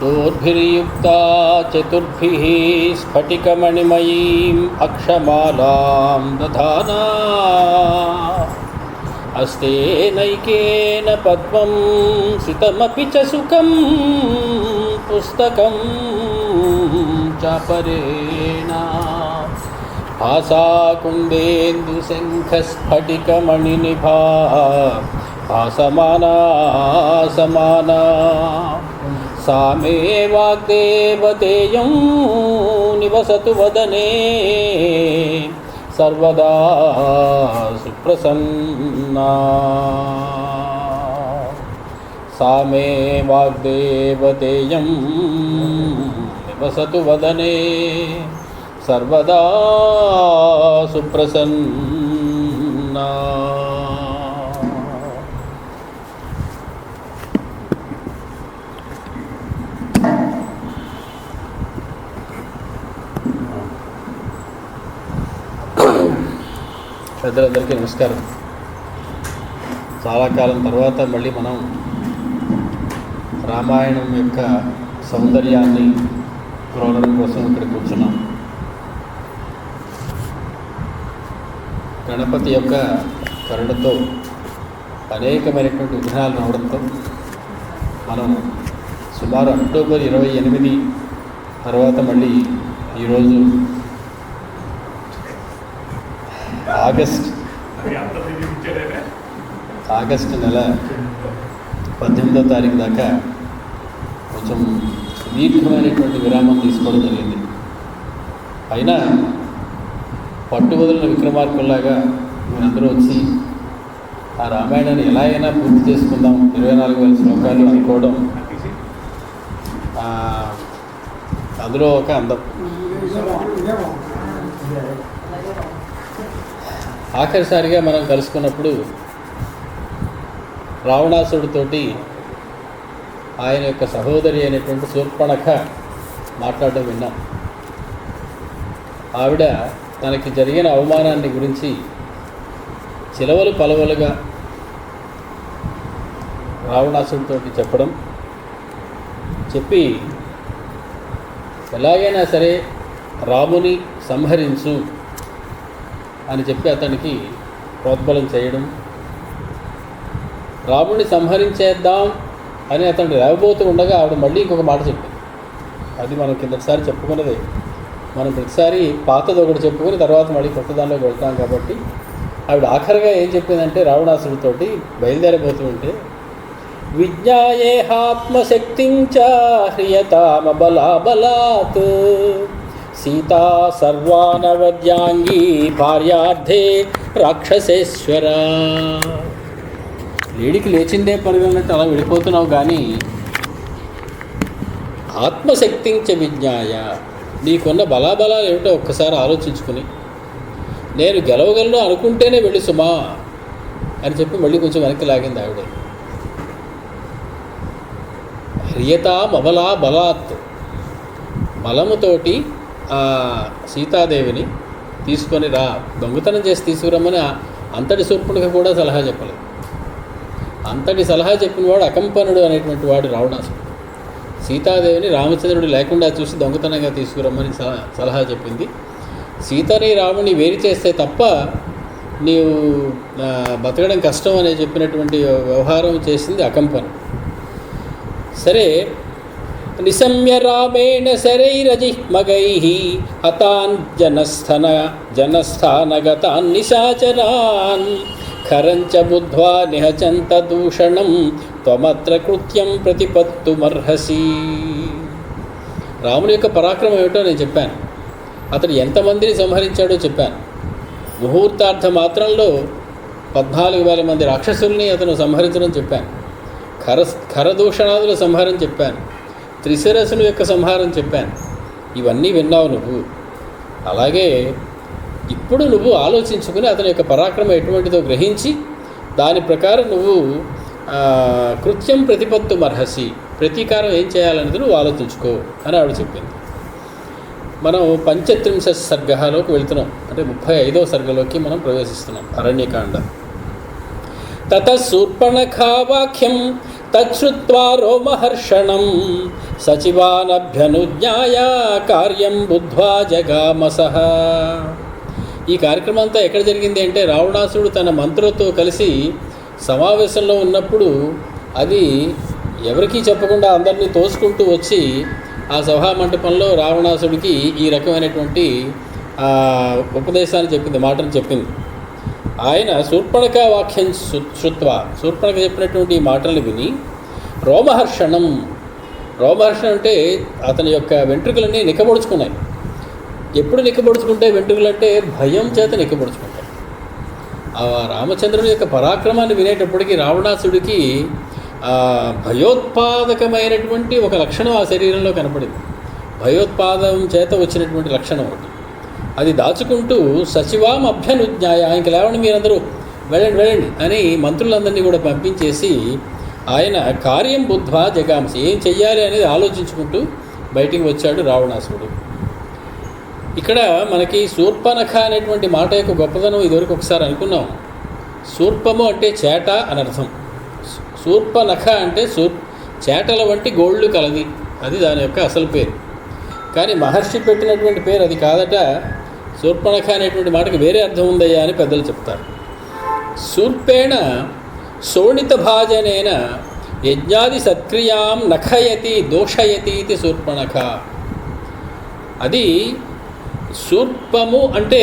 दोर्भिर्युक्ता चतुर्भिः स्फटिकमणिमयीम् अक्षमालां दधाना हस्तेनैकेन पद्मं सितमपि च सुखं पुस्तकं चापरेण भासा कुन्देन्दुशङ्खस्फटिकमणिनिभा भासमाना समाना सा मे वाग्देवतेयं निवसतु वदने सर्वदा सुप्रसन्ना। सा मे वाग्देवतेयं निवसतु वदने सर्वदा सुप्रसन्ना। పెద్దలందరికీ నమస్కారం. చాలా కాలం తర్వాత మళ్ళీ మనం రామాయణం యొక్క సౌందర్యాన్ని గ్రోలడం కోసం ఇక్కడ కూర్చున్నాం. గణపతి యొక్క కరుణతో అనేకమైనటువంటి విఘ్నాలు రావడంతో మనం సుమారు అక్టోబర్ 28 తర్వాత మళ్ళీ ఈరోజు ఆగస్టు నెల 18వ తారీఖు దాకా కొంచెం దీర్ఘమైనటువంటి విరామం తీసుకోవడం జరిగింది. అయినా పట్టుబదులిన విక్రమార్కుల్లాగా మీరందరూ వచ్చి ఆ రామాయణాన్ని ఎలా అయినా పూర్తి చేసుకుందాం 24,000 శ్లోకాలు అనుకోవడం అందులో ఒక అందం. ఆఖరిసారిగా మనం కలుసుకున్నప్పుడు రావణాసుడితోటి ఆయన యొక్క సహోదరి అయినటువంటి శూర్పణఖ మాట్లాడడం విన్నాం. ఆవిడ తనకి జరిగిన అవమానాన్ని గురించి చిలవలు పలవలుగా రావణాసుడితోటి చెప్పి ఎలాగైనా సరే రాముని సంహరించు అని చెప్పి అతనికి ప్రోద్బలం చేయడం, రాముడిని సంహరించేద్దాం అని అతను లేవబోతూ ఉండగా ఆవిడ మళ్ళీ ఇంకొక మాట చెప్పింది. అది మనం కిందటిసారి చెప్పుకున్నదే. మనం ప్రతిసారి పాతది ఒకటి చెప్పుకొని తర్వాత మళ్ళీ కొత్త దానిలోకి వెళ్తాం కాబట్టి ఆవిడ ఆఖరిగా ఏం చెప్పిందంటే రావణాసుడితోటి బయలుదేరబోతూ ఉంటే విజ్ఞాయేహాత్మశక్తించ హ్రియతామబలాబలాత్ సీతా సర్వానవద్యాంగీ భార్యార్థే రాక్షసేశ్వర. లేడికి లేచిందే పరిగణట్టు అలా వెళ్ళిపోతున్నావు కానీ ఆత్మశక్తించ విజ్ఞాయ, నీకున్న బలాబలాలు ఏమిటో ఒక్కసారి ఆలోచించుకుని నేను గెలవగలను అనుకుంటేనే వెళ్ళి సుమా అని చెప్పి మళ్ళీ కొంచెం వెనక్కి లాగింది ఆవిడ. హ్రియతామబలా బలాత్, బలముతోటి ఆ సీతాదేవిని తీసుకొని రా, దొంగతనం చేసి తీసుకురమ్మని అంతటి శూర్పణఖ కూడా సలహా చెప్పలేదు. అంతటి సలహా చెప్పినవాడు అకంపనుడు అనేటువంటి వాడు రావణాసుడు. సీతాదేవిని రామచంద్రుడు లేకుండా చూసి దొంగతనంగా తీసుకురమ్మని సలహా చెప్పింది. సీతని రాముని వేరు చేస్తే తప్ప నీవు బతకడం కష్టం అని చెప్పినటువంటి వ్యవహారం చేసింది అకంపనుడు. సరే, నిశమ్య రామేణ శరైరజిహ్మగైః హతాన్ జనస్థానగతాన్ నిశాచరాన్ ఖరంచ బుద్ధ్వా నిహచంత దూషణం త్వమత్ర కృత్యం ప్రతిపత్తుమర్హసి. రాముని యొక్క పరాక్రమం ఏమిటో నేను చెప్పాను. అతడు ఎంతమందిని సంహరించాడో చెప్పాను. ముహూర్తార్థ మాత్రంలో 14,000 మంది రాక్షసుల్ని అతను సంహరించడం చెప్పాను. ఖరదూషణాదుల సంహారం చెప్పాను. త్రిశిరసుల యొక్క సంహారం చెప్పాను. ఇవన్నీ విన్నావు నువ్వు. అలాగే ఇప్పుడు నువ్వు ఆలోచించుకుని అతని యొక్క పరాక్రమం ఎటువంటిదో గ్రహించి దాని ప్రకారం నువ్వు కృత్యం ప్రతిపత్తుమర్హసి, ప్రతీకారం ఏం చేయాలనేది నువ్వు ఆలోచించుకో అని ఆవిడ చెప్పింది. మనం 35వ సర్గలోకి వెళ్తున్నాం, అంటే 35వ సర్గలోకి మనం ప్రవేశిస్తున్నాం. అరణ్యకాండ. తత శూర్పణఖా వాక్యం తచ్చుత్వా రోమహర్షణం సచివానభ్యనుజ్ఞాయ కార్యం బుద్ధ్వా జగామసః. ఈ కార్యక్రమం అంతా ఎక్కడ జరిగింది అంటే రావణాసురుడు తన మంత్రులతో కలిసి సమావేశంలో ఉన్నప్పుడు అది ఎవరికీ చెప్పకుండా అందరినీ తోసుకుంటూ వచ్చి ఆ సభామంటపంలో రావణాసుడికి ఈ రకమైనటువంటి ఉపదేశాన్ని చెప్పింది, మాటను చెప్పింది. ఆయన శూర్పణఖ వాక్యం శృత్వా, శూర్పణఖ చెప్పినటువంటి ఈ మాటలు విని రోమహర్షణం అంటే అతని యొక్క వెంట్రుకలన్నీ నిక్కబొడుచుకున్నాయి. ఎప్పుడు నిక్కబొడుచుకుంటాయి వెంట్రుకలు అంటే భయం చేత నిక్కబొడుచుకుంటాయి. ఆ రామచంద్రుని యొక్క పరాక్రమాన్ని వినేటప్పటికీ రావణాసుడికి భయోత్పాదకమైనటువంటి ఒక లక్షణం ఆ శరీరంలో కనపడింది. భయోత్పాదం చేత వచ్చినటువంటి లక్షణం ఒకటి. అది దాచుకుంటూ సచివాం అభ్యనుజ్ఞాయ, ఇంక లేవండి మీరందరూ వెళ్ళండి అని మంత్రులందరినీ కూడా పంపించేసి ఆయన కార్యం బుద్ధ్వా జగాంసి, ఏం చెయ్యాలి అనేది ఆలోచించుకుంటూ బయటికి వచ్చాడు రావణాసురుడు. ఇక్కడ మనకి శూర్పణఖ అనేటువంటి మాట యొక్క గొప్పదనం ఇదివరకు ఒకసారి అనుకున్నాం. శూర్పము అంటే చేట అని అర్థం. శూర్పణఖ అంటే చేటల వంటి గోళ్ళు కలది, అది దాని యొక్క అసలు పేరు. కానీ మహర్షి పెట్టినటువంటి పేరు అది కాదట. శూర్పణఖ అనేటువంటి మాటకి వేరే అర్థం ఉందయ్యా అని పెద్దలు చెప్తారు. శూర్పేణ శోణిత భాజనేన యజ్ఞాది సత్క్రియాం నఖయతి దోషయతి ఇది శూర్పణఖ. అది శూర్పము అంటే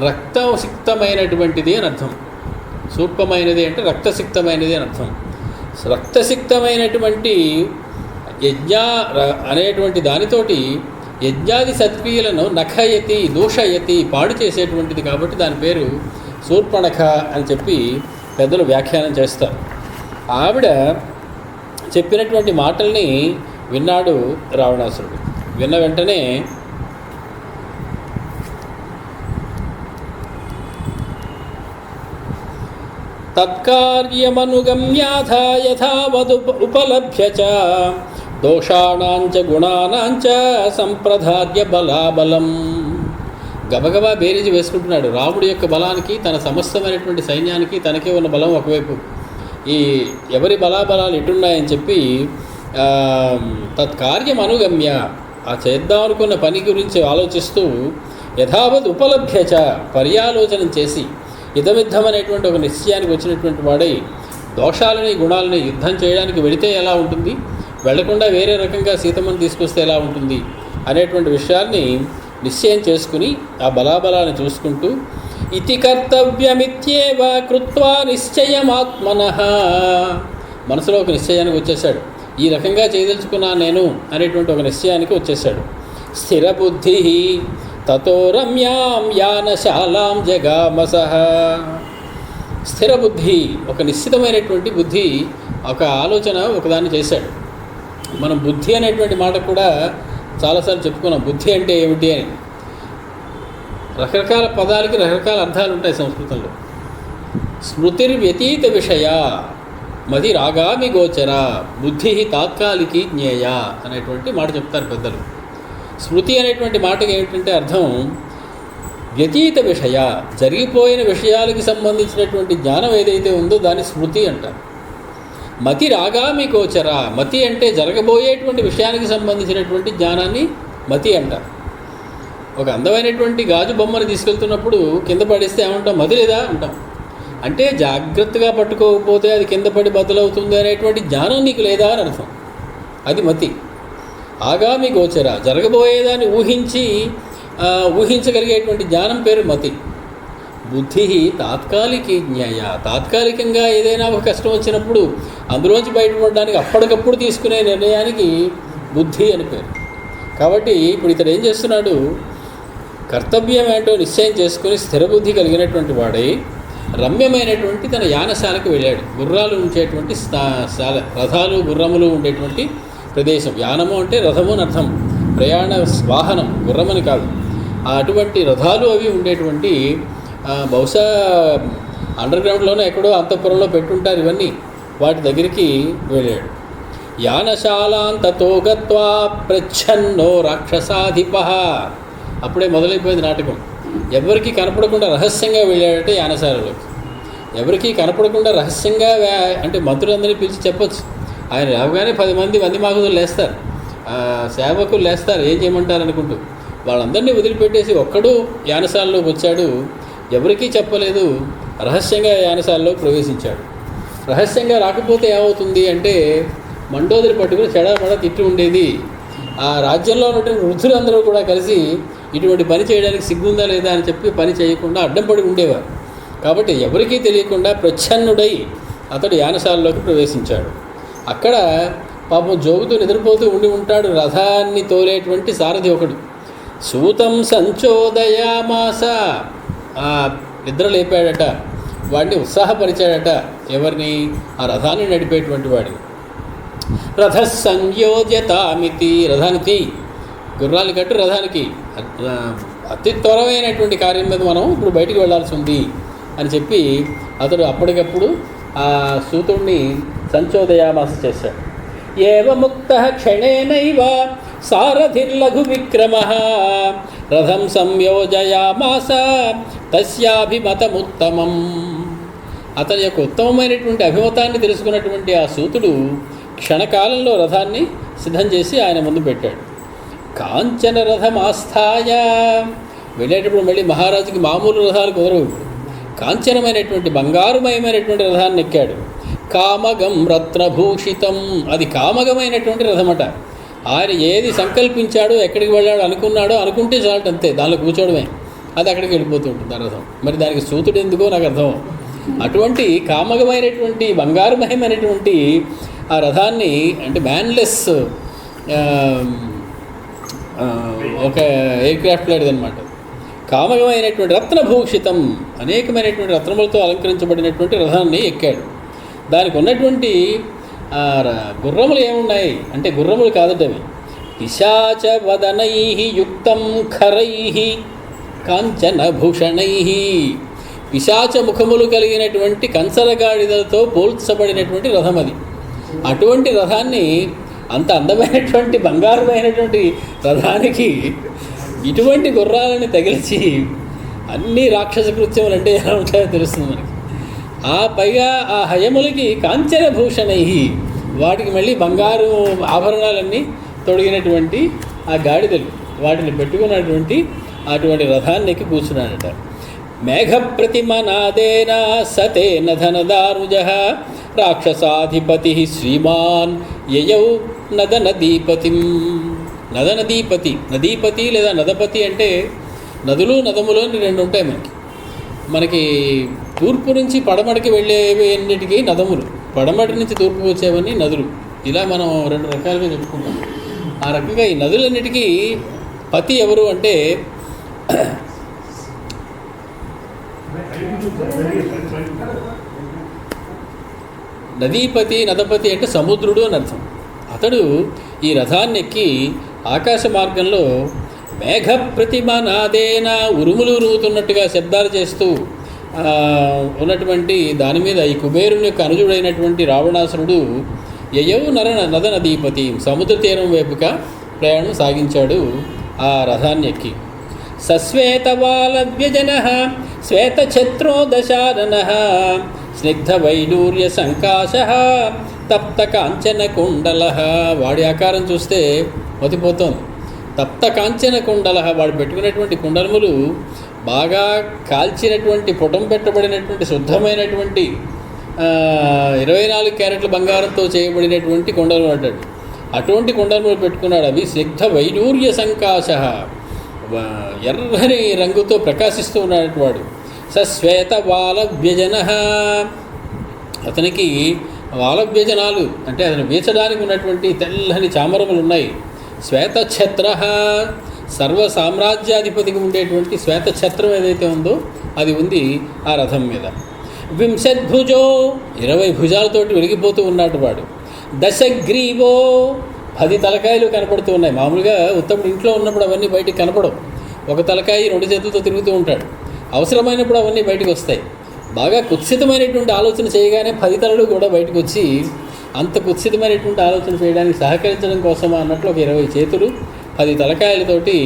రక్తసిక్తమైనటువంటిది అని అర్థం. శూర్పమైనది అంటే రక్తసిక్తమైనది అని అర్థం. రక్తసిక్తమైనటువంటి యజ్ఞ అనేటువంటి దానితోటి యజ్ఞాది సత్క్రియలను నఖయతి దూషయతి పాడు చేసేటువంటిది కాబట్టి దాని పేరు శూర్పణఖ అని చెప్పి పెద్దలు వ్యాఖ్యానం చేస్తారు. ఆవిడ చెప్పినటువంటి మాటల్ని విన్నాడు రావణాసురుడు. విన్న వెంటనే తత్కార్యమనుగమ్యాథ యథావదు ఉపలభ్య చ దోషాణాంచ గుణానాంచ సంప్రదార్య బలాబలం. గబగబా బేరీజు వేసుకుంటున్నాడు. రాముడి యొక్క బలానికి, తన సమస్తమైనటువంటి సైన్యానికి తనకే ఉన్న బలం ఒకవైపు, ఈ ఎవరి బలాబలాలు ఎటున్నాయని చెప్పి తత్కార్యం అనుగమ్య, ఆ చేద్దాం అనుకున్న పని గురించి ఆలోచిస్తూ యథావత్ ఉపలభ్యచ పర్యాలోచన చేసి యుద్ధమిద్ధం అనేటువంటి ఒక నిశ్చయానికి వచ్చినటువంటి వాడై దోషాలని గుణాలని యుద్ధం చేయడానికి వెళితే ఎలా ఉంటుంది, వెళ్లకుండా వేరే రకంగా సీతమ్మని తీసుకొస్తే ఎలా ఉంటుంది అనేటువంటి విషయాన్ని నిశ్చయం చేసుకుని ఆ బలాబలాన్ని చూసుకుంటూ ఇతి కర్తవ్యమిత్యేవ కృత్వా నిశ్చయమాత్మనః, మనసులో ఒక నిశ్చయానికి వచ్చేసాడు. ఈ రకంగా చేయదలుచుకున్నాను నేను అనేటువంటి ఒక నిశ్చయానికి వచ్చేసాడు. స్థిర బుద్ధి తతో రమ్యాం యానశాలాం జగామసః. స్థిర బుద్ధి, ఒక నిశ్చితమైనటువంటి బుద్ధి, ఒక ఆలోచన ఒకదాన్ని చేశాడు. మనం బుద్ధి అనేటువంటి మాట కూడా చాలాసార్లు చెప్పుకున్నాం. బుద్ధి అంటే ఏమిటి అని. రకరకాల పదాలకి రకరకాల అర్థాలు ఉంటాయి సంస్కృతంలో. స్మృతిర్వ్యతీత విషయ మది రాగామి గోచర బుద్ధి తాత్కాలికి జ్ఞేయ అనేటువంటి మాట చెప్తారు పెద్దలు. స్మృతి అనేటువంటి మాటకి ఏమిటంటే అర్థం వ్యతీత విషయ, జరిగిపోయిన విషయాలకి సంబంధించినటువంటి జ్ఞానం ఏదైతే ఉందో దాన్ని స్మృతి అంటారు. మతి రాగామి గోచర, మతి అంటే జరగబోయేటువంటి విషయానికి సంబంధించినటువంటి జ్ఞానాన్ని మతి అంటారు. ఒక అందమైనటువంటి గాజు బొమ్మను తీసుకెళ్తున్నప్పుడు కింద పడేస్తే ఏమంటాం, మతి లేదా అంటాం. అంటే జాగ్రత్తగా పట్టుకోకపోతే అది కింద పడి బదులవుతుంది అనేటువంటి జ్ఞానం నీకు లేదా అని అర్థం. అది మతి. ఆగామి గోచర, జరగబోయేదాన్ని ఊహించగలిగేటువంటి జ్ఞానం పేరు మతి. బుద్ధి తాత్కాలికి జ్ఞేయ, తాత్కాలికంగా ఏదైనా ఒక కష్టం వచ్చినప్పుడు అందులోంచి బయటపడడానికి అప్పటికప్పుడు తీసుకునే నిర్ణయానికి బుద్ధి అని పేరు. కాబట్టి ఇప్పుడు ఇతడు ఏం చేస్తున్నాడు, కర్తవ్యం ఏంటో నిశ్చయం చేసుకుని స్థిరబుద్ధి కలిగినటువంటి వాడై రమ్యమైనటువంటి తన యానశాలకు వెళ్ళాడు. గుర్రాలు ఉంచేటువంటి రథాలు గుర్రములు ఉండేటువంటి ప్రదేశం. యానము అంటే రథము అని అర్థం, ప్రయాణ వాహనం, గుర్రమని కాదు. అటువంటి రథాలు అవి ఉండేటువంటి, బహుశా అండర్ గ్రౌండ్లోనే ఎక్కడో అంతఃపురంలో పెట్టుంటారు ఇవన్నీ. వాటి దగ్గరికి వెళ్ళాడు. యానశాలాంతతో గత్వా ప్రచ్ఛన్నో రాక్షసాధిప. అప్పుడే మొదలైపోయింది నాటకం. ఎవరికి కనపడకుండా రహస్యంగా వెళ్ళాడంటే యానశాలలోకి. ఎవరికీ కనపడకుండా రహస్యంగా అంటే మంత్రులందరినీ పిలిచి చెప్పొచ్చు. ఆయన రావగానే 10 మంది వందిమాగదులు లేస్తారు, సేవకులు లేస్తారు, ఏం చేయమంటారు అనుకుంటూ. వాళ్ళందరినీ వదిలిపెట్టేసి ఒక్కడు యానశాలలోకి వచ్చాడు, ఎవరికీ చెప్పలేదు, రహస్యంగా యానశాలలో ప్రవేశించాడు. రహస్యంగా రాకపోతే ఏమవుతుంది అంటే మండోదరి పట్టుకుని చెడమడ తిట్టి ఉండేది. ఆ రాజ్యంలో ఉన్నటువంటి వృద్ధులందరూ కూడా కలిసి ఇటువంటి పని చేయడానికి సిగ్గుందా లేదా అని చెప్పి పని చేయకుండా అడ్డం పడి ఉండేవారు. కాబట్టి ఎవరికీ తెలియకుండా ప్రచ్ఛన్నుడై అతడు యానశాలలోకి ప్రవేశించాడు. అక్కడ పాపం జోగుతూ నిద్రపోతూ ఉండి ఉంటాడు రథాన్ని తోలేటువంటి సారథి ఒకడు. సూతం సంచోదయామాస, ఆ నిద్ర లేపాడట, వాడిని ఉత్సాహపరిచాడట. ఎవరిని? ఆ రథాన్ని నడిపేటువంటి వాడిని. రథ సంయోజ్యతామితి, రథానికి గుర్రాలు కట్టు, రథానికి అతి త్వరమైనటువంటి కార్యం మీద మనం ఇప్పుడు బయటికి వెళ్లాల్సి ఉంది అని చెప్పి అతడు అప్పటికప్పుడు ఆ సూతుడిని సంచోదయామాస చేశాడు. ఏవ ముక్త క్షణేనైవ సారథిర్లఘు విక్రమ రథం సంయోజయామాస తస్యాభిమతముత్తమం. అతని యొక్క ఉత్తమమైనటువంటి అభిమతాన్ని తెలుసుకున్నటువంటి ఆ సూతుడు క్షణకాలంలో రథాన్ని సిద్ధం చేసి ఆయన ముందు పెట్టాడు. కాంచన రథమాస్థాయ, వెళ్ళేటప్పుడు మళ్ళీ మహారాజుకి మామూలు రథాలు కుదరవు, కాంచనమైనటువంటి బంగారుమయమైనటువంటి రథాన్ని ఎక్కాడు. కామగం రత్నభూషితం, అది కామగమైనటువంటి రథమట. ఆయన ఏది సంకల్పించాడో, ఎక్కడికి వెళ్ళాడో అనుకున్నాడో అనుకుంటే చాలు, అంతే, దానిలో కూర్చోవడమే, అది అక్కడికి వెళ్ళిపోతూ ఉంటుంది ఆ రథం. మరి దానికి సూతుడు ఎందుకో నాకు అర్థం. అటువంటి కామగమైనటువంటి బంగారుమయమైనటువంటి ఆ రథాన్ని, అంటే మ్యాన్లెస్ ఒక ఎయిర్క్రాఫ్ట్ లాంటిదన్నమాట. కామగమైనటువంటి రత్నభూషితం, అనేకమైనటువంటి రత్నములతో అలంకరించబడినటువంటి రథాన్ని ఎక్కాడు. దానికి ఉన్నటువంటి గుర్రములు ఏమున్నాయి అంటే గుర్రములు కాదటవి. పిశాచ వదనై యుక్తం ఖరై కాంచన భూషణై, పిశాచ ముఖములు కలిగినటువంటి కంచరగాడిదలతో పోల్చబడినటువంటి రథం అది. అటువంటి రథాన్ని, అంత అందమైనటువంటి బంగారమైనటువంటి రథానికి ఇటువంటి గుర్రాలని తగిలిచి అన్ని రాక్షస కృత్యములు అంటే ఎలా ఉంటాయో తెలుస్తుంది మనకి. ఆ పైగా ఆ హయములకి కాంచన భూషణై, వాటికి మళ్ళీ బంగారు ఆభరణాలన్నీ తొడిగినటువంటి ఆ గాడిదలు, వాటిని పెట్టుకున్నటువంటి అటువంటి రథాన్ని ఎక్కి కూర్చున్నాడట. మేఘ ప్రతిమనాదేన సతేన ధనదారుజ రాక్షసాధిపతి శ్రీమాన్ యయౌ నదనదీపతిం. నదనదీపతి, నదీపతి లేదా నదపతి అంటే నదులు నదములు అని 2 ఉంటాయి మనకి. తూర్పు నుంచి పడమటికి వెళ్ళేవి అన్నిటికీ నదములు, పడమటి నుంచి తూర్పుకు వచ్చేవన్నీ నదులు. ఇలా మనం 2 రకాలుగా చెప్పుకుంటాం. ఆ రకంగా ఈ నదులన్నిటికీ పతి ఎవరు అంటే నదీపతి, నదపతి అంటే సముద్రుడు అని అర్థం. అతడు ఈ రథాన్ని ఎక్కి ఆకాశ మార్గంలో మేఘ ప్రతిమ నాదేన, ఉరుములు ఉరుగుతున్నట్టుగా శబ్దాలు చేస్తూ ఉన్నటువంటి దాని మీద ఈ కుబేరుని యొక్క అనుజుడైనటువంటి రావణాసురుడు యయౌ నదనదీపతి, సముద్ర తీరం వైపుగా ప్రయాణం సాగించాడు ఆ రథాన్ని ఎక్కి. సశ్వేతవాలవ్యజన శ్వేతఛత్రోదశానన స్నిగ్ధవైడూర్య సంకాశ తప్త కాంచన కుండల. వాడి ఆకారం చూస్తే మతిపోతోంది. తప్త కాంచన కుండల, వాడు పెట్టుకునేటువంటి కుండలములు బాగా కాల్చినటువంటి పుటం పెట్టబడినటువంటి శుద్ధమైనటువంటి 24 క్యారెట్ల బంగారంతో చేయబడినటువంటి కుండలు అంటాడు. అటువంటి కుండలములు పెట్టుకున్నాడు. అవి స్నిగ్ధ వైడూర్య సంకాశ, ఎర్రని రంగుతో ప్రకాశిస్తూ ఉన్నటువంటి వాడు. సశ్వేత వాలవ్యజన, అతనికి వాలవ్యజనాలు అంటే అతను వీచడానికి ఉన్నటువంటి తెల్లని చామరములు ఉన్నాయి. శ్వేతఛత్ర, సర్వ సామ్రాజ్యాధిపతికి ఉండేటువంటి శ్వేతఛత్రం ఏదైతే ఉందో అది ఉంది ఆ రథం మీద. వింశద్భుజో, 20 భుజాలతోటి వెలిగిపోతూ ఉన్నాడు వాడు. దశగ్రీవో, 10 తలకాయలు కనపడుతూ ఉన్నాయి. మామూలుగా ఉత్తప్పుడు ఇంట్లో ఉన్నప్పుడు అవన్నీ బయటికి కనపడవు. ఒక తలకాయ 2 చేతులతో తిరుగుతూ ఉంటాడు. అవసరమైనప్పుడు అవన్నీ బయటకు వస్తాయి. బాగా కుత్సితమైనటువంటి ఆలోచన చేయగానే 10 తలలు కూడా బయటకు వచ్చి అంత కుత్సితమైనటువంటి ఆలోచన చేయడానికి సహకరించడం కోసమా అన్నట్లు ఒక 20 చేతులు 10 తలకాయలతోటి.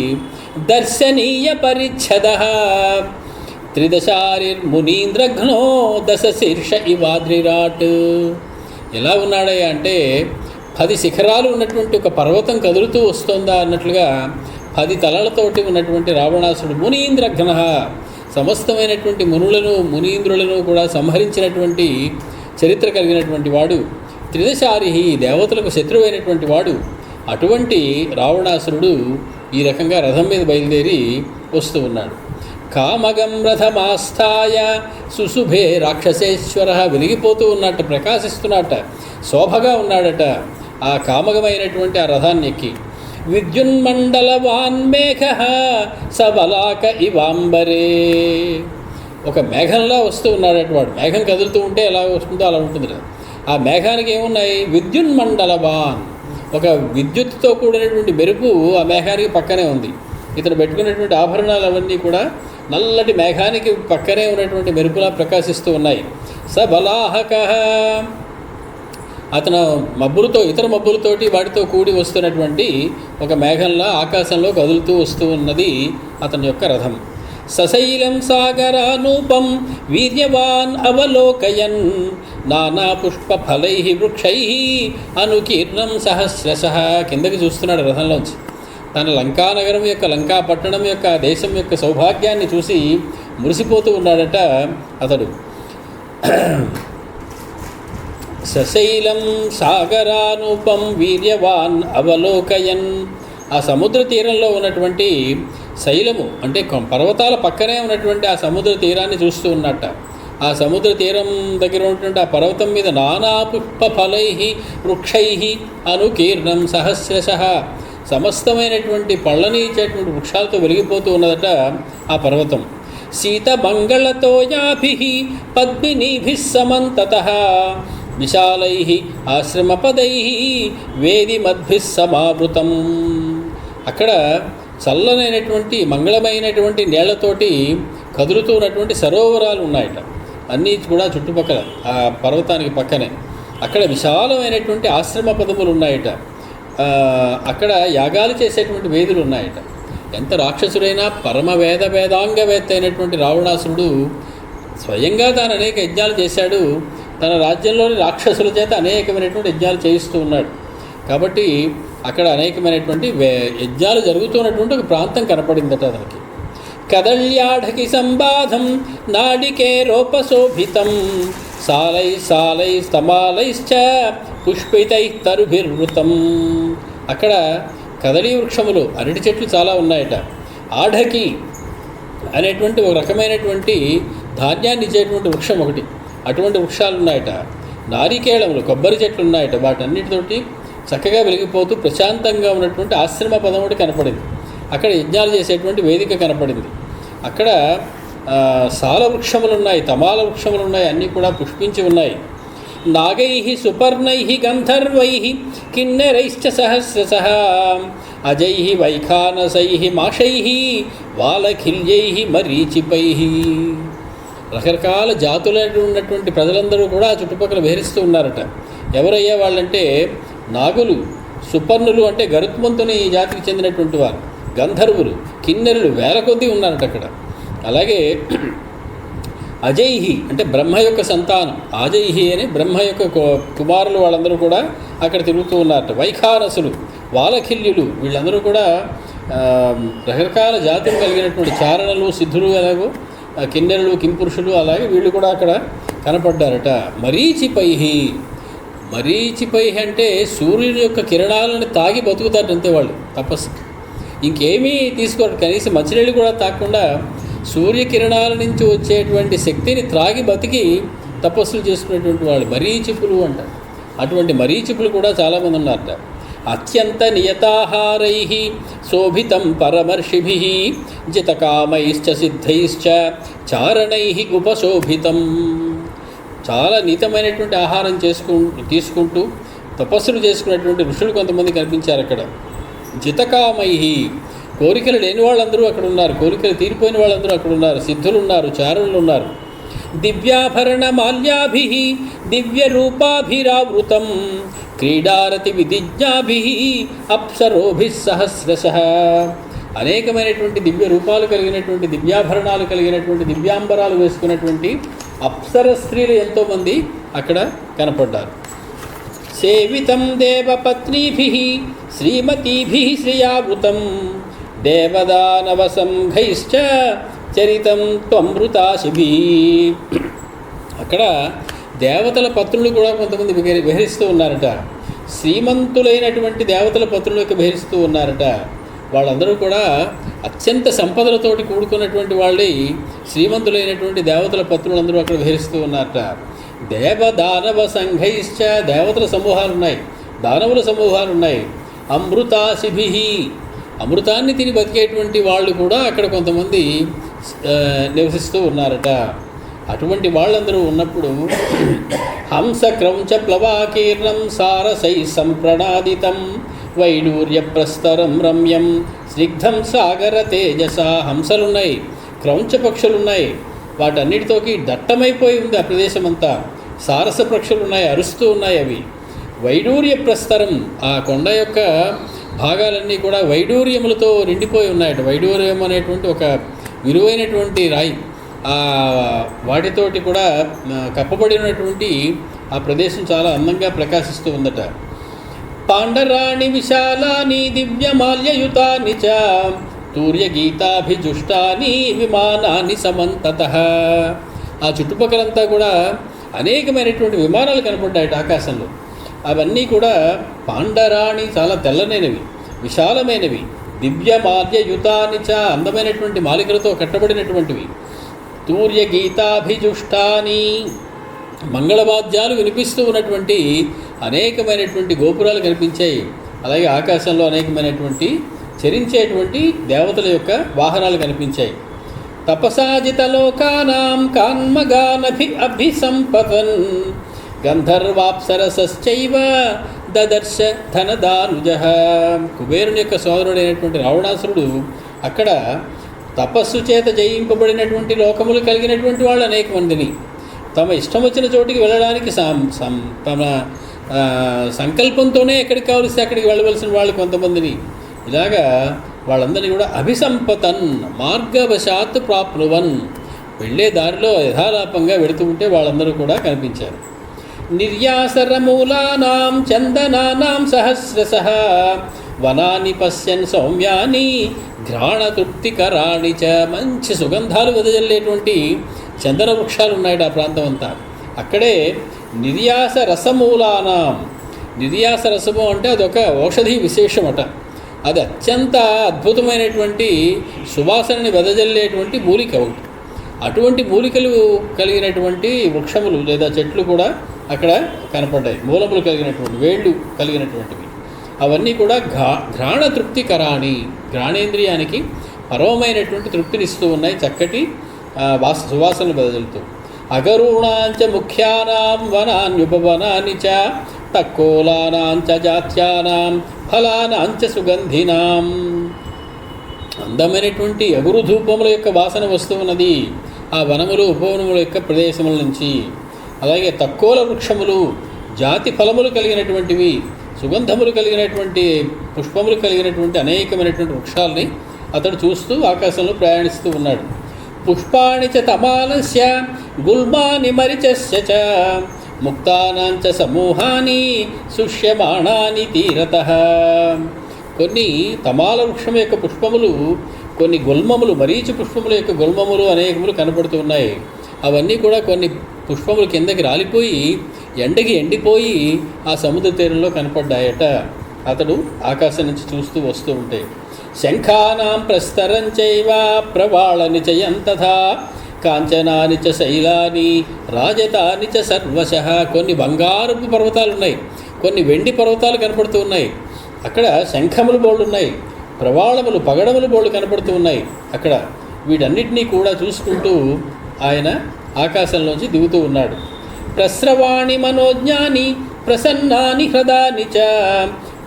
దర్శనీయ పరిచ్ఛద త్రిదశారిర్మునీంద్రఘ్నో దశ శీర్ష ఇవాద్రిరాట్. ఎలా ఉన్నాడయ్యా అంటే 10 శిఖరాలు ఉన్నటువంటి ఒక పర్వతం కదులుతూ వస్తుందా అన్నట్లుగా 10 తలలతోటి ఉన్నటువంటి రావణాసుడు మునీంద్రఘ్న, సమస్తమైనటువంటి మునులను మునీంద్రులను కూడా సంహరించినటువంటి చరిత్ర కలిగినటువంటి వాడు. త్రిదశారి, దేవతలకు శత్రువైనటువంటి వాడు. అటువంటి రావణాసురుడు ఈ రకంగా రథం మీద బయలుదేరి వస్తూ ఉన్నాడు. కామగం రథమాస్థాయ సుశుభే రాక్షసేశ్వర, వెలిగిపోతూ ఉన్నట్టు, ప్రకాశిస్తున్నట్ట, శోభగా ఉన్నాడట ఆ కామగమైనటువంటి ఆ రథాన్ని ఎక్కి. విద్యున్మండలవాన్మేఘ సబలాక ఇవాంబరే, ఒక మేఘంలా వస్తూ ఉన్నాడట వాడు. మేఘం కదులుతూ ఉంటే ఎలా వస్తుందో అలా ఉంటుంది. ఆ మేఘానికి ఏమున్నాయి? విద్యున్మండలవాన్, ఒక విద్యుత్తుతో కూడినటువంటి మెరుపు ఆ మేఘానికి పక్కనే ఉంది. ఇతను పెట్టుకున్నటువంటి ఆభరణాలు అవన్నీ కూడా నల్లటి మేఘానికి పక్కనే ఉన్నటువంటి మెరుపులా ప్రకాశిస్తూ ఉన్నాయి. సబలాహక, అతను మబ్బులతో, ఇతర మబ్బులతోటి వాటితో కూడి వస్తున్నటువంటి ఒక మేఘంలా ఆకాశంలో కదులుతూ వస్తూ ఉన్నది అతని యొక్క రథం. సశైలం సాగరానూపం వీర్యవాన్ అవలోకయన్ నానా పుష్ప ఫలై వృక్షై అనుకీర్ణం సహస్రశ. కిందకి చూస్తున్నాడు రథంలోంచి. తన లంకానగరం యొక్క, లంకా పట్టణం యొక్క, దేశం యొక్క సౌభాగ్యాన్ని చూసి మురిసిపోతూ ఉన్నాడట అతడు. సశైలం సాగరానూపం వీర్యవాన్ అవలోకయన్, ఆ సముద్ర తీరంలో ఉన్నటువంటి శైలము అంటే పర్వతాల పక్కనే ఉన్నటువంటి ఆ సముద్ర తీరాన్ని చూస్తూ ఉన్నట్ట. ఆ సముద్ర తీరం దగ్గర ఉన్నటువంటి ఆ పర్వతం మీద నానా పుష్ప ఫలై వృక్షై అనుకీర్ణం సహస్రశ, సమస్తమైనటువంటి పళ్ళని ఇచ్చేటువంటి వృక్షాలతో వెలిగిపోతూ ఉన్నదట ఆ పర్వతం. శీతమంగళతోయాభి పద్మినీభి సమంతతః విశాలై ఆశ్రమపదై వేదిమద్భి సమావృతం. అక్కడ చల్లనైనటువంటి మంగళమైనటువంటి నీళ్లతోటి కదులుతూ ఉన్నటువంటి సరోవరాలు ఉన్నాయట. అన్నీ కూడా చుట్టుపక్కల ఆ పర్వతానికి పక్కనే. అక్కడ విశాలమైనటువంటి ఆశ్రమ పదములు ఉన్నాయట. అక్కడ యాగాలు చేసేటువంటి వేదులు ఉన్నాయట. ఎంత రాక్షసుడైనా పరమ వేదాంగవేత్త అయినటువంటి రావణాసురుడు స్వయంగా తాను అనేక యజ్ఞాలు చేశాడు. తన రాజ్యంలోని రాక్షసుల చేత అనేకమైనటువంటి యజ్ఞాలు చేయిస్తూ ఉన్నాడు. కాబట్టి అక్కడ అనేకమైనటువంటి యజ్ఞాలు జరుగుతున్నటువంటి ఒక ప్రాంతం కనపడిందట అతనికి. కదళ్యాఢకి సంబాధం నాడికేరోపశోభితం సాలై సాలై స్తమాలైశ్చ పుష్పితై తరుభిర్వృతం. అక్కడ కదళీ వృక్షములు, అరటి చెట్లు చాలా ఉన్నాయట. ఆఢకి అనేటువంటి ఒక రకమైనటువంటి ధాన్యాన్ని ఇచ్చేటువంటి వృక్షం ఒకటి, అటువంటి వృక్షాలు ఉన్నాయట. నారికేళములు, కొబ్బరి చెట్లు ఉన్నాయట. వాటన్నిటితోటి చక్కగా వెలిగిపోతూ ప్రశాంతంగా ఉన్నటువంటి ఆశ్రమ పదం ఒకటి కనపడింది. అక్కడ యజ్ఞాలు చేసేటువంటి వేదిక కనపడింది. అక్కడ సాల వృక్షములు ఉన్నాయి, తమాల వృక్షములు ఉన్నాయి, అన్నీ కూడా పుష్పించి ఉన్నాయి. నాగై సుపర్ణై గంధర్వై కిన్నెరైశ్చ సహస్రశః అజై వైఖానసై మాషై వాలఖిల్యై మరీచిపై. రకరకాల జాతుల ఉన్నటువంటి ప్రజలందరూ కూడా చుట్టుపక్కల విహరిస్తూ ఉన్నారట. ఎవరయ్యే వాళ్ళంటే నాగులు, సుపర్ణులు అంటే గరుత్మంతుని జాతికి చెందినటువంటి వారు, గంధర్వులు, కిన్నెరులు వేల కొద్దీ ఉన్నారట అక్కడ. అలాగే అజైహి అంటే బ్రహ్మ యొక్క సంతానం, ఆజైహి అని బ్రహ్మ యొక్క కుమారులు, వాళ్ళందరూ కూడా అక్కడ తిరుగుతూ ఉన్నారట. వైఖానసులు, వాలఖిల్యులు, వీళ్ళందరూ కూడా రకరకాల జాతులు కలిగినటువంటి చారణలు, సిద్ధులు, అలాగూ కిన్నెరులు, కింపురుషులు, అలాగే వీళ్ళు కూడా అక్కడ కనపడ్డారట. మరీచిపై అంటే సూర్యుని యొక్క కిరణాలను తాగి బతుకుతారంతే వాళ్ళు తపస్సు. ఇంకేమీ తీసుకోరు, కనీసం మంచినీళ్ళు కూడా తాగకుండా సూర్యకిరణాల నుంచి వచ్చేటువంటి శక్తిని త్రాగి బతికి తపస్సులు చేసుకునేటువంటి వాళ్ళు మరీచిపులు అంటారు. అటువంటి మరీచిపులు కూడా చాలామంది ఉన్నారట. అత్యంత నియతాహారై శోభితం పరమర్షిభి జితకామైశ్చ సిద్ధైశ్చ చారణై ఉపశోభితం. చాలా నీతమైనటువంటి ఆహారం తీసుకుంటూ తపస్సులు చేసుకునేటువంటి ఋషులు కొంతమంది కనిపించారు అక్కడ. జితకామై, కోరికలు లేని వాళ్ళందరూ అక్కడ ఉన్నారు, కోరికలు తీరిపోయిన వాళ్ళందరూ అక్కడ ఉన్నారు. సిద్ధులు ఉన్నారు, చారులు ఉన్నారు. దివ్యాభరణ మాల్యాభి దివ్య రూపాభిరావృతం క్రీడారతి విధిజ్ఞాభి అప్సరోభి సహస్రశః. అనేకమైనటువంటి దివ్య రూపాలు కలిగినటువంటి, దివ్యాభరణాలు కలిగినటువంటి, దివ్యాంబరాలు వేసుకున్నటువంటి అప్సర స్త్రీలు ఎంతోమంది అక్కడ కనపడ్డారు. సేవితం దేవపత్నీభిః శ్రీమతీభిః శ్రియావృతం దేవదానవసంఘైశ్చ చరితం త్వమృతాశిభిః. అక్కడ దేవతల పత్రులు కూడా కొంతమంది విహరిస్తూ ఉన్నారట. శ్రీమంతులైనటువంటి దేవతల పత్రులకు విహరిస్తూ ఉన్నారట. వాళ్ళందరూ కూడా అత్యంత సంపదలతోటి కూడుకున్నటువంటి వాళ్ళే శ్రీమంతులైనటువంటి దేవతల పత్రులందరూ అక్కడ విహరిస్తూ ఉన్నారట. దేవదానవ సంఘైశ్చ, దేవతల సమూహాలు ఉన్నాయి, దానవుల సమూహాలు ఉన్నాయి. అమృతాశిభిః, అమృతాన్ని తిని బతికేటువంటి వాళ్ళు కూడా అక్కడ కొంతమంది నివసిస్తూ ఉన్నారట. అటువంటి వాళ్ళందరూ ఉన్నప్పుడు హంస క్రౌంచ ప్లవాకీర్ణం సారసై సంప్రణాదితం వైడూర్య ప్రస్తరం రమ్యం స్నిగ్ధం సాగర తేజస. హంసలున్నాయి, క్రౌంచ పక్షులున్నాయి, వాటన్నిటితోకి దట్టమైపోయి ఉంది ఆ ప్రదేశం అంతా. సారస పక్షులు ఉన్నాయి, అరుస్తూ ఉన్నాయి అవి. వైడూర్య ప్రస్తరం, ఆ కొండ యొక్క భాగాలన్నీ కూడా వైడూర్యములతో నిండిపోయి ఉన్నాయట. వైడూర్యం అనేటువంటి ఒక విలువైనటువంటి రాయి, వాటితోటి కూడా కప్పబడినటువంటి ఆ ప్రదేశం చాలా అందంగా ప్రకాశిస్తూ ఉందట. పాండరాణి విశాలాని దివ్యమాల్యయుతాని చ తూర్యగీతాభిజుష్టాని విమానాన్ని సమంతతః. ఆ చుట్టుపక్కలంతా కూడా అనేకమైనటువంటి విమానాలు కనపడ్డాయట ఆకాశంలో. అవన్నీ కూడా పాండరాణి, చాలా తెల్లనైనవి, విశాలమైనవి. దివ్యమాల్యయుతాని చ, అందమైనటువంటి మాలికలతో కట్టబడినటువంటివి. తూర్యగీతాభిజుష్టాని, మంగళవాద్యాలు వినిపిస్తూ ఉన్నటువంటి అనేకమైనటువంటి గోపురాలు కనిపించాయి. అలాగే ఆకాశంలో అనేకమైనటువంటి చరించేటువంటి దేవతల యొక్క వాహనాలు కనిపించాయి. తపసాజిత లోకానాం కాన్మగానభి అభిసంపతన్ గంధర్వాప్సరసశ్చైవ దదర్శ ధనదానుజః. కుబేరుని యొక్క సోదరుడైనటువంటి రావణాసురుడు అక్కడ తపస్సు చేత జయింపబడినటువంటి లోకములు కలిగినటువంటి వాళ్ళు అనేక మందిని తమ ఇష్టం వచ్చిన చోటికి వెళ్ళడానికి తమ సంకల్పంతోనే ఎక్కడికి కావలిస్తే అక్కడికి వెళ్ళవలసిన వాళ్ళు కొంతమందిని, ఇలాగా వాళ్ళందరినీ కూడా అభిసంపతన్ మార్గవశాత్ ప్రాప్నువన్, వెళ్ళే దారిలో యథాలాపంగా వెళుతూ ఉంటే వాళ్ళందరూ కూడా కనిపించారు. నిర్యాసర మూలానాం చందనానాం సహస్రశః వనాన్ని పశ్యన్ సౌమ్యాని ఘ్రాణతృప్తికరాణి చ. మంచి సుగంధాలు వెదజల్లేటువంటి చందన వృక్షాలు ఉన్నాయట ఆ ప్రాంతం అంతా. అక్కడే నిర్యాస రసమూలానాం, నిర్యాస రసము అంటే అదొక ఔషధి విశేషమట. అది అత్యంత అద్భుతమైనటువంటి సువాసనని వెదజల్లేటువంటి మూలిక ఒకటి. అటువంటి మూలికలు కలిగినటువంటి వృక్షములు లేదా చెట్లు కూడా అక్కడ కనపడ్డాయి. మూలములు కలిగినటువంటి, వేళ్ళు కలిగినటువంటివి. అవన్నీ కూడా ఘ్రాణ తృప్తికరాణి, ఘ్రాణేంద్రియానికి పరమమైనటువంటి తృప్తినిస్తూ ఉన్నాయి, చక్కటి సువాసనలు బదులుతూ. అగరుణాంచ ముఖ్యానాం వనాన్యుపవనాని చ తక్కోలానాంచ జాత్యానాం ఫలానాంచ సుగంధినాం. అందమైనటువంటి అగురు ధూపముల యొక్క వాసన వస్తూ ఉన్నది ఆ వనములు, ఉపవనముల యొక్క ప్రదేశముల నుంచి. అలాగే తక్కోల వృక్షములు, జాతి ఫలములు కలిగినటువంటివి, సుగంధములు కలిగినటువంటి, పుష్పములు కలిగినటువంటి అనేకమైనటువంటి వృక్షాలని అతడు చూస్తూ ఆకాశంలో ప్రయాణిస్తూ ఉన్నాడు. పుష్పాణి చ తమాలస్య గుల్మాని మరిచస్య చ ముక్తానాంచ సమూహాని సుష్యమాణాని తీరతః. కొన్ని తమాల వృక్షం యొక్క పుష్పములు, కొన్ని గుల్మములు, మరీచి పుష్పముల యొక్క గుల్మములు అనేకములు కనపడుతూ ఉన్నాయి. అవన్నీ కూడా కొన్ని పుష్పములు కిందకి రాలిపోయి ఎండకి ఎండిపోయి ఆ సముద్ర తీరంలో కనపడ్డాయట. అతడు ఆకాశం నుంచి చూస్తూ వస్తూ ఉంటే. శంఖానాం ప్రస్తరంచైవ ప్రవాళని చ యంతథా కాంచనాని చ శైలాని రాజతాని చ సర్వశః. కొన్ని బంగారపు పర్వతాలు ఉన్నాయి, కొన్ని వెండి పర్వతాలు కనపడుతూ ఉన్నాయి. అక్కడ శంఖములు బోళ్ళు ఉన్నాయి, ప్రవాళములు, పగడములు బోళ్ళు కనపడుతూ ఉన్నాయి అక్కడ. వీటన్నిటినీ కూడా చూసుకుంటూ ఆయన ఆకాశంలోంచి దిగుతూ ఉన్నాడు. ప్రస్రవాణి మనోజ్ఞాని ప్రసన్నాని హృదాని చ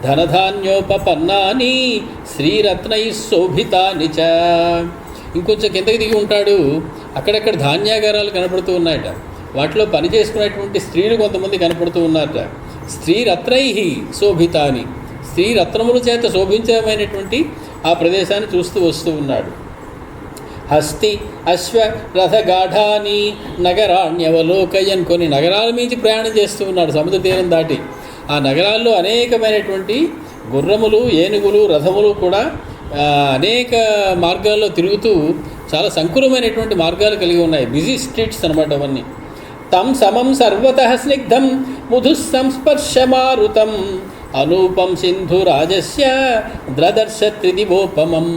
ధనధాన్యోపపన్నాని శ్రీరత్నై శోభితాని చ. ఇంకొంచెం కిందకి దిగి ఉంటాడు. అక్కడక్కడ ధాన్యాగారాలు కనపడుతూ ఉన్నాయట. వాటిలో పనిచేసుకునేటువంటి స్త్రీలు కొంతమంది కనపడుతూ ఉన్నారట. స్త్రీరత్నై శోభితాని, స్త్రీరత్నముల చేత శోభించమైనటువంటి ఆ ప్రదేశాన్ని చూస్తూ వస్తూ ఉన్నాడు. హస్తి అశ్వ రథగాఢాని నగరాణ్యవలోకయన్, కొన్ని నగరాల మించి ప్రయాణం చేస్తూ ఉన్నాడు సముద్ర తీరం దాటి. ఆ నగరాల్లో అనేకమైనటువంటి గుర్రములు, ఏనుగులు, రథములు కూడా అనేక మార్గాల్లో తిరుగుతూ చాలా సంకులమైనటువంటి మార్గాలు కలిగి ఉన్నాయి. బిజీ స్ట్రీట్స్ అనమాట అవన్నీ. తం సమం సర్వతః స్నిగ్ధం ముధు సంస్పర్శమారుతం అనూపం సింధు రాజస్య ద్రదర్శ త్రిదివోపమం.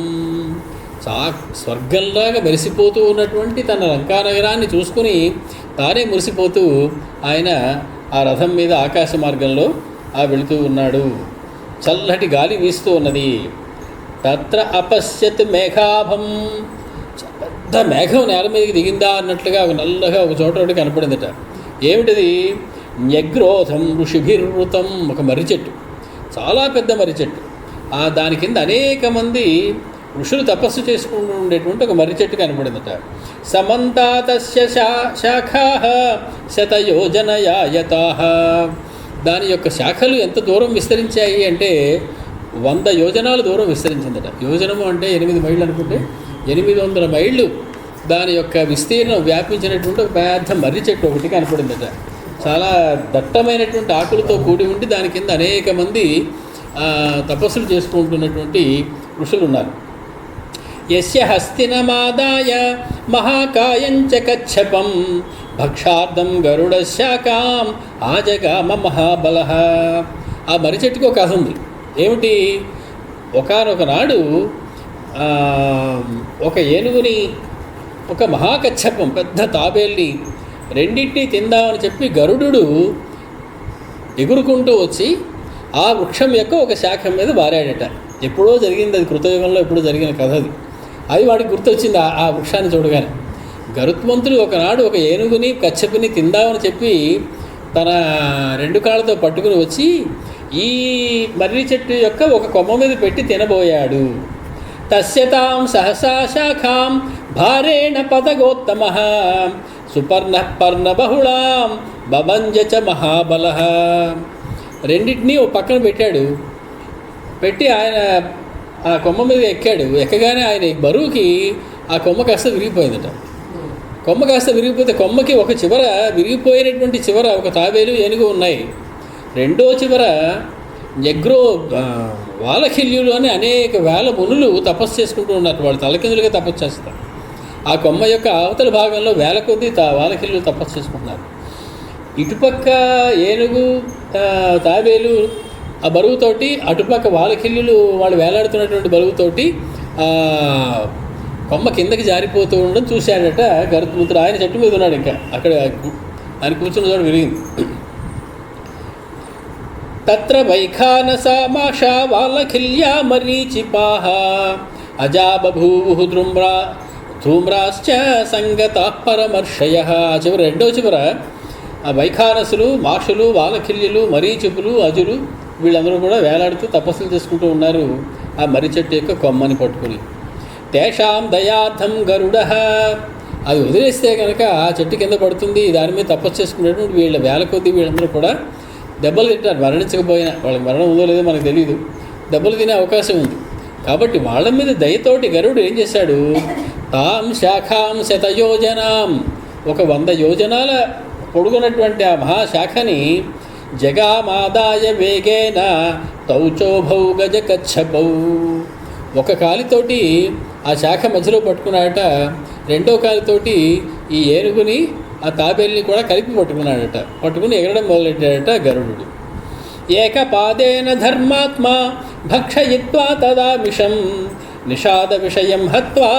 స్వర్గంలాగా మెరిసిపోతూ ఉన్నటువంటి తన లంకానగరాన్ని చూసుకుని తానే మురిసిపోతూ ఆయన ఆ రథం మీద ఆకాశ మార్గంలో వెళుతూ ఉన్నాడు. చల్లటి గాలి వీస్తూ ఉన్నది. తత్ర అపశ్యత్ మేఘాభం, పెద్ద మేఘం నేల మీదకి దిగిందా అన్నట్లుగా నల్లగా ఒక చోట ఒకటి కనపడిందట. ఏమిటిది? న్యగ్రోధం ఋషిభిర్వృతం, ఒక మర్రి చెట్టు, చాలా పెద్ద మర్రి చెట్టు. దాని కింద అనేక మంది ఋషులు తపస్సు చేసుకుంటూ ఉండేటువంటి ఒక మర్రి చెట్టు కనపడిందట. సమంతాతస్య శాఖాః శతయోజనయాయతాః, దాని యొక్క శాఖలు ఎంత దూరం విస్తరించాయి అంటే 100 యోజనాల దూరం విస్తరించిందట. యోజనము అంటే 8 మైళ్ళు అనుకుంటే 800 మైళ్ళు దాని యొక్క విస్తీర్ణం వ్యాపించినటువంటి ఒక పెద్ద మర్రి చెట్టు ఒకటి కనపడిందట. చాలా దట్టమైనటువంటి ఆకులతో కూడి ఉండి దాని కింద అనేక మంది తపస్సులు చేసుకుంటున్నటువంటి ఋషులు ఉన్నారు. యస్య హస్తినమాదాయ మహాకాయంచ కచ్చపం భక్షార్థం గరుడ శాఖాం ఆజగామ మహాబలః. ఆ మర్రి చెట్టుకు ఒక కథ ఉంది. ఏమిటి? ఒకానొక నాడు ఒక ఏనుగుని, ఒక మహాకచ్చపం పెద్ద తాబేల్ని రెండింటినీ తిందామని చెప్పి గరుడు ఎగురుకుంటూ వచ్చి ఆ వృక్షం యొక్క ఒక శాఖ మీద బారాడట. ఎప్పుడో జరిగింది అది, కృతయుగంలో ఎప్పుడో జరిగిన కథ అది. అది వాడికి గుర్తొచ్చింది ఆ వృక్షాన్ని చూడగానే. గరుత్మంతుడు ఒకనాడు ఒక ఏనుగుని కచ్చపుని తిందామని చెప్పి తన 2 కాళ్ళతో పట్టుకుని వచ్చి ఈ మర్రి చెట్టు యొక్క ఒక కొమ్మ మీద పెట్టి తినబోయాడు. తస్యతాం సహసా శాఖాం భారేణ పదగోత్తమః సుపర్ణః పర్ణబహుళాం బభంజ చ మహాబలః. రెండింటినీ ఓ పక్కన పెట్టాడు. పెట్టి ఆయన ఆ కొమ్మ మీద ఎక్కాడు. ఎక్కగానే ఆయన బరువుకి ఆ కొమ్మ కాస్త విరిగిపోయిందట. కొమ్మ కాస్త విరిగిపోతే కొమ్మకి ఒక చివర విరిగిపోయినటువంటి చివర ఒక తాబేలు, ఏనుగు ఉన్నాయి. రెండో చివర వాలఖిల్యులు అని అనేక వేల మునులు తపస్సు చేసుకుంటూ ఉన్నారు. వాళ్ళు తలకిందులుగా తపస్సు చేస్తారు. ఆ కొమ్మ యొక్క అవతల భాగంలో వేల కొద్దీ వాలఖిల్యులు తపస్సు చేసుకుంటున్నారు. ఇటుపక్క ఏనుగు, తాబేలు ఆ బరువుతోటి, అటుపక్క వాలఖిల్యులు వాళ్ళు వేలాడుతున్నటువంటి బరువుతోటి కొమ్మ కిందకి జారిపోతూ ఉండడం చూశాడట గరుత్మంతుడు. ఆయన చెట్టు మీద ఉన్నాడు. ఇంకా అక్కడ ఆయన కూర్చున్న చోట విరిగింది. తత్ర వైఖానసా మాషా వాలఖిల్యా మరీచిపాః అజా బభూవుః ధూమ్రాశ్చ సంగతాః పరమర్షయః. చివర రెండో చివర ఆ వైఖానసులు, మాషులు, వాలఖిల్యులు, మరీచిపులు, అజులు వీళ్ళందరూ కూడా వేలాడుతూ తపస్సులు చేసుకుంటూ ఉన్నారు ఆ మర్రి చెట్టు యొక్క కొమ్మని పట్టుకుని. తేషాం దయార్థం గరుడః, అది వదిలేస్తే కనుక ఆ చెట్టు కింద పడుతుంది. దాని మీద తపస్సు చేసుకునేటువంటి వీళ్ళ వేల కొద్దీ వీళ్ళందరూ కూడా దెబ్బలు తింటారు. మరణించకపోయినా, వాళ్ళకి మరణం ఉందో లేదో మనకు తెలియదు, దెబ్బలు తినే అవకాశం ఉంది. కాబట్టి వాళ్ళ మీద దయతోటి గరుడు ఏం చేశాడు? తాం శాఖాం శతయోజనాం, ఒక 100 యోజనాల పొడుగున్నటువంటి ఆ మహాశాఖని జగామాదాయ వేగేన తౌచోభౌ గజ కచ్చపౌ, ఒక కాలితోటి ఆ శాఖ మధ్యలో పట్టుకున్నాడట. రెండో కాలితోటి ఈ ఏనుగుని, ఆ తాబేల్ని కూడా కలిపి పట్టుకున్నాడట. పట్టుకుని ఎగరడం మొదలెట్టాడట గరుడు. ఏకపాదేన ధర్మాత్మ భక్షయిత్వా తదామిషం నిషాద విషయం హత్వా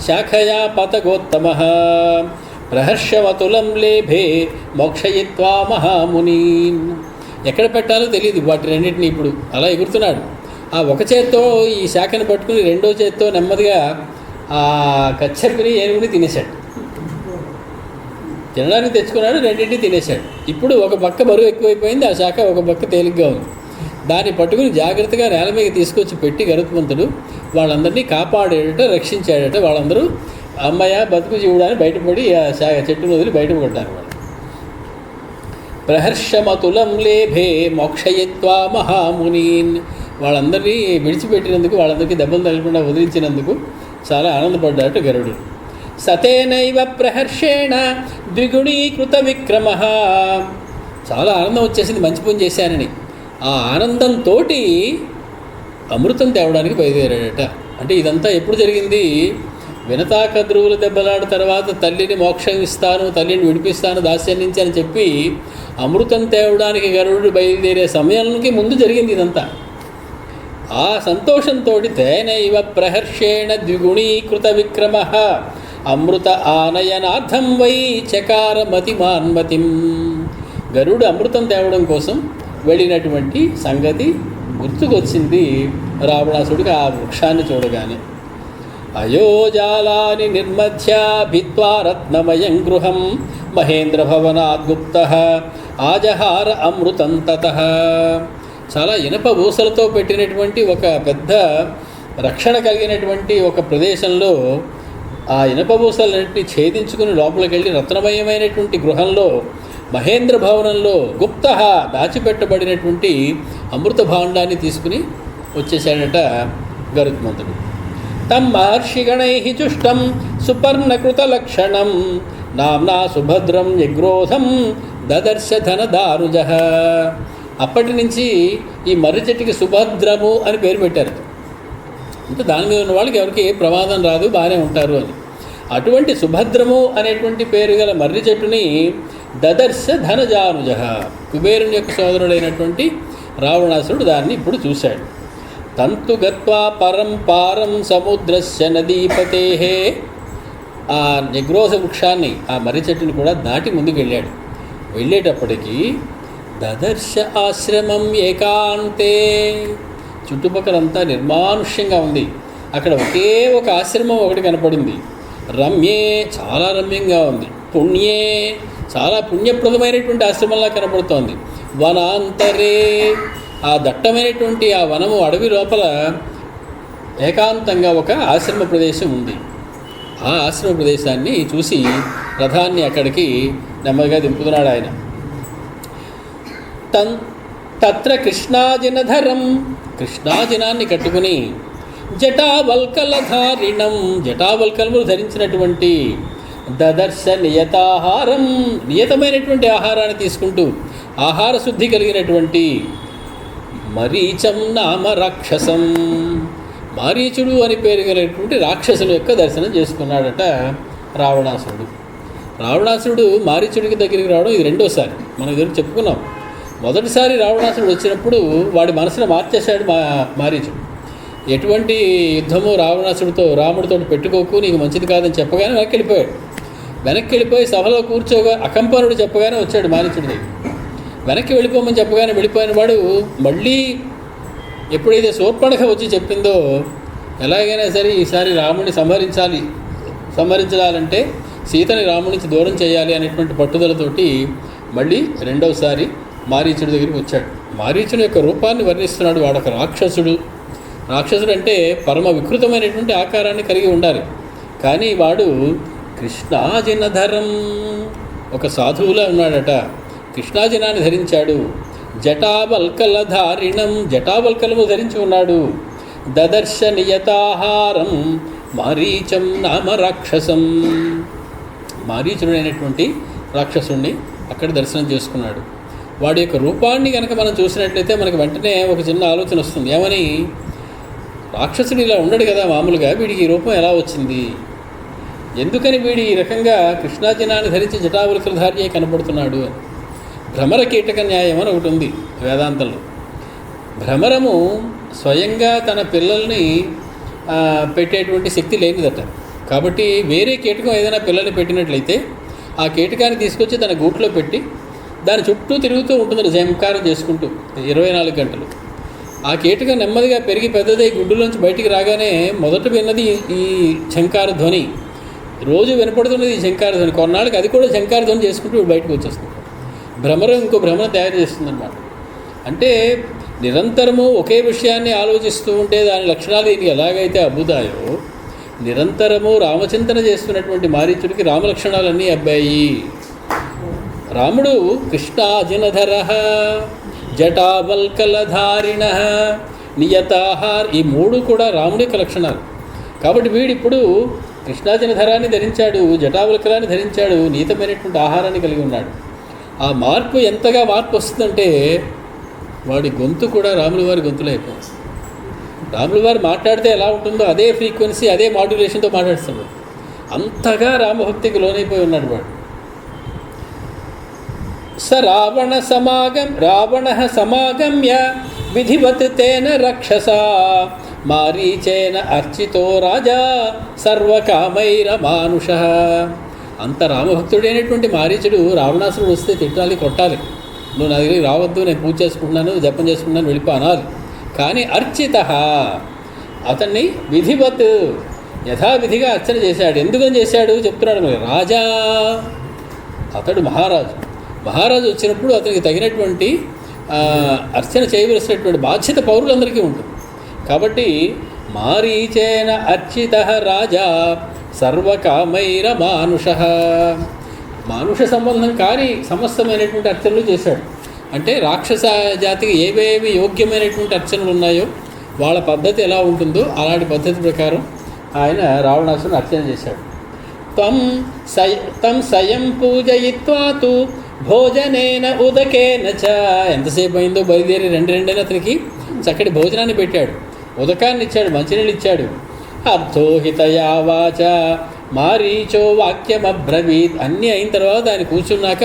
శాఖయా పతగోత్తమః ప్రహర్షవతులం లేభే మోక్షయిత్వా మహామునీన్. ఎక్కడ పెట్టాలో తెలియదు వాటి రెండింటిని. ఇప్పుడు అలా ఎగురుతున్నాడు. ఆ ఒక చేత్తో ఈ శాఖను పట్టుకుని రెండో చేత్తో నెమ్మదిగా ఆ కచ్చపిని, ఏనుగుని తినేశాడు. తినడానికి తెచ్చుకున్నాడు, రెండింటిని తినేశాడు. ఇప్పుడు ఒక పక్క బరువు ఎక్కువైపోయింది, ఆ శాఖ ఒక పక్క తేలిగ్గా ఉంది. దాన్ని పట్టుకుని జాగ్రత్తగా నేల మీద తీసుకొచ్చి పెట్టి గరుత్మంతుడు వాళ్ళందరినీ కాపాడాడట, రక్షించాడట. వాళ్ళందరూ అమ్మయ్య బతుకు జీవుడాన్ని బయటపడి ఆ చెట్టును వదిలి బయటపడ్డారు. వాళ్ళు ప్రహర్షమతులం లేభే మోక్షయిత్వా మహామునీన్ వాళ్ళందరినీ విడిచిపెట్టినందుకు, వాళ్ళందరికీ దెబ్బలు తగలకుండా వదిలించినందుకు చాలా ఆనందపడ్డాడు గరుడు. సతేనైవ ప్రహర్షేణ ద్విగుణీకృత విక్రమ. చాలా ఆనందం వచ్చేసింది మంచి పని చేశానని. ఆ ఆనందంతో అమృతం తేవడానికి బయలుదేరాడట. అంటే ఇదంతా ఎప్పుడు జరిగింది? వినతాకద్రువుల దెబ్బలాట తర్వాత తల్లిని మోక్షం ఇస్తాను, తల్లిని విడిపిస్తాను దాస్యం నుంచి అని చెప్పి అమృతం తేవడానికి గరుడు బయలుదేరే సమయానికి ముందు జరిగింది ఇదంతా. ఆ సంతోషంతో తేనైవ ప్రహర్షేణ ద్విగుణీకృత విక్రమ అమృత ఆనయనార్థం వై చకార మతిమాన్మతిం. గరుడు అమృతం తేవడం కోసం వెళ్ళినటువంటి సంగతి గుర్తుకొచ్చింది రావణాసుడికి ఆ వృక్షాన్ని చూడగానే. అయోజాలాని నిర్మధ్య భిత్వా రత్నమయం గృహం మహేంద్ర భవనాద్గుప్త ఆజహార అమృతం తతః. చాలా ఇనప ఊసలతో పెట్టినటువంటి ఒక పెద్ద రక్షణ కలిగినటువంటి ఒక ప్రదేశంలో ఆ ఇనప ఊసలన్నింటినీ ఛేదించుకుని లోపలికి వెళ్ళి రత్నమయమైనటువంటి గృహంలో మహేంద్ర భవనంలో గుప్త దాచిపెట్టబడినటువంటి అమృత భాండాన్ని తీసుకుని వచ్చేసాడట గరుత్మంతుడు. తం మహర్షిగణై చుష్టం సుపర్ణకృత లక్షణం నామ్నా సుభద్రం యగ్రోధం దదర్శ ధనదారుజ. అప్పటి నుంచి ఈ మర్రి చెట్టుకి సుభద్రము అని పేరు పెట్టారు. అంటే దాని మీద ఉన్న వాళ్ళకి ఎవరికి ఏ ప్రమాదం రాదు, బాగానే ఉంటారు అని. అటువంటి సుభద్రము అనేటువంటి పేరు గల మర్రి చెట్టుని దదర్శ ధనజానుజ, కుబేరుని యొక్క సోదరుడైనటువంటి రావణాసురుడు దాన్ని ఇప్పుడు చూశాడు. తంతు గత్వా పరం పారం సముద్రస్య నదీపతే. ఆ నిగ్రోధ వృక్షాన్ని, ఆ మర్రి చెట్టుని కూడా దాటి ముందుకు వెళ్ళాడు. వెళ్ళేటప్పటికీ దదర్శ ఆశ్రమం ఏకాంతే. చుట్టుపక్కలంతా నిర్మానుష్యంగా ఉంది. అక్కడ ఒకే ఒక ఆశ్రమం ఒకటి కనపడింది. రమ్యే, చాలా రమ్యంగా ఉంది. పుణ్యే, చాలా పుణ్యప్రదమైనటువంటి ఆశ్రమంలా కనపడుతోంది. వనాంతరే, ఆ దట్టమైనటువంటి ఆ వనము అడవి లోపల ఏకాంతంగా ఒక ఆశ్రమ ప్రదేశం ఉంది. ఆ ఆశ్రమ ప్రదేశాన్ని చూసి రథాన్ని అక్కడికి నెమ్మదిగా దింపుతున్నాడు ఆయన. తత్ర కృష్ణాజినధరం, కృష్ణాజినాన్ని కట్టుకుని జటావల్కలధారిణం, జటావల్కలములు ధరించినటువంటి దదర్శ నియతాహారం, నియతమైనటువంటి ఆహారాన్ని తీసుకుంటూ ఆహార శుద్ధి కలిగినటువంటి మరీచం నామ రాక్షసం, మారీచుడు అని పేరు కలిగినటువంటి రాక్షసుల యొక్క దర్శనం చేసుకున్నాడట రావణాసురుడు. రావణాసురుడు మారీచుడికి దగ్గరికి రావడం ఇది రెండోసారి. మనం ఎదురు చెప్పుకున్నాం. మొదటిసారి రావణాసురుడు వచ్చినప్పుడు వాడి మనసును మార్చేశాడు మారీచుడు. ఎటువంటి యుద్ధము రావణాసుడితో, రాముడితో పెట్టుకోకు, నీకు మంచిది కాదని చెప్పగానే వెనక్కి వెళ్ళిపోయి సభలో కూర్చోగా అకంపనుడు చెప్పగానే వచ్చాడు మారీచుడి దగ్గర. వెనక్కి వెళ్ళిపోమని చెప్పగానే వెళ్ళిపోయిన వాడు మళ్ళీ ఎప్పుడైతే శూర్పణఖ వచ్చి చెప్పిందో ఎలాగైనా సరే ఈసారి రాముడిని సంహరించాలంటే సీతని రాముడి నుంచి దూరం చేయాలి అనేటువంటి పట్టుదలతోటి మళ్ళీ రెండవసారి మారీచుడి దగ్గరికి వచ్చాడు. మారీచుడి యొక్క రూపాన్ని వర్ణిస్తున్నాడు. వాడొక రాక్షసుడు. రాక్షసుడు అంటే పరమ వికృతమైనటువంటి ఆకారాన్ని కలిగి ఉండాలి. కానీ వాడు కృష్ణాజినధరం, ఒక సాధువులా ఉన్నాడట. కృష్ణాజినాన్ని ధరించాడు. జటావల్కలధారిణం, జటావల్కలము ధరించి ఉన్నాడు. దదర్శ నియతాహారం మారీచం నామ రాక్షసం, మారీచుడైనటువంటి రాక్షసుడిని అక్కడ దర్శనం చేసుకున్నాడు. వాడి యొక్క రూపాన్ని కనుక మనం చూసినట్లయితే మనకు వెంటనే ఒక చిన్న ఆలోచన వస్తుంది. ఏమని? రాక్షసుడు ఇలా ఉండడు కదా మామూలుగా, వీడికి ఈ రూపం ఎలా వచ్చింది? ఎందుకని వీడి ఈ రకంగా కృష్ణాజినాన్ని ధరించి జటావల్కలధారి కనపడుతున్నాడు అని. భ్రమర కీటక న్యాయం అని ఒకటి ఉంది వేదాంతంలో. భ్రమరము స్వయంగా తన పిల్లల్ని పెట్టేటువంటి శక్తి లేనిదట. కాబట్టి వేరే కీటకం ఏదైనా పిల్లల్ని పెట్టినట్లయితే ఆ కీటకాన్ని తీసుకొచ్చి తన గూట్లో పెట్టి దాని చుట్టూ తిరుగుతూ ఉంటుంది జంకారం చేసుకుంటూ 24 గంటలు. ఆ కీటకం నెమ్మదిగా పెరిగి పెద్దదై గుడ్డులోంచి బయటికి రాగానే మొదట విన్నది ఈ ఝంకార ధ్వని, రోజు వినపడుతున్నది ఈ ఝంకార ధ్వని. కొన్నాళ్ళకి అది కూడా ఝంకార ధ్వని చేసుకుంటూ బయటకు వచ్చేస్తుంది. భ్రమరం ఇంకో భ్రమరం తయారు చేస్తుందన్నమాట. అంటే నిరంతరము ఒకే విషయాన్ని ఆలోచిస్తూ ఉంటే దాని లక్షణాలు దీనికి ఎలాగైతే అబ్బుతాయో, నిరంతరము రామచింతన చేస్తున్నటువంటి మారీచుడికి రామలక్షణాలన్నీ అబ్బాయి. రాముడు కృష్ణాజినధర జటావల్కలధారిణ నియతాహార్, ఈ మూడు కూడా రాముడి యొక్క లక్షణాలు. కాబట్టి వీడిప్పుడు కృష్ణాజనధరాన్ని ధరించాడు, జటావల్కరాన్ని ధరించాడు, నీతమైనటువంటి ఆహారాన్ని కలిగి ఉన్నాడు. ఆ మార్పు ఎంతగా మార్పు వస్తుందంటే వాడి గొంతు కూడా రాముల వారి గొంతులో అయిపోతుంది. రాముల వారు మాట్లాడితే ఎలా ఉంటుందో అదే ఫ్రీక్వెన్సీ, అదే మాడ్యులేషన్తో మాట్లాడుతున్నాడు. అంతగా రామభక్తికి లోనైపోయి ఉన్నాడు వాడు. స రావణ సమాగమ్య విధివత్ తేన రక్షసా మారీచేన అర్చితో రాజా సర్వకామైరమానుష. అంత రామభక్తుడైనటువంటి మారీచుడు రావణాసురుడు వస్తే తిట్టాలి, కొట్టాలి. నువ్వు నా దగ్గరికి రావద్దు, నేను పూజ చేసుకుంటున్నాను, జపం చేసుకుంటున్నాను, వెళ్ళిపో అనాలి. కానీ అర్చిత, అతన్ని విధివత్ యథావిధిగా అర్చన చేశాడు. ఎందుకని చేశాడు చెప్తున్నాడు మరి. రాజా, అతడు మహారాజు వచ్చినప్పుడు అతనికి తగినటువంటి అర్చన చేయవలసినటువంటి బాధ్యత పౌరులందరికీ ఉంటుంది. కాబట్టి మారీచేన అర్చిత రాజా సర్వకామైర మానుష, మానుష సంబంధం కాని సమస్తమైనటువంటి అర్చనలు చేశాడు. అంటే రాక్షస జాతికి ఏవేవి యోగ్యమైనటువంటి అర్చనలు ఉన్నాయో వాళ్ళ పద్ధతి ఎలా ఉంటుందో అలాంటి పద్ధతి ప్రకారం ఆయన రావణాసురుని అర్చన చేశాడు. తం సయం పూజయిత్వా తు భోజనేన ఉదకేన చ. ఎంతసేపు అయిందో బయలుదేరి రెండైనా అతనికి చక్కటి భోజనాన్ని పెట్టాడు, ఉదకాన్ని ఇచ్చాడు, మంచినీళ్ళు ఇచ్చాడు. అర్థోహితయా వాచ మారీచో వాక్యమబ్రవీత్. అన్నీ అయిన తర్వాత ఆయన కూర్చున్నాక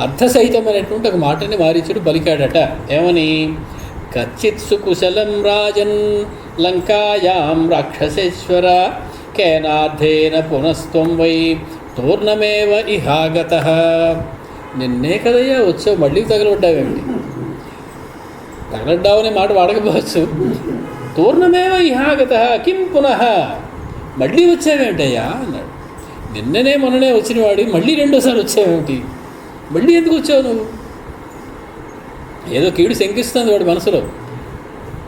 అర్థసహితమైనటువంటి ఒక మాటని మారీచుడు పలికాడట. ఏమని? కచ్చిత్ సుకుశలం రాజన్ లంకాయాం రాక్షసేశ్వర కేనార్థేన పునస్త్వం వై తూర్ణమేవ ఇహాగత. నిన్నే కదయ్యా వచ్చావు, మళ్ళీ తగలబడ్డావేమిటి? తగలడ్డావనే మాట వాడకపోవచ్చు. తూర్ణమేవ ఇహాగత కిం పునః, మళ్ళీ వచ్చావేమిటయ్యా అన్నాడు. నిన్ననే మొన్ననే వచ్చిన వాడి మళ్ళీ రెండోసారి వచ్చావేమిటి? మళ్ళీ ఎందుకు వచ్చావు నువ్వు? ఏదో కీడు శంకిస్తుంది వాడి మనసులో.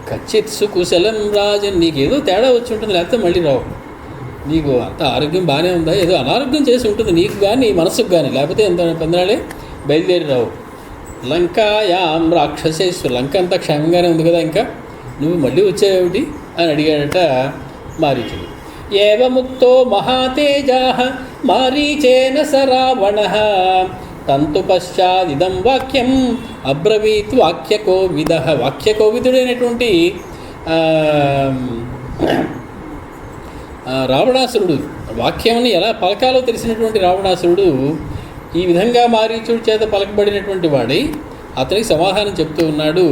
కచ్చిత్ సుకుశలం రాజన్, నీకేదో తేడా వచ్చి ఉంటుంది, లేకపోతే మళ్ళీ రావు. నీకు అంత ఆరోగ్యం బాగానే ఉందా? ఏదో అనారోగ్యం చేసి ఉంటుంది నీకు కానీ నీ మనసుకు కానీ, లేకపోతే ఎంత పెందరాళే బయలుదేరి రావు. లంకాయాం రాక్షసేశ్వర, లంక అంతా క్షేమంగానే ఉంది కదా, ఇంకా నువ్వు మళ్ళీ వచ్చావేమిటి అని అడిగాడట మారీచుడు. ఏవముక్తో మహాతేజాః మారీచేన స రావణః తంతు పశ్చాదిదం వాక్యం అబ్రవీత్ వాక్యకోవిదః. వాక్యకోవిదుడైనటువంటి రావణాసురుడు, వాక్యాన్ని ఎలా పలకాలో తెలిసినటువంటి రావణాసురుడు ఈ విధంగా మారీచుడి చేత పలకబడినటువంటి వాడై అతనికి సమాధానం చెప్తూ ఉన్నాడు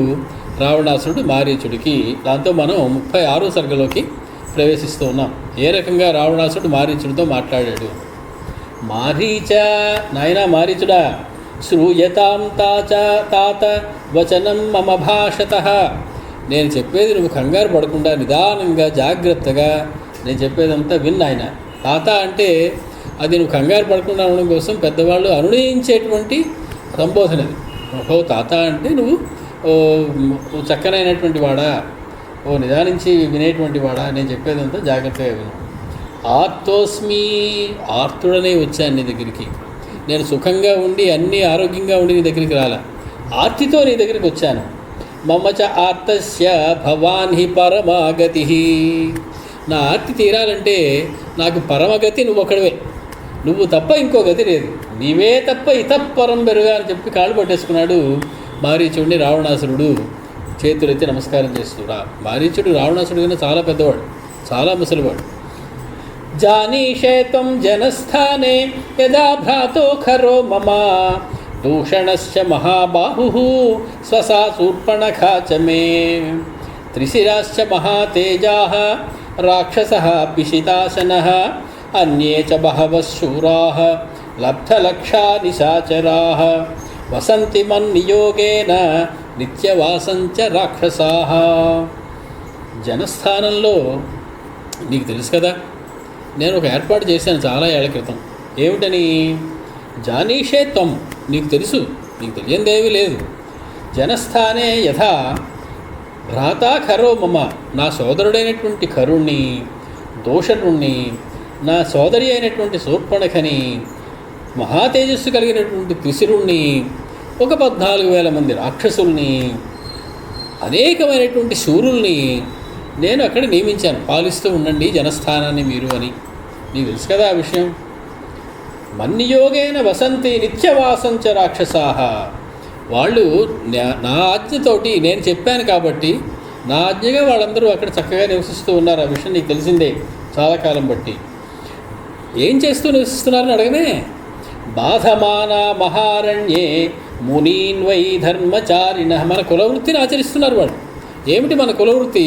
రావణాసురుడు మారీచుడికి. దాంతో మనం 36వ సర్గలోకి ప్రవేశిస్తూ ఉన్నాం. ఏ రకంగా రావణాసురుడు మారీచుడితో మాట్లాడాడు. మారీచ, నాయనా మారీచుడా, శ్రూయతాం తాత వచనం మమ భాషతః. నేను చెప్పేది నువ్వు కంగారు పడకుండా నిదానంగా జాగ్రత్తగా నేను చెప్పేదంతా విన్ ఆయన. తాత అంటే అది నువ్వు కంగారు పడకుండా ఉండడం కోసం పెద్దవాళ్ళు అనునయించేటువంటి సంబోధనది. ఓహో తాత అంటే నువ్వు చక్కనైనటువంటి వాడా, నిదానించి వినేటువంటి వాడా, నేను చెప్పేదంతా జాగ్రత్తగా విను. ఆర్తోస్మి, ఆర్తుడనే వచ్చాను నీ దగ్గరికి. నేను సుఖంగా ఉండి అన్నీ ఆరోగ్యంగా ఉండి నీ దగ్గరికి రాలా, ఆర్తితో నీ దగ్గరికి వచ్చాను. మమచ ఆర్తస్య భవాన్ హి పరమాగతి. నా ఆర్తి తీరాలంటే నాకు పరమగతి నువ్వు ఒకడివే, నువ్వు తప్ప ఇంకో గతి లేదు, నీవే తప్ప ఇతపరం బెరుగా అని చెప్పి కాళ్ళు పట్టేసుకున్నాడు మారీచుడిని రావణాసురుడు. చేతులెత్తి నమస్కారం చేస్తురా. మారీచుడు రావణాసురుడు కన్నా చాలా పెద్దవాడు, చాలా ముసలివాడు. జానీషే త్వం జనస్థానే యదా భ్రాతో ఖరో మమ దూషణశ్చ మహాబాహుః స్వసా శూర్పణఖా చ మే త్రిశిరాశ్చ మహాతేజాః రాక్షసః పిశితాసనః అన్యే చ బహవః శూరాః లబ్ధలక్షా నిశాచరాః వసంతి మన్నియోగేన నిత్యవాసంచ రాక్షసాః. జనస్థానంలో నీకు తెలుసు కదా, నేను ఒక ఏర్పాటు చేశాను చాలా ఏళ్ల క్రితం. ఏమిటని? జానీషే త్వం, నీకు తెలుసు, నీకు తెలియందేమీ లేదు. జనస్థానే యథా భ్రాతా ఖరో మమ, నా సోదరుడైనటువంటి ఖరుణ్ణి, దోషణుణ్ణి, నా సోదరి అయినటువంటి శూర్పణఖని, మహాతేజస్సు కలిగినటువంటి త్రిశిరుణ్ణి, ఒక 14,000 మంది రాక్షసుల్ని అనేకమైనటువంటి శూరుల్ని నేను అక్కడ నియమించాను. పాలిస్తూ ఉండండి జనస్థానాన్ని మీరు అని. నీకు తెలుసు కదా ఆ విషయం. మన్నియోగేన వసంతి నిత్యవాసంచ రాక్షసాహ. వాళ్ళు నా ఆజ్ఞతోటి నేను చెప్పాను కాబట్టి నా ఆజ్ఞగా వాళ్ళందరూ అక్కడ చక్కగా నివసిస్తూ ఉన్నారు. ఆ విషయం నీకు తెలిసిందే చాలా కాలం బట్టి. ఏం చేస్తూ నివసిస్తున్నారని అడగనే, బాధమాన మహారణ్యే మునీన్వై ధర్మచారిణ. మన కులవృత్తిని ఆచరిస్తున్నారు వాళ్ళు. ఏమిటి మన కులవృత్తి?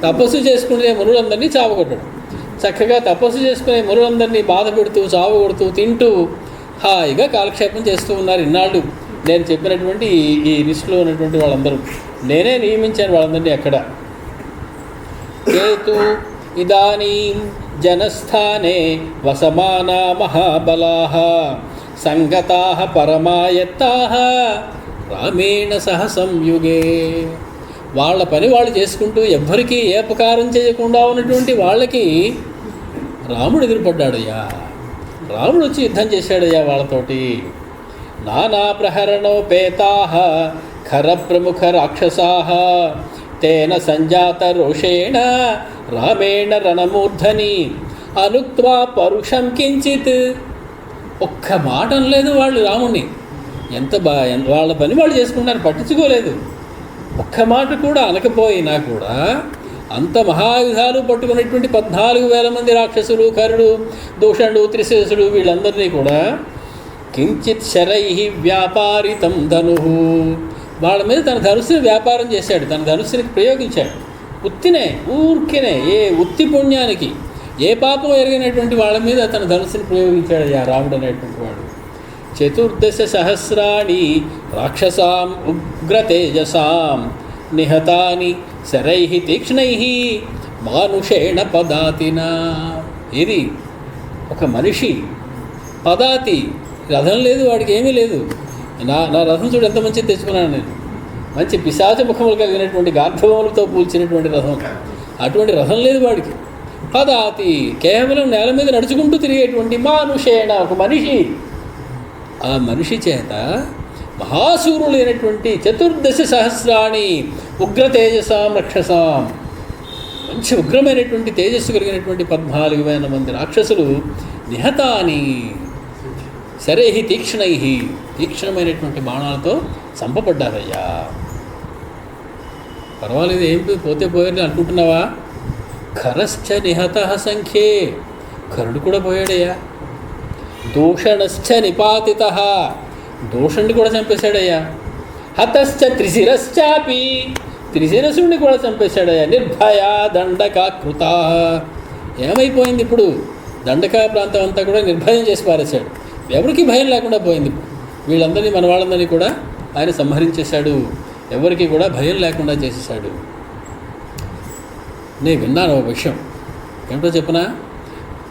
తపస్సు చేసుకునే మునులందరినీ చావగొట్టడం. చక్కగా తపస్సు చేసుకునే మునులందరినీ బాధ పెడుతూ చావగొడుతూ తింటూ హాయిగా కాలక్షేపం చేస్తూ ఉన్నారు ఇన్నాళ్ళు. నేను చెప్పినటువంటి ఈ లిస్టులో ఉన్నటువంటి వాళ్ళందరూ నేనే నియమించాను వాళ్ళందరినీ అక్కడ. కేతు ఇదానీం జనస్థానే వసమానా మహాబలాః సంగతాః పరమాయత్తాః రామేణ సహ సంయుగే. వాళ్ళ పని వాళ్ళు చేసుకుంటూ ఎవ్వరికీ ఏ అపకారం చేయకుండా ఉన్నటువంటి వాళ్ళకి రాముడు ఎదురుపడ్డాడయ్యా. రాముడు వచ్చి యుద్ధం చేశాడయ్యా వాళ్ళతోటి. నానా ప్రహరణోపేతాః ఖర ప్రముఖ రాక్షసాః తేన సంజాత రోషేణ రామేణ రణమూర్ధని అనుక్త్వా పరుషం కించిత్. ఒక్క మాట అనలేదు వాళ్ళు రాముణ్ణి. వాళ్ళ పని వాళ్ళు చేసుకున్నారు, పట్టించుకోలేదు. ఒక్క మాట కూడా అనకపోయినా కూడా అంత మహాయుధాలు పట్టుకున్నటువంటి 14,000 మంది రాక్షసులు, కరుడు, దూషణుడు, త్రిశేషుడు వీళ్ళందరినీ కూడా కించిత్ శరై వ్యాపారితం ధను. వాళ్ళ మీద తన ధనుస్సుని వ్యాపారం చేశాడు, తన ధనుస్సుని ప్రయోగించాడు. ఉత్తినే ఊరికినే ఏ ఉత్తి పుణ్యానికి ఏ పాపం ఎరిగినటువంటి వాళ్ళ మీద తన ధనుస్సుని ప్రయోగించాడు ఆ రాముడు అనేటువంటి వాడు. 14 సహస్రాణి రాక్షసాం ఉగ్రతేజసాం నిహతాని శరై తీక్ష్ణై మానుషేణ పదాతినా. ఇది ఒక మనిషి పదాతి, రథం లేదు వాడికి, ఏమీ లేదు. నా రథం చూడు ఎంత మంచిది తెచ్చుకున్నాను నేను. మంచి పిశాచ ముఖములు కలిగినటువంటి గార్ధవములతో పూల్చినటువంటి రథం. అటువంటి రథం లేదు వాడికి. పదాతి కేవలం నేల మీద నడుచుకుంటూ తిరిగేటువంటి మానుషేణ ఒక మనిషి. ఆ మనిషి చేత మహాశూరులైనటువంటి 14 సహస్రాణి ఉగ్ర తేజసాం రక్షసాం, మంచి ఉగ్రమైనటువంటి తేజస్సు కలిగినటువంటి 14,000 మంది రాక్షసులు నిహతాని శరై తీక్ష్ణై తీక్ష్ణమైనటువంటి బాణాలతో చంపబడ్డారయ్యా. పర్వాలేదు, ఏం పోతే పోయారని అనుకుంటున్నావా? ఖరశ్చ నిహత సంఖ్యే, కరుడు కూడా పోయాడయ్యా. దూషణశ్చ నిపాతిత, దూషణుని కూడా చంపేశాడయ్యా. హతశ్చ త్రిశిరశ్చాపి, త్రిశిరసుడిని కూడా చంపేశాడయ్యా. నిర్భయ దండకాకృత, ఏమైపోయింది ఇప్పుడు? దండకా ప్రాంతం అంతా కూడా నిర్భయం చేసి పారేశాడు. ఎవరికి భయం లేకుండా పోయింది. వీళ్ళందరినీ మన వాళ్ళందరినీ కూడా ఆయన సంహరించేశాడు. ఎవరికి కూడా భయం లేకుండా చేసేసాడు. నేను విన్నాను ఒక విషయం, ఏమిటో చెప్పనా?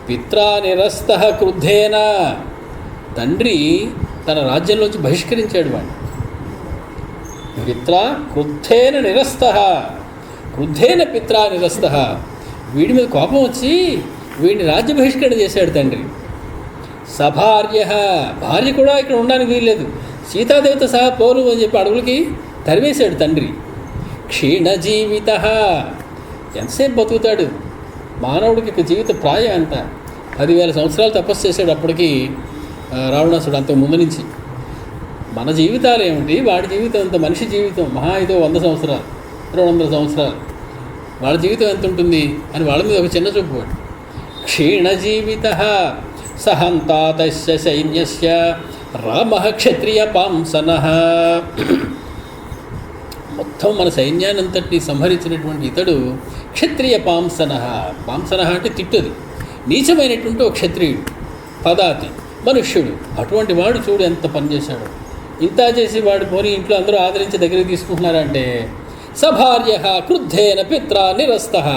పిత్రా నిరస్త క్రుద్ధేన, తండ్రి తన రాజ్యంలోంచి బహిష్కరించాడు వాడిని. పిత్రా క్రుద్ధేన నిరస్త, క్రుద్ధేన పిత్రా నిరస్త, వీడి మీద కోపం వచ్చి వీడిని రాజ్య బహిష్కరణ చేశాడు తండ్రి. సభార్య, భార్య కూడా ఇక్కడ ఉండడానికి వీల్లేదు, సీతాదేవిత సహా పోరు అని చెప్పి అడవులకి తరివేశాడు తండ్రి. క్షీణజీవిత, ఎంతసేపు బతుకుతాడు మానవుడికి? జీవిత ప్రాయం ఎంత? 10,000 సంవత్సరాలు తపస్సు చేశాడు అప్పటికి రావణాసుడు, అంతకు ముందు నుంచి. మన జీవితాలు ఏమిటి, వాడి జీవితం ఎంత? మనిషి జీవితం మహా అయితే 100 సంవత్సరాలు, 200 సంవత్సరాలు. వాళ్ళ జీవితం ఎంత ఉంటుంది అని వాళ్ళ మీద ఒక చిన్న చూపు. క్షీణజీవిత సహంతాతస్య సైన్యస్య రామః క్షత్రియ పాంసనః. మొత్తం మన సైన్యాన్ని అంతటినీ సంహరించినటువంటి ఇతడు క్షత్రియ పాంసనః. పాంసనః అంటే తిట్టుది, నీచమైనటువంటి ఒక క్షత్రియుడు, పదాతి, మనుష్యుడు. అటువంటి వాడు చూడు ఎంత పనిచేశాడు. ఇంత చేసి వాడు పోనీ ఇంట్లో అందరూ ఆదరించి దగ్గరికి తీసుకుంటున్నారంటే. సభార్య క్రుద్ధేన పిత్రా నిరస్తః,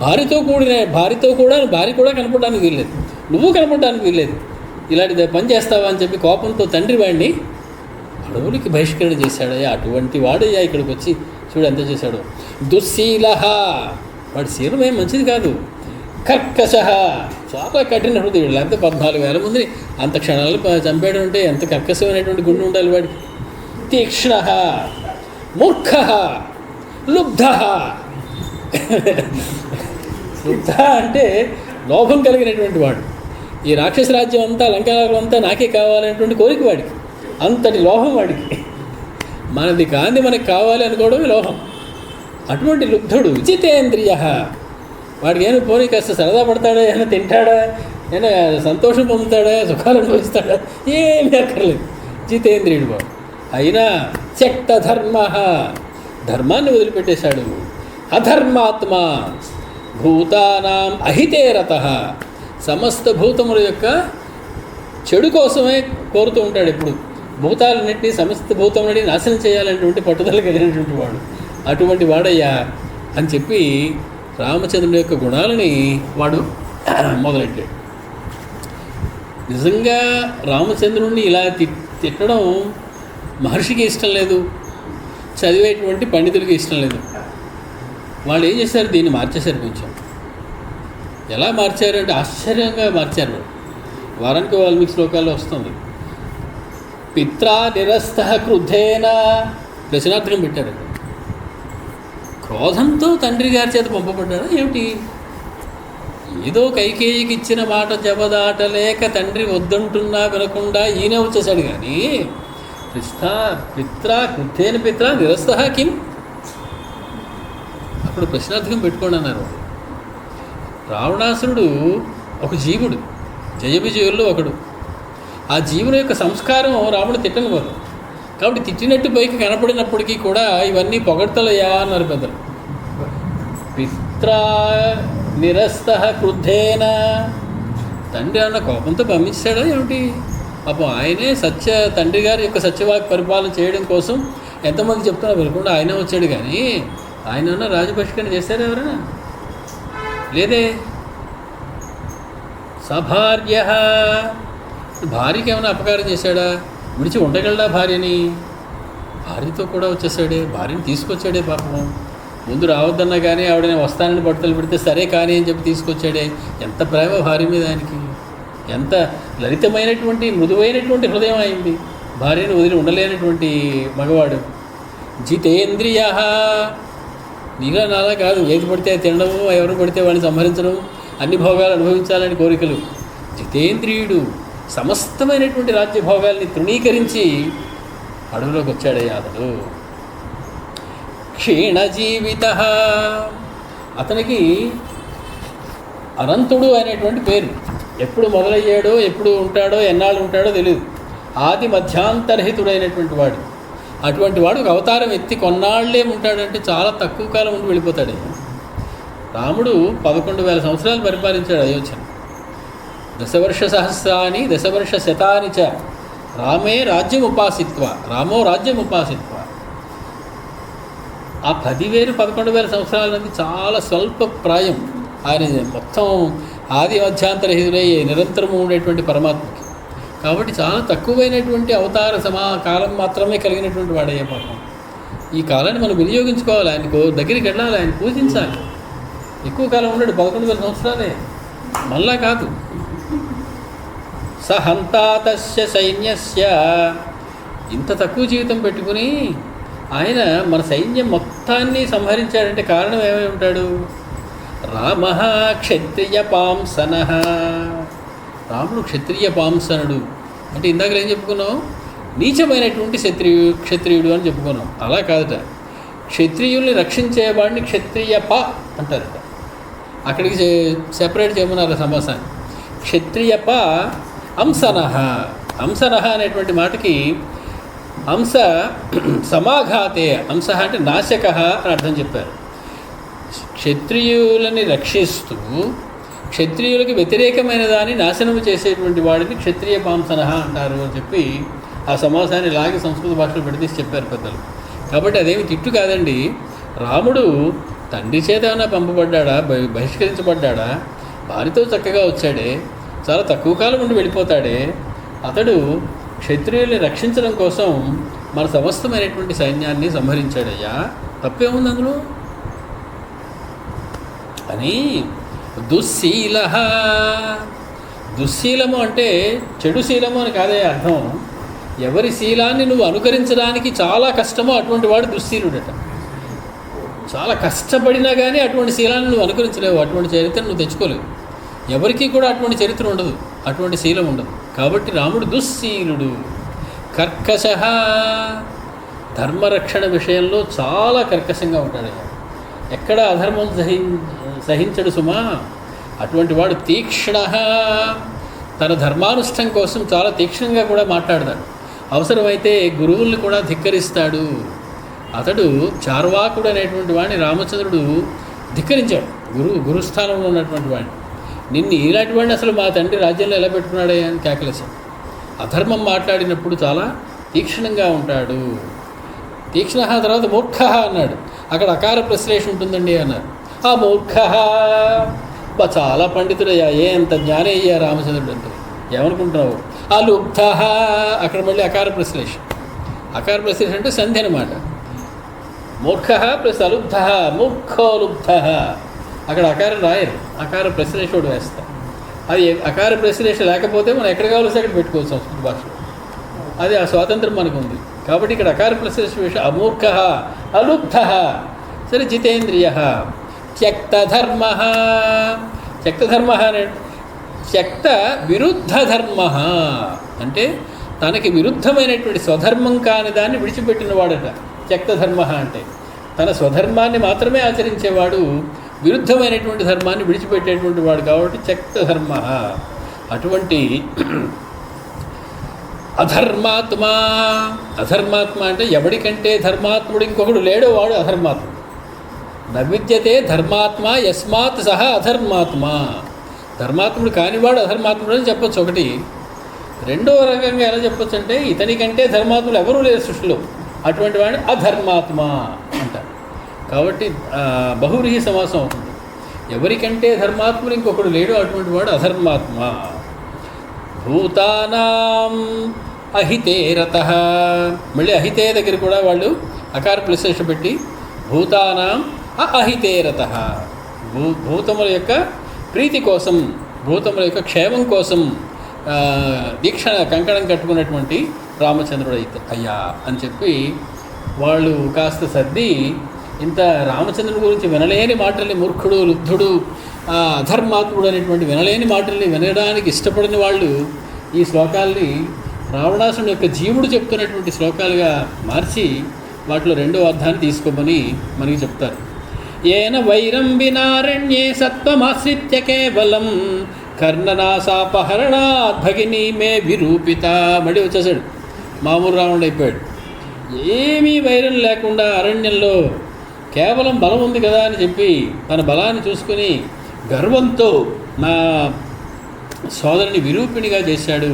భార్యతో కూడా భార్య కూడా కనపడడానికి వీల్లేదు, నువ్వు కనపడడానికి వీల్లేదు. ఇలాంటి పని చేస్తావా అని చెప్పి కోపంతో తండ్రి వాడిని అడవులకి బహిష్కరణ చేశాడయ్యా. అటువంటి వాడయ్యా ఇక్కడికి వచ్చి చూడు ఎంత చేశాడు. దుశ్శీల, వాడి శీలం ఏం మంచిది కాదు. కర్కశ, చాలా కఠిన హృదయుడు. లేకపోతే 14,000 మందిని అంత క్షణాలు చంపేయడం అంటే ఎంత కర్కశమైనటువంటి గుండె ఉండాలి వాడికి. తీక్ష్ణ, మూర్ఖ, లుబ్ధ. లుబ్ధ అంటే లోభం కలిగినటువంటి వాడు. ఈ రాక్షస రాజ్యం అంతా, లంకానగరం అంతా నాకే కావాలనేటువంటి కోరిక వాడికి, అంతటి లోభం వాడికి. మనది కాంతి మనకి కావాలి అనుకోవడమే లోభం. అటువంటి లుబ్ధుడు. జితేంద్రియ. వాడికి ఏమైనా పోనీ కాస్త సరదా పడతాడా, ఏమైనా తింటాడా, ఏమైనా సంతోషం పొందుతాడా, సుఖాలు అనుభవిస్తాడా, ఏమీ అక్కర్లేదు. జితేంద్రియుడు వాడు. అయినా త్యక్త ధర్మ, ధర్మాన్ని వదిలిపెట్టేశాడు. అధర్మాత్మ, భూతానాం అహితే రతః, సమస్త భూతముల యొక్క చెడు కోసమే కోరుతూ ఉంటాడు ఎప్పుడు. భూతాలన్నింటినీ, సమస్త భూతములని నాశనం చేయాలనేటువంటి పట్టుదల కలిగినటువంటి వాడు. అటువంటి వాడయ్యా అని చెప్పి రామచంద్రుని యొక్క గుణాలని వాడు మొదలెట్టాడు. నిజంగా రామచంద్రుడిని ఇలా తిట్టడం మహర్షికి ఇష్టం లేదు, చదివేటువంటి పండితులకి ఇష్టం లేదు. వాళ్ళు ఏం చేశారు, దీన్ని మార్చేశారు. కొంచెం ఎలా మార్చారు అంటే ఆశ్చర్యంగా మార్చారు. వారానికి వాల్మీకి శ్లోకాల్లో వస్తుంది. పిత్రా నిరస్త క్రుద్ధేన, ప్రశ్నార్థకం పెట్టారు. క్రోధంతో తండ్రి గారి చేత పంపబడ్డాడా ఏమిటి? ఏదో కైకేయికి ఇచ్చిన మాట జబదాటలేక తండ్రి వద్దంటున్నా వినకుండా ఈయన వచ్చేసాడు. కానీ పిత్రా క్రుద్ధేన పిత్రా నిరస్త కిం, అప్పుడు ప్రశ్నార్థకం పెట్టుకోండి అన్నారు. రావణాసురుడు ఒక జీవుడు, జయవిజయుల్లో ఒకడు. ఆ జీవుని యొక్క సంస్కారం రాముడు తిట్టనివ్వదు. కాబట్టి తిట్టినట్టు పైకి కనపడినప్పటికీ కూడా ఇవన్నీ పొగడ్తలయ్యా అన్నారు పెద్దలు. పిత్రా నిరస్త క్రుద్ధేన, తండ్రి అన్న కోపంతో పంపించాడా ఏమిటి? పాపం ఆయనే తండ్రి గారి యొక్క సత్యవాక్ పరిపాలన చేయడం కోసం ఎంతమంది చెప్తున్నా వినకుండా ఆయనే వచ్చాడు. కానీ ఆయన అన్న రాజపక్షకరణ చేశారు ఎవరైనా? లేదే. సభార్య, భార్యకి ఏమైనా అపకారం చేశాడా? విడిచి ఉండగలడా భార్యని? భార్యతో కూడా వచ్చేసాడే, భార్యని తీసుకొచ్చాడే. పాపం ముందు రావద్దన్నా కానీ ఆవిడని వస్తానని బట్టలు పెడితే సరే కానీ అని చెప్పి తీసుకొచ్చాడే. ఎంత ప్రేమ భార్య మీద ఆయనకి! ఎంత లలితమైనటువంటి మృదువైనటువంటి హృదయం అయింది. భార్యను వదిలి ఉండలేనటువంటి మగవాడు. జితేంద్రియ, నీలా నాలా కాదు, ఏది పడితే తినడము, ఎవరు పడితే వాడిని సంహరించడం, అన్ని భోగాలు అనుభవించాలని కోరికలు. జితేంద్రియుడు సమస్తమైనటువంటి రాజ్యభోగాల్ని తృణీకరించి అడవిలోకి వచ్చాడయ్యా అతడు. క్షీణజీవిత, అతనికి అనంతుడు అనేటువంటి పేరు. ఎప్పుడు మొదలయ్యాడో, ఎప్పుడు ఉంటాడో, ఎన్నాళ్ళు ఉంటాడో తెలియదు. ఆది మధ్యాంతరహితుడైనటువంటి వాడు. అటువంటి వాడు ఒక అవతారం ఎత్తి కొన్నాళ్లే ఉంటాడంటే చాలా తక్కువ కాలం ఉండి వెళ్ళిపోతాడు. రాముడు 11,000 సంవత్సరాలు పరిపాలించాడు అయోధ్యను. దశవర్ష సహస్రాని దశవర్ష శతాని చ రామే రాజ్యం ఉపాసిత్వ, రామో రాజ్యం ఉపాసిత్వ. ఆ 10,000 11,000 సంవత్సరాల నుండి చాలా స్వల్ప ప్రాయం. ఆయన మొత్తం ఆది మధ్యాంతరహితుడై నిరంతరము ఉండేటువంటి పరమాత్మకి. కాబట్టి చాలా తక్కువైనటువంటి అవతార కాలం మాత్రమే కలిగినటువంటి వాడయ్యే పాపం. ఈ కాలాన్ని మనం వినియోగించుకోవాలి. ఆయనకు దగ్గరికి వెళ్ళాలి, ఆయన పూజించాలి. ఎక్కువ కాలం ఉన్నాడు, 11,000 సంవత్సరాలే, మళ్ళా కాదు. సహంతాతస్య సైన్యస్య, ఇంత తక్కువ జీవితం పెట్టుకుని ఆయన మన సైన్యం మొత్తాన్ని సంహరించాడంటే కారణం ఏమై ఉంటాడు? రామ క్షత్రియ పాంసన, రాముడు క్షత్రియ పాంసనుడు. అంటే ఇందాక ఏం చెప్పుకున్నాం? నీచమైనటువంటి క్షత్రియుడు అని చెప్పుకున్నాం. అలా కాదట. క్షత్రియుల్ని రక్షించేవాడిని క్షత్రియప అంటారట. అక్కడికి సెపరేట్ చేయమన్నారు సమాసాన్ని. క్షత్రియప అంసనః, అంసనః అనేటువంటి మాటకి అంశ సమాఘాతే, అంశ అంటే నాశక అని అర్థం చెప్పారు. క్షత్రియులని రక్షిస్తూ క్షత్రియులకి వ్యతిరేకమైన దాన్ని నాశనం చేసేటువంటి వాడిని క్షత్రియ పాంసనః అంటారు అని చెప్పి ఆ సమాసాన్ని లాగి సంస్కృత భాషలో పెడితే చెప్పారు పెద్దలు. కాబట్టి అదేమి తిట్టు కాదండి. రాముడు తండ్రి చేత ఏమైనా పంపబడ్డా, బహిష్కరించబడ్డా? భార్యతో చక్కగా వచ్చాడే, చాలా తక్కువ కాలం ఉండి వెళ్ళిపోతాడే. అతడు క్షత్రియుల్ని రక్షించడం కోసం మన సమస్తమైనటువంటి సైన్యాన్ని సంహరించాడయ్యా, తప్పేముంది అందులో అని. దుశ్శీల, దుశ్శీలము అంటే చెడు శీలము అని కాదే అర్థం. ఎవరి శీలాన్ని నువ్వు అనుకరించడానికి చాలా కష్టమో అటువంటి వాడు దుశ్శీలుడట. చాలా కష్టపడినా కానీ అటువంటి శీలాన్ని నువ్వు అనుకరించలేవు, అటువంటి చరిత్రను నువ్వు తెచ్చుకోలేవు. ఎవరికీ కూడా అటువంటి చరిత్ర ఉండదు, అటువంటి శీలం ఉండదు. కాబట్టి రాముడు దుశ్శీలుడు. కర్కశ, ధర్మరక్షణ విషయంలో చాలా కర్కశంగా ఉంటాడు. ఎక్కడ అధర్మం సహించడు సుమా. అటువంటి వాడు తీక్ష్ణ, తన ధర్మానుష్ఠం కోసం చాలా తీక్ష్ణంగా కూడా మాట్లాడతాడు. అవసరమైతే గురువుల్ని కూడా ధిక్కరిస్తాడు. అతడు చార్వాకుడు అనేటువంటి వాడిని రామచంద్రుడు ధిక్కరించాడు. గురుస్థానంలో ఉన్నటువంటి వాడిని. నిన్ను ఇలాంటి వాడిని అసలు మా తండ్రి రాజ్యంలో ఎలా పెట్టుకున్నాడే అని కేకలేశాడు. అధర్మం మాట్లాడినప్పుడు చాలా తీక్షణంగా ఉంటాడు. తీక్షణ తర్వాత మూర్ఖ అన్నాడు. అక్కడ అకార ప్రశ్లేషణ ఉంటుందండి అన్నారు. ఆ మూర్ఖ చాలా పండితుడయ్యా, ఎంత జ్ఞాని అయ్యా రామచంద్రుడు అంటే ఏమనుకుంటున్నావు. అలుబ్ధ, అక్కడ మళ్ళీ అకార ప్రశ్లేషణ. అకార ప్రశ్లేషణ అంటే సంధి అనమాట. మూర్ఖ ప్లస్ అలుబ్ధ, మూర్ఖోలుబ్ధ. అక్కడ అకారం రాయరు, అకార ప్రశ్లేషుడు వేస్తారు. అది అకార ప్రశ్లేష లేకపోతే మనం ఎక్కడ కావాల్సి అక్కడ పెట్టుకోవచ్చు సంస్కృత భాషలో. అది ఆ స్వాతంత్రం మనకు ఉంది. కాబట్టి ఇక్కడ అకార ప్రశ్లేష విషయం అమూర్ఖ అలుబ్ధ. సరే, జితేంద్రియ, త్యక్తధర్మ. త్యక్తధర్మ అనే త్యక్త విరుద్ధ ధర్మ అంటే తనకి విరుద్ధమైనటువంటి స్వధర్మం కాని దాన్ని విడిచిపెట్టిన వాడట త్యక్తధర్మ అంటే. తన స్వధర్మాన్ని మాత్రమే ఆచరించేవాడు, విరుద్ధమైనటువంటి ధర్మాన్ని విడిచిపెట్టేటువంటి వాడు కాబట్టి త్యక్తధర్మ. అటువంటి అధర్మాత్మ. అధర్మాత్మ అంటే ఎవడికంటే ధర్మాత్ముడు ఇంకొకడు లేడో వాడు అధర్మాత్ముడు. నవిద్యతే ధర్మాత్మ యస్మాత్ సహ అధర్మాత్మ. ధర్మాత్ముడు కానివాడు అధర్మాత్ముడు అని చెప్పొచ్చు ఒకటి. రెండవ రకంగా ఎలా చెప్పొచ్చు అంటే ఇతనికంటే ధర్మాత్ములు ఎవరూ లేరు సృష్టిలో, అటువంటి వాడిని అధర్మాత్మ అంటారు. కాబట్టి బహువ్రీహి సమాసం అవుతుంది. ఎవరికంటే ధర్మాత్ముడు ఇంకొకడు లేడు, అటువంటి వాడు అధర్మాత్మ. భూతానాం అహితే రతః. మళ్ళీ అహితే దగ్గర కూడా వాళ్ళు అకార ప్రశ్లేష పెట్టి భూతానాం అహితే రతః. భూతముల యొక్క ప్రీతి కోసం, భూతముల యొక్క క్షేమం కోసం దీక్ష కంకణం కట్టుకున్నటువంటి రామచంద్రుడు అయ్యా అని చెప్పి వాళ్ళు కాస్త సర్ది, ఇంత రామచంద్రుడి గురించి వినలేని మాటల్ని, మూర్ఖుడు, లుబ్ధుడు, అధర్మాత్ముడు అనేటువంటి వినలేని మాటల్ని వినడానికి ఇష్టపడిన వాళ్ళు ఈ శ్లోకాల్ని రావణాసుని యొక్క జీవుడు చెప్తున్నటువంటి శ్లోకాలుగా మార్చి వాటిలో రెండో అర్థాన్ని తీసుకోమని మనకి చెప్తారు. ఏన వైరం వినారణ్యే సత్వమాశ్రిత్య కేవలం కర్ణనాసాపహరణాత్ భగినీ మే విరూపిత. మళ్ళీ వచ్చేసాడు, మామూలు రావణుడు అయిపోయాడు. ఏమీ వైరం లేకుండా అరణ్యంలో కేవలం బలం ఉంది కదా అని చెప్పి తన బలాన్ని చూసుకుని గర్వంతో నా సోదరుని విరూపిణిగా చేశాడు.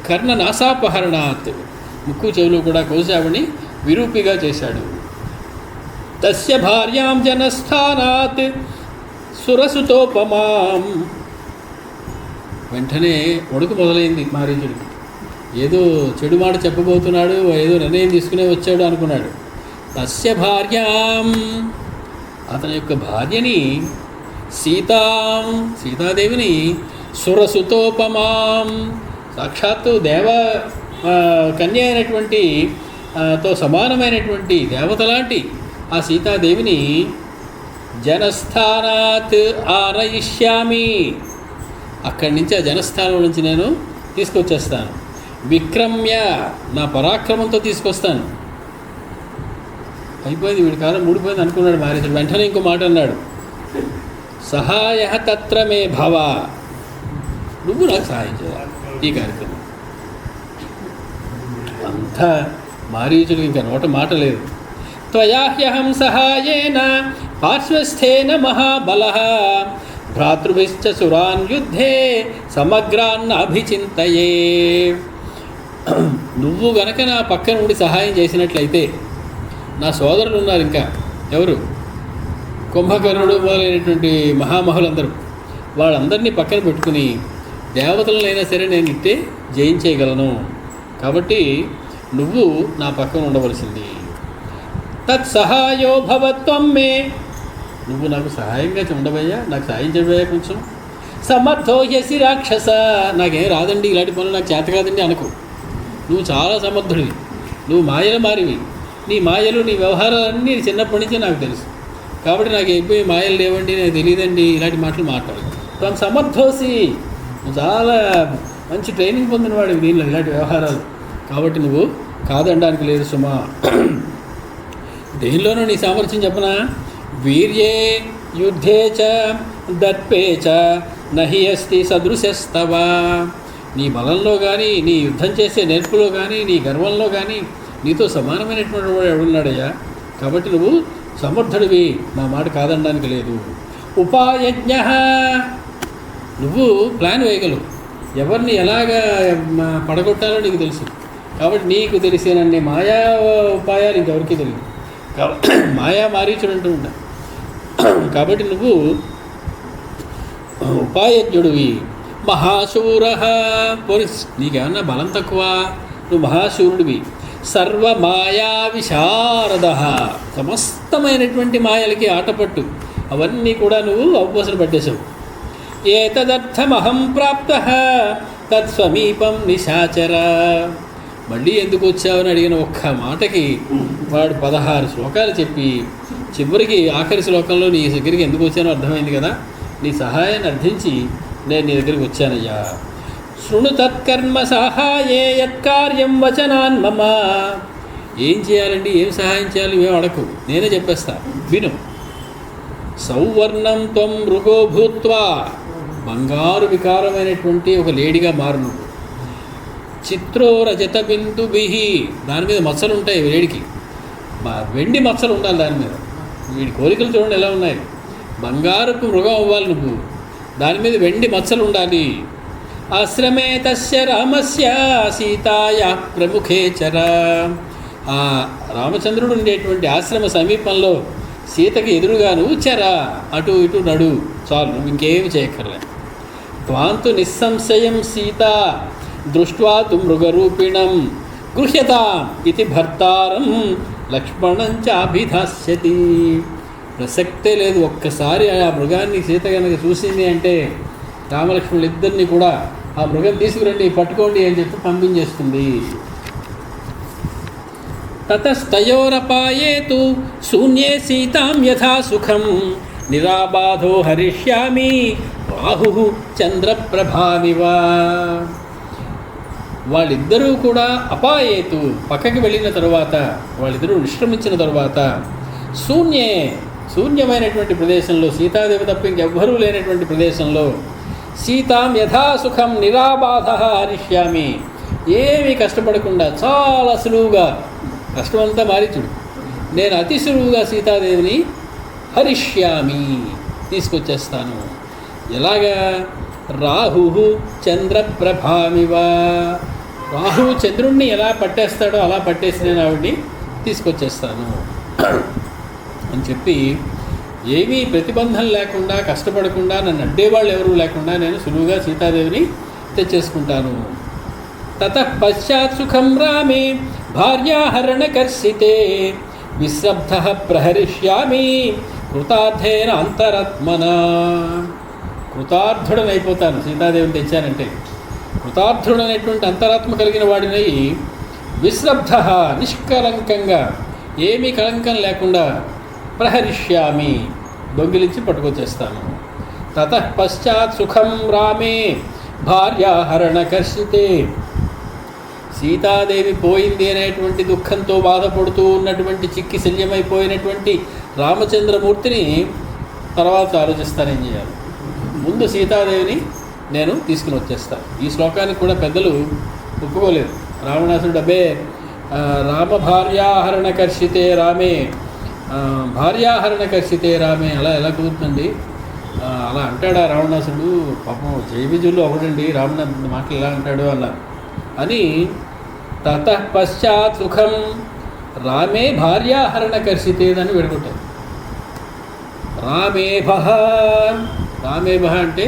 కర్ణనాసాపహరణాత్, ముక్కు చెవులు కూడా కోసావని విరూపిగా చేశాడు. తస్య భార్యాం జనస్థానాత్ సురసుతోపమాం. వెంటనే వణుకు మొదలైంది మారీచుడికి. ఏదో చెడు మాట చెప్పబోతున్నాడు, ఏదో నిర్ణయం తీసుకునే వచ్చాడు అనుకున్నాడు. తస్య భార్యాం, అతని యొక్క భార్యని, సీతాదేవిని, సురసుతోపమాం, సాక్షాత్తు దేవ కన్య అయినటువంటి తో సమానమైనటువంటి దేవత లాంటి ఆ సీతాదేవిని జనస్థానాత్ ఆనయిష్యామి, అక్కడి నుంచి ఆ జనస్థానం నుంచి నేను తీసుకొచ్చేస్తాను. విక్రమ్య, నా పరాక్రమంతో తీసుకొస్తాను. అయిపోయింది, వీడి కాలం మూడిపోయింది అనుకున్నాడు మారీచుడు. వెంటనే ఇంకో మాట అన్నాడు, సహాయ తత్ర మే భవ, నువ్వు నాకు సహాయం చేయాలి ఈ కార్యక్రమం. అంతా మారీచుడు ఇంకా నోట మాట లేదు. త్వయాహ్యహం సహాయేన పార్శ్వస్థేన మహాబలః భ్రాతృభిశ్చ సురాన్ యుద్ధే సమగ్రాన్న అభిచింతయే. నువ్వు గనక నా పక్కన ఉండి సహాయం చేసినట్లయితే, నా సోదరులు ఉన్నారు ఇంకా ఎవరు, కుంభకర్ణుడు మొదలైనటువంటి మహామహులందరూ, వాళ్ళందరినీ పక్కన పెట్టుకుని దేవతలనైనా సరే నేను ఇట్టే జయించేయగలను. కాబట్టి నువ్వు నా పక్కన ఉండవలసింది. తత్సహాయో భవత్వం మే, నువ్వు నాకు సహాయంగా ఉండవయ్యా, నాకు సహాయం చేయబోయా కొంచెం. సమర్థో యసి రాక్షస, నాకేం రాదండి ఇలాంటి పనులు, నాకు చేత కాదండి అనుకో. నువ్వు చాలా సమర్థుడివి, నువ్వు మాయల మారివి, నీ మాయలు నీ వ్యవహారాలన్నీ చిన్నప్పటి నుంచే నాకు తెలుసు. కాబట్టి నాకు అయిపోయి మాయలు లేవండి, నాకు తెలియదండి, ఇలాంటి మాటలు మాట్లాడు. త్వం సమర్థోసి, నువ్వు చాలా మంచి ట్రైనింగ్ పొందినవాడు దీనిలో, ఇలాంటి వ్యవహారాలు. కాబట్టి నువ్వు కాదనడానికి లేదు సుమా. దేనిలోనూ నీ సామర్థ్యం చెప్పనా? వీర్యే యుద్ధే చ దర్పే చ నహి అస్తి సదృశస్తవ. నీ బలంలో కానీ, నీ యుద్ధం చేసే నేర్పులో కానీ, నీ గర్వంలో కానీ నీతో సమానమైనటువంటి వాడు ఎవడున్నాడయ్యా. కాబట్టి నువ్వు సమర్థుడివి, నా మాట కాదనడానికి లేదు. ఉపాయజ్ఞ, నువ్వు ప్లాన్ వేయగలవు, ఎవరిని ఎలాగా పడగొట్టాలో నీకు తెలుసు. కాబట్టి నీకు తెలిసినన్ని మాయా ఉపాయాలు ఇంకెవరికి తెలియదు. మాయా మారీచుడు అంటూ ఉంటా. కాబట్టి నువ్వు ఉపాయజ్ఞుడివి. మహాశూర, పోలీస్ నీకేమన్నా బలం తక్కువ, నువ్వు మహాశూరుడివి. సర్వమాయా విశారద, సమస్తమైనటువంటి మాయలకి ఆటపట్టు, అవన్నీ కూడా నువ్వు అవపోసన పట్టేశావు. ఏతదర్థమహం ప్రాప్త తత్స్వమీపం నిశాచర. మళ్ళీ ఎందుకు వచ్చావని అడిగిన ఒక్క మాటకి వాడు 16 శ్లోకాలు చెప్పి చివరికి ఆఖరి శ్లోకంలో నీ దగ్గరికి ఎందుకు వచ్చానో అర్థమైంది కదా. నీ సహాయాన్ని అర్థించి నేను నీ దగ్గరికి వచ్చానయ్యా. శృణు తత్కర్మ సహాయే యత్కార్యం వచనాన్ మమ. ఏం చేయాలండి, ఏం సహాయం చేయాలి మేము అడకు, నేనే చెప్పేస్తా, విను. సౌవర్ణం త్వం మృగో భూత్వా, బంగారు వికారమైనటువంటి ఒక లేడిగా మారును. చిత్రో రజత బిందుభిహి, దాని మీద మచ్చలు ఉంటాయి లేడికి, వెండి మచ్చలు ఉండాలి దాని మీద. వీడి కోరికలు చూడండి ఎలా ఉన్నాయి. బంగారపు మృగం అవ్వాలి నువ్వు, దాని మీద వెండి మచ్చలు ఉండాలి. ఆశ్రమే తస్య రామస్య సీతాయా ప్రముఖే చర. ఆ రామచంద్రుడు ఉండేటువంటి ఆశ్రమ సమీపంలో సీతకి ఎదురుగా నువ్వు చెర, అటు ఇటు నడు, చాలు, నువ్వు ఇంకేమి చేయక్కర్లే. త్వాంతు నిస్సంశయం సీత దృష్ట్వా తు మృగరూపిణం గృహ్యతాం ఇది భర్తారం లక్ష్మణం చాభిధాస్యతి. ప్రసక్తే లేదు. ఒక్కసారి ఆ మృగాన్ని సీత కనుక చూసింది అంటే రామలక్ష్మణులు ఇద్దరిని కూడా ఆ మృగం తీసుకురండి, పట్టుకోండి అని చెప్పి పంపించేస్తుంది. తతస్తయోరపాయేతు శూన్యే సీతాం యథా సుఖం నిరాబాధో హరిష్యామి బాహు చంద్రప్రభామివ. వాళ్ళిద్దరూ కూడా అపాయేతు, పక్కకి వెళ్ళిన తరువాత, వాళ్ళిద్దరూ నిష్క్రమించిన తరువాత, శూన్యమైనటువంటి ప్రదేశంలో, సీతాదేవి తప్ప ఇంకెవ్వరూ లేనటువంటి ప్రదేశంలో, సీతాం యథాసుఖం నిరాబాధ హరిష్యామి, ఏమీ కష్టపడకుండా చాలా సులువుగా, కష్టమంతా మారిచుడు, నేను అతి సులువుగా సీతాదేవిని హరిష్యామి, తీసుకొచ్చేస్తాను. ఎలాగా? రాహు చంద్రప్రభామివ. రాహువు చంద్రుణ్ణి ఎలా పట్టేస్తాడో అలా పట్టేసి నేను ఆవిడ్ని తీసుకొచ్చేస్తాను అని చెప్పి, ఏమీ ప్రతిబంధం లేకుండా, కష్టపడకుండా, నన్ను అడ్డేవాళ్ళు ఎవరూ లేకుండా నేను సులువుగా సీతాదేవిని తెచ్చేసుకుంటాను. తతః పశ్చాత్ సుఖం రామే భార్యాహరణకర్షితే విశ్రబ్ధః ప్రహరిష్యామి కృతార్థేన అంతరాత్మనా. కృతార్థుడనైపోతాను సీతాదేవిని తెచ్చానంటే. కృతార్థుడనేటువంటి అంతరాత్మ కలిగిన వాడినై విశ్రబ్ధః, నిష్కలంకంగా, ఏమీ కళంకం లేకుండా, ప్రహరిష్యామి, దొంగిలించి పట్టుకొచ్చేస్తాను. తతః పశ్చాత్ సుఖం రామే భార్యాహరణకర్షితే. సీతాదేవి పోయింది అనేటువంటి దుఃఖంతో బాధపడుతూ ఉన్నటువంటి, చిక్కి శల్యమైపోయినటువంటి రామచంద్రమూర్తిని తర్వాత ఆలోచిస్తాను ఏం చేయాలి. ముందు సీతాదేవిని నేను తీసుకుని వచ్చేస్తాను. ఈ శ్లోకానికి కూడా పెద్దలు ఒప్పుకోలేదు. రావణాసురుడు అబ్బే రామ భార్యాహరణకర్షితే రామే, భార్యాహరణకర్షితే రామే, అలా ఎలా కుదురుతుంది, అలా అంటాడా రావణాసురుడు, పాపం జైవిజులు ఒకడండి రావణ మాటలు ఎలా అంటాడు అలా అని. తతః పశ్చాత్ సుఖం రామే భార్యాహరణకర్షితే అని విడగొట్టారు. రామేభః, రామేభః అంటే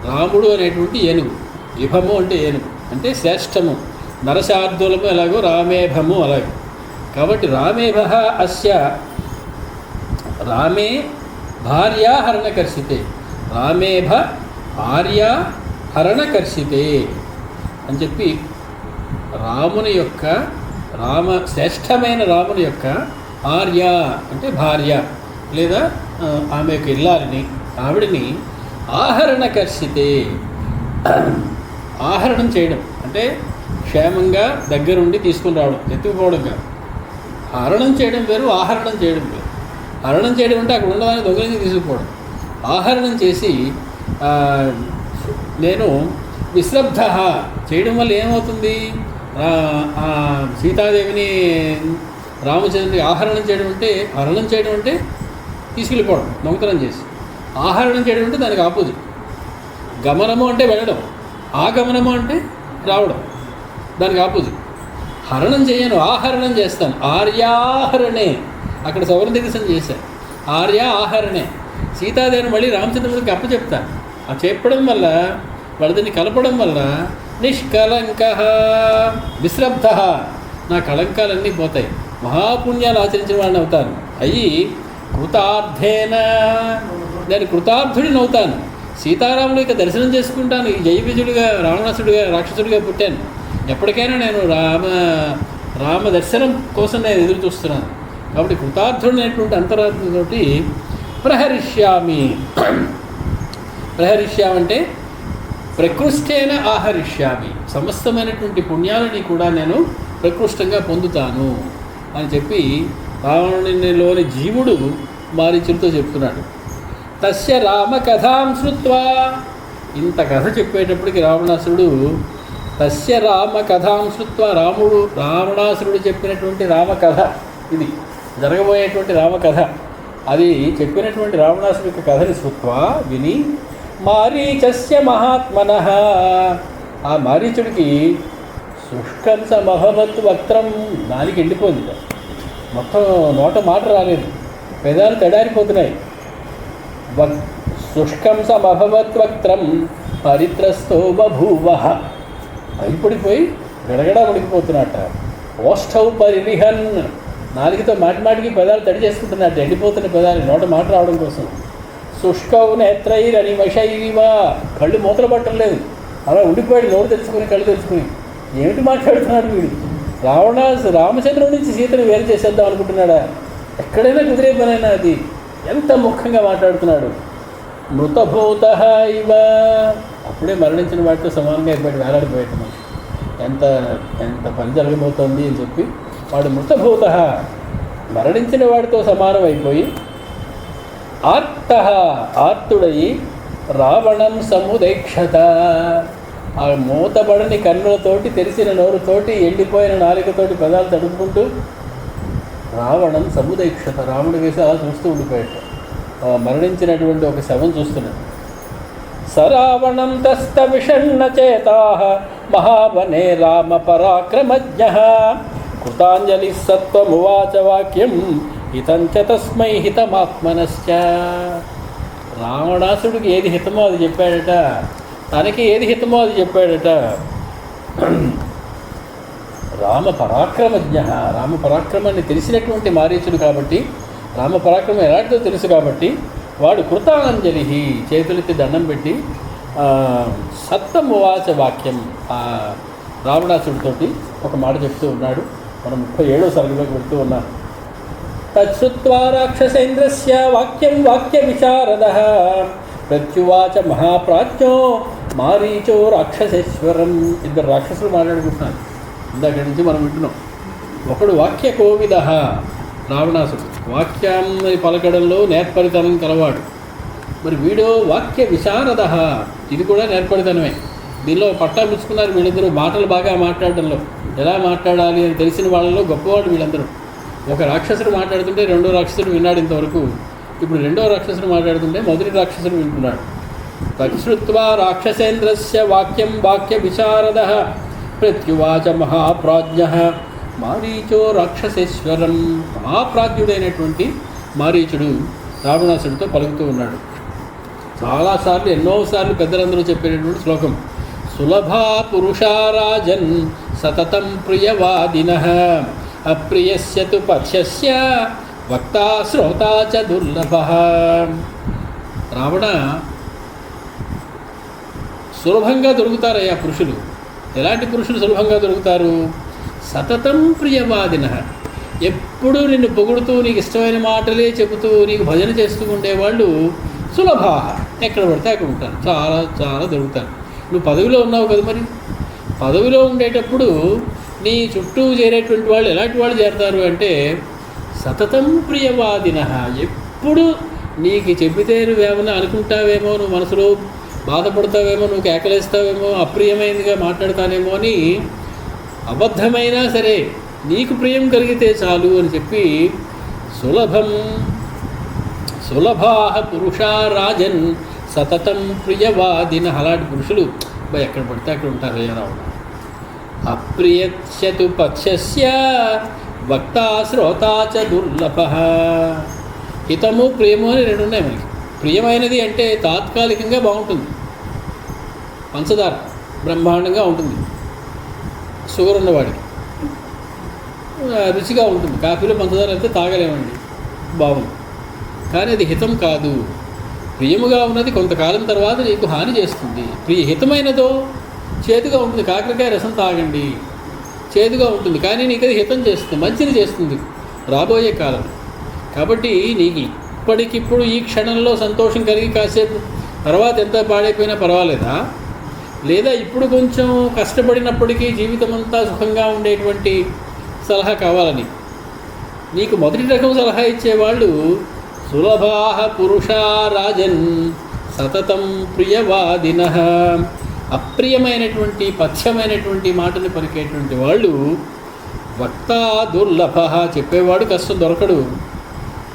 రాముడు అనేటువంటి ఏనుగు, ఇభము అంటే ఏనుగు అంటే శ్రేష్టము, నరశార్దులము ఎలాగో రామేభము అలాగే. కాబట్టి రామేభః అస్య, రామే భార్యాహరణకర్షితే, రామేభ భార్యాహరణకర్షితే అని చెప్పి రాముని యొక్క, శ్రేష్టమైన రాముని యొక్క ఆర్య అంటే భార్య, లేదా ఆమె యొక్క ఇల్లారిని ఆవిడని ఆహరణకర్షితే, ఆహరణం చేయడం అంటే క్షేమంగా దగ్గరుండి తీసుకుని రావడం, ఎత్తుకుపోవడం కాదు. హరణం చేయడం వేరు, ఆహరణం చేయడం వేరు. హరణం చేయడం అంటే అక్కడ ఉన్నదాన్ని దొంగలించి తీసుకుపోవడం. ఆహరణం చేసి నేను విశ్రబ్ధ చేయడం వల్ల ఏమవుతుంది, సీతాదేవిని రామచంద్రుని ఆహరణం చేయడం అంటే, హరణం చేయడం అంటే తీసుకెళ్ళిపోవడం, దొంగతనం చేసి. ఆహరణం చేయడం అంటే దానికి ఆపోజిట్. గమనము అంటే వెళ్ళడం, ఆగమనము అంటే రావడం, దానికి ఆపోజిట్. హరణం చేయను, ఆహరణం చేస్తాను. ఆర్యాహరణే, అక్కడ సవర్ణదీర్ఘం చేశాను. ఆర్య ఆహరణే, సీతాదేవిని మళ్ళీ రామచంద్రుడికి అప్పచెప్తాను. ఆ చెప్పడం వల్ల, వాళ్ళని కలపడం వల్ల నిష్కలంక విశ్రబ్ధ, నా కళంకాలన్నీ పోతాయి, మహాపుణ్యాలు ఆచరించిన వాడిని అవుతాను. అయ్యి కృతార్థేన, నేను కృతార్థుడిని అవుతాను. సీతారాముల యొక్క దర్శనం చేసుకుంటాను. ఈ జయవిజయుడిగా, రావణాసుడిగా, రాక్షసుడిగా పుట్టాను. ఎప్పటికైనా నేను రామ దర్శనం కోసం నేను ఎదురు చూస్తున్నాను. కాబట్టి కృతార్థుడైనటువంటి అంతరాత్మతోటి ప్రహరిష్యామి. ప్రహరిష్యామంటే ప్రకృష్టేన ఆహరిష్యామి, సమస్తమైనటువంటి పుణ్యాలని కూడా నేను ప్రకృష్టంగా పొందుతాను అని చెప్పి రావణునిలోని జీవుడు మారీచుడితో చెప్తున్నాడు. తస్య రామ కథాం శ్రుత్వా, ఇంత కథ చెప్పేటప్పటికి రావణాసురుడు తస్య రామ కథాం శ్రుత్వా, రావణాసురుడు చెప్పినటువంటి రామకథ, ఇది జరగబోయేటువంటి రామకథ, అది చెప్పినటువంటి రావణాసురుడి యొక్క కథని శ్రుత్వా విని మారీచస్య మహాత్మనః, ఆ మారీచుడికి శుష్కంస మహవత్ వక్త్రం, నాలుక ఎండిపోయింది, మొత్తం నోట మాట రాలేదు, పెదాలు తడారిపోతున్నాయి. శుష్కంస మహవత్ వక్త్రం పరిత్రస్తో బభూవః, అయిపడిపోయి గడగడా ఉడికిపోతున్నట్ట. ఓష్ఠౌ పరిరిహన్, నాలుగుతో మాటిమాటికి పెదాలు తడి చేసుకుంటున్నట్టు, ఎండిపోతున్న పెదాలు నోట మాట రావడం కోసం. శుష్కౌ నేత్రైరని వశైవ, కళ్ళు మూతలు పట్టలేదు, అలా ఉండిపోయాడు నోరు తెరుచుకుని, కళ్ళు తెరుచుకుని. ఏమిటి మాట్లాడుతున్నాడు వీడు? రామచంద్రుడి నుంచి సీతను వేరు చేసేద్దాం అనుకుంటున్నాడా? ఎక్కడైనా కుదిరే పనైనా అది. ఎంత ముఖ్యంగా మాట్లాడుతున్నాడు. మృతభూత ఇవ, అప్పుడే మరణించిన వాటితో సమానంగా అయిపోయాడు, వేలాడిపోయాడు. మనకి ఎంత ఎంత పని జరగబోతోంది అని చెప్పి వాడు మృతభూత, మరణించిన వాడితో సమానం అయిపోయి, ఆర్త, ఆర్తుడయి రావణం సముదైక్షత, ఆ మూతబడని కన్నులతోటి, తెరిసిన నోరుతోటి, ఎండిపోయిన నాలుకతోటి పెదాలు తడుపుకుంటూ రావణం సముదైక్షత, రాముడి వేసి అలా చూస్తూ ఉండిపోయాడు. మరణించినటువంటి ఒక శవం చూస్తున్నాడు. సరావణం తస్త విషణ్ణ చేతా మహావనే రామ పరాక్రమజ్ఞ కృతాంజలి సత్వమువాచ వాక్యం హితంచ తస్మై హితమాత్మనశ్చ. రావణాసుడికి ఏది హితమో అది చెప్పాడట, తనకి ఏది హితమో అది చెప్పాడట. రామ పరాక్రమజ్ఞ, రామ పరాక్రమాన్ని తెలిసినటువంటి మారీచుడు కాబట్టి, రామ పరాక్రమం ఎలాంటిదో తెలుసు కాబట్టి వాడు కృతాంజలి, చేతులెత్తి దండం పెట్టి సత్తమువాచ వాక్యం, ఆ రావణాసుడితోటి ఒక మాట చెప్తూ ఉన్నాడు. మనం 37వ సర్గలోకి వెళ్తూ ఉన్నాం. తచ్చుత్వా రాక్షసేంద్రస్య వాక్యం వాక్య విశారదః ప్రత్యువాచ మహాప్రాజ్ఞో మారీచో రాక్షసేశ్వరం. ఇద్దరు రాక్షసులు మాట్లాడుకుంటున్నారు. ఇందాక నుంచి మనం వింటున్నాం. ఒకడు వాక్య కోవిద, రావణాసుడు వాక్యాన్ని పలకడంలో నేర్పరితనం కలవాడు. మరి వీడు వాక్య విశారద, ఇది కూడా నేర్పరితనమే. దీనిలో పట్టా పుచ్చుకున్నారు వీళ్ళిద్దరూ, మాటలు బాగా మాట్లాడడంలో, ఎలా మాట్లాడాలి అని తెలిసిన వాళ్ళలో గొప్పవాడు వీళ్ళందరూ. ఒక రాక్షసుడు మాట్లాడుతుంటే రెండో రాక్షసుడు విన్నాడు ఇంతవరకు. ఇప్పుడు రెండో రాక్షసుడు మాట్లాడుతుంటే మొదటి రాక్షసుడు వింటున్నాడు. తచ్చుత్వా రాక్షసేంద్రస్య వాక్యం వాక్య విశారద ప్రత్యువాచ మహాప్రాజ్ఞ మారీచో రాక్షసేశ్వరం. మహాప్రాజ్ఞుడైనటువంటి మారీచుడు రావణాసుడితో పలుకుతూ ఉన్నాడు. చాలాసార్లు, ఎన్నోసార్లు పెద్దలందరూ చెప్పేటటువంటి శ్లోకం. సులభా పురుషారాజన్ సతతం ప్రియవాదినః అప్రియస్య తు పథ్యస్య వక్తా శ్రోతా చ దుర్లభః. రావణ, సులభంగా దొరుకుతారయ్యా పురుషులు. ఎలాంటి పురుషులు సులభంగా దొరుకుతారు? సతతం ప్రియవాదినః, ఎప్పుడూ నిన్ను పొగుడుతూ నీకు ఇష్టమైన మాటలే చెబుతూ నీకు భజన చేస్తూ ఉండేవాళ్ళు సులభా, ఎక్కడ పడితే అక్కడ ఉంటారు, చాలా చాలా దొరుకుతారు. నువ్వు పదవిలో ఉన్నావు కదా, మరి పదవిలో ఉండేటప్పుడు నీ చుట్టూ చేరేటువంటి వాళ్ళు ఎలాంటి వాళ్ళు చేరతారు అంటే సతతం ప్రియవాదిన. ఎప్పుడు నీకు చెప్పితే నువ్వేమన్నా అనుకుంటావేమో, నువ్వు మనసులో బాధపడతావేమో, నువ్వు కేకలేస్తావేమో, అప్రియమైనదిగా మాట్లాడతానేమో అని అబద్ధమైనా సరే నీకు ప్రియం కలిగితే చాలు అని చెప్పి సులభా పురుషా రాజన్ సతతం ప్రియవాదిన. అలాంటి పురుషులు ఎక్కడ పడితే అక్కడ ఉంటారు. రావడం అప్రియస్యతు పక్షస్య వక్తా శ్రోతా చ దుర్లభ. హితము ప్రియము అని రెండు ఉన్నాయి మనకి. ప్రియమైనది అంటే తాత్కాలికంగా బాగుంటుంది, పంచదార బ్రహ్మాండంగా ఉంటుంది, షుగర్ ఉన్నవాడికి రుచిగా ఉంటుంది. కాఫీలో పంచదార అయితే తాగలేమండి, బాగుంది. కానీ అది హితం కాదు. ప్రియముగా ఉన్నది కొంతకాలం తర్వాత నీకు హాని చేస్తుంది. హితమైనదో చేదుగా ఉంటుంది. కాకరకాయ రసం తాగండి, చేదుగా ఉంటుంది, కానీ నీకు అది హితం చేస్తుంది, మంచిని చేస్తుంది రాబోయే కాలం. కాబట్టి నీకు ఇప్పటికిప్పుడు ఈ క్షణంలో సంతోషం కలిగి కాసేపు తర్వాత ఎంత పాడైపోయినా పర్వాలేదా? లేదా ఇప్పుడు కొంచెం కష్టపడినప్పటికీ జీవితం అంతా సుఖంగా ఉండేటువంటి సలహా కావాలని నీకు మొదటి రకం సలహా ఇచ్చేవాళ్ళు సులభా పురుషా రాజన్ సతతం ప్రియవాదిన. అప్రియమైనటువంటి పథ్యమైనటువంటి మాటని పలికేటువంటి వాళ్ళు వక్తా దుర్లభ. చెప్పేవాడు కష్టం దొరకడు.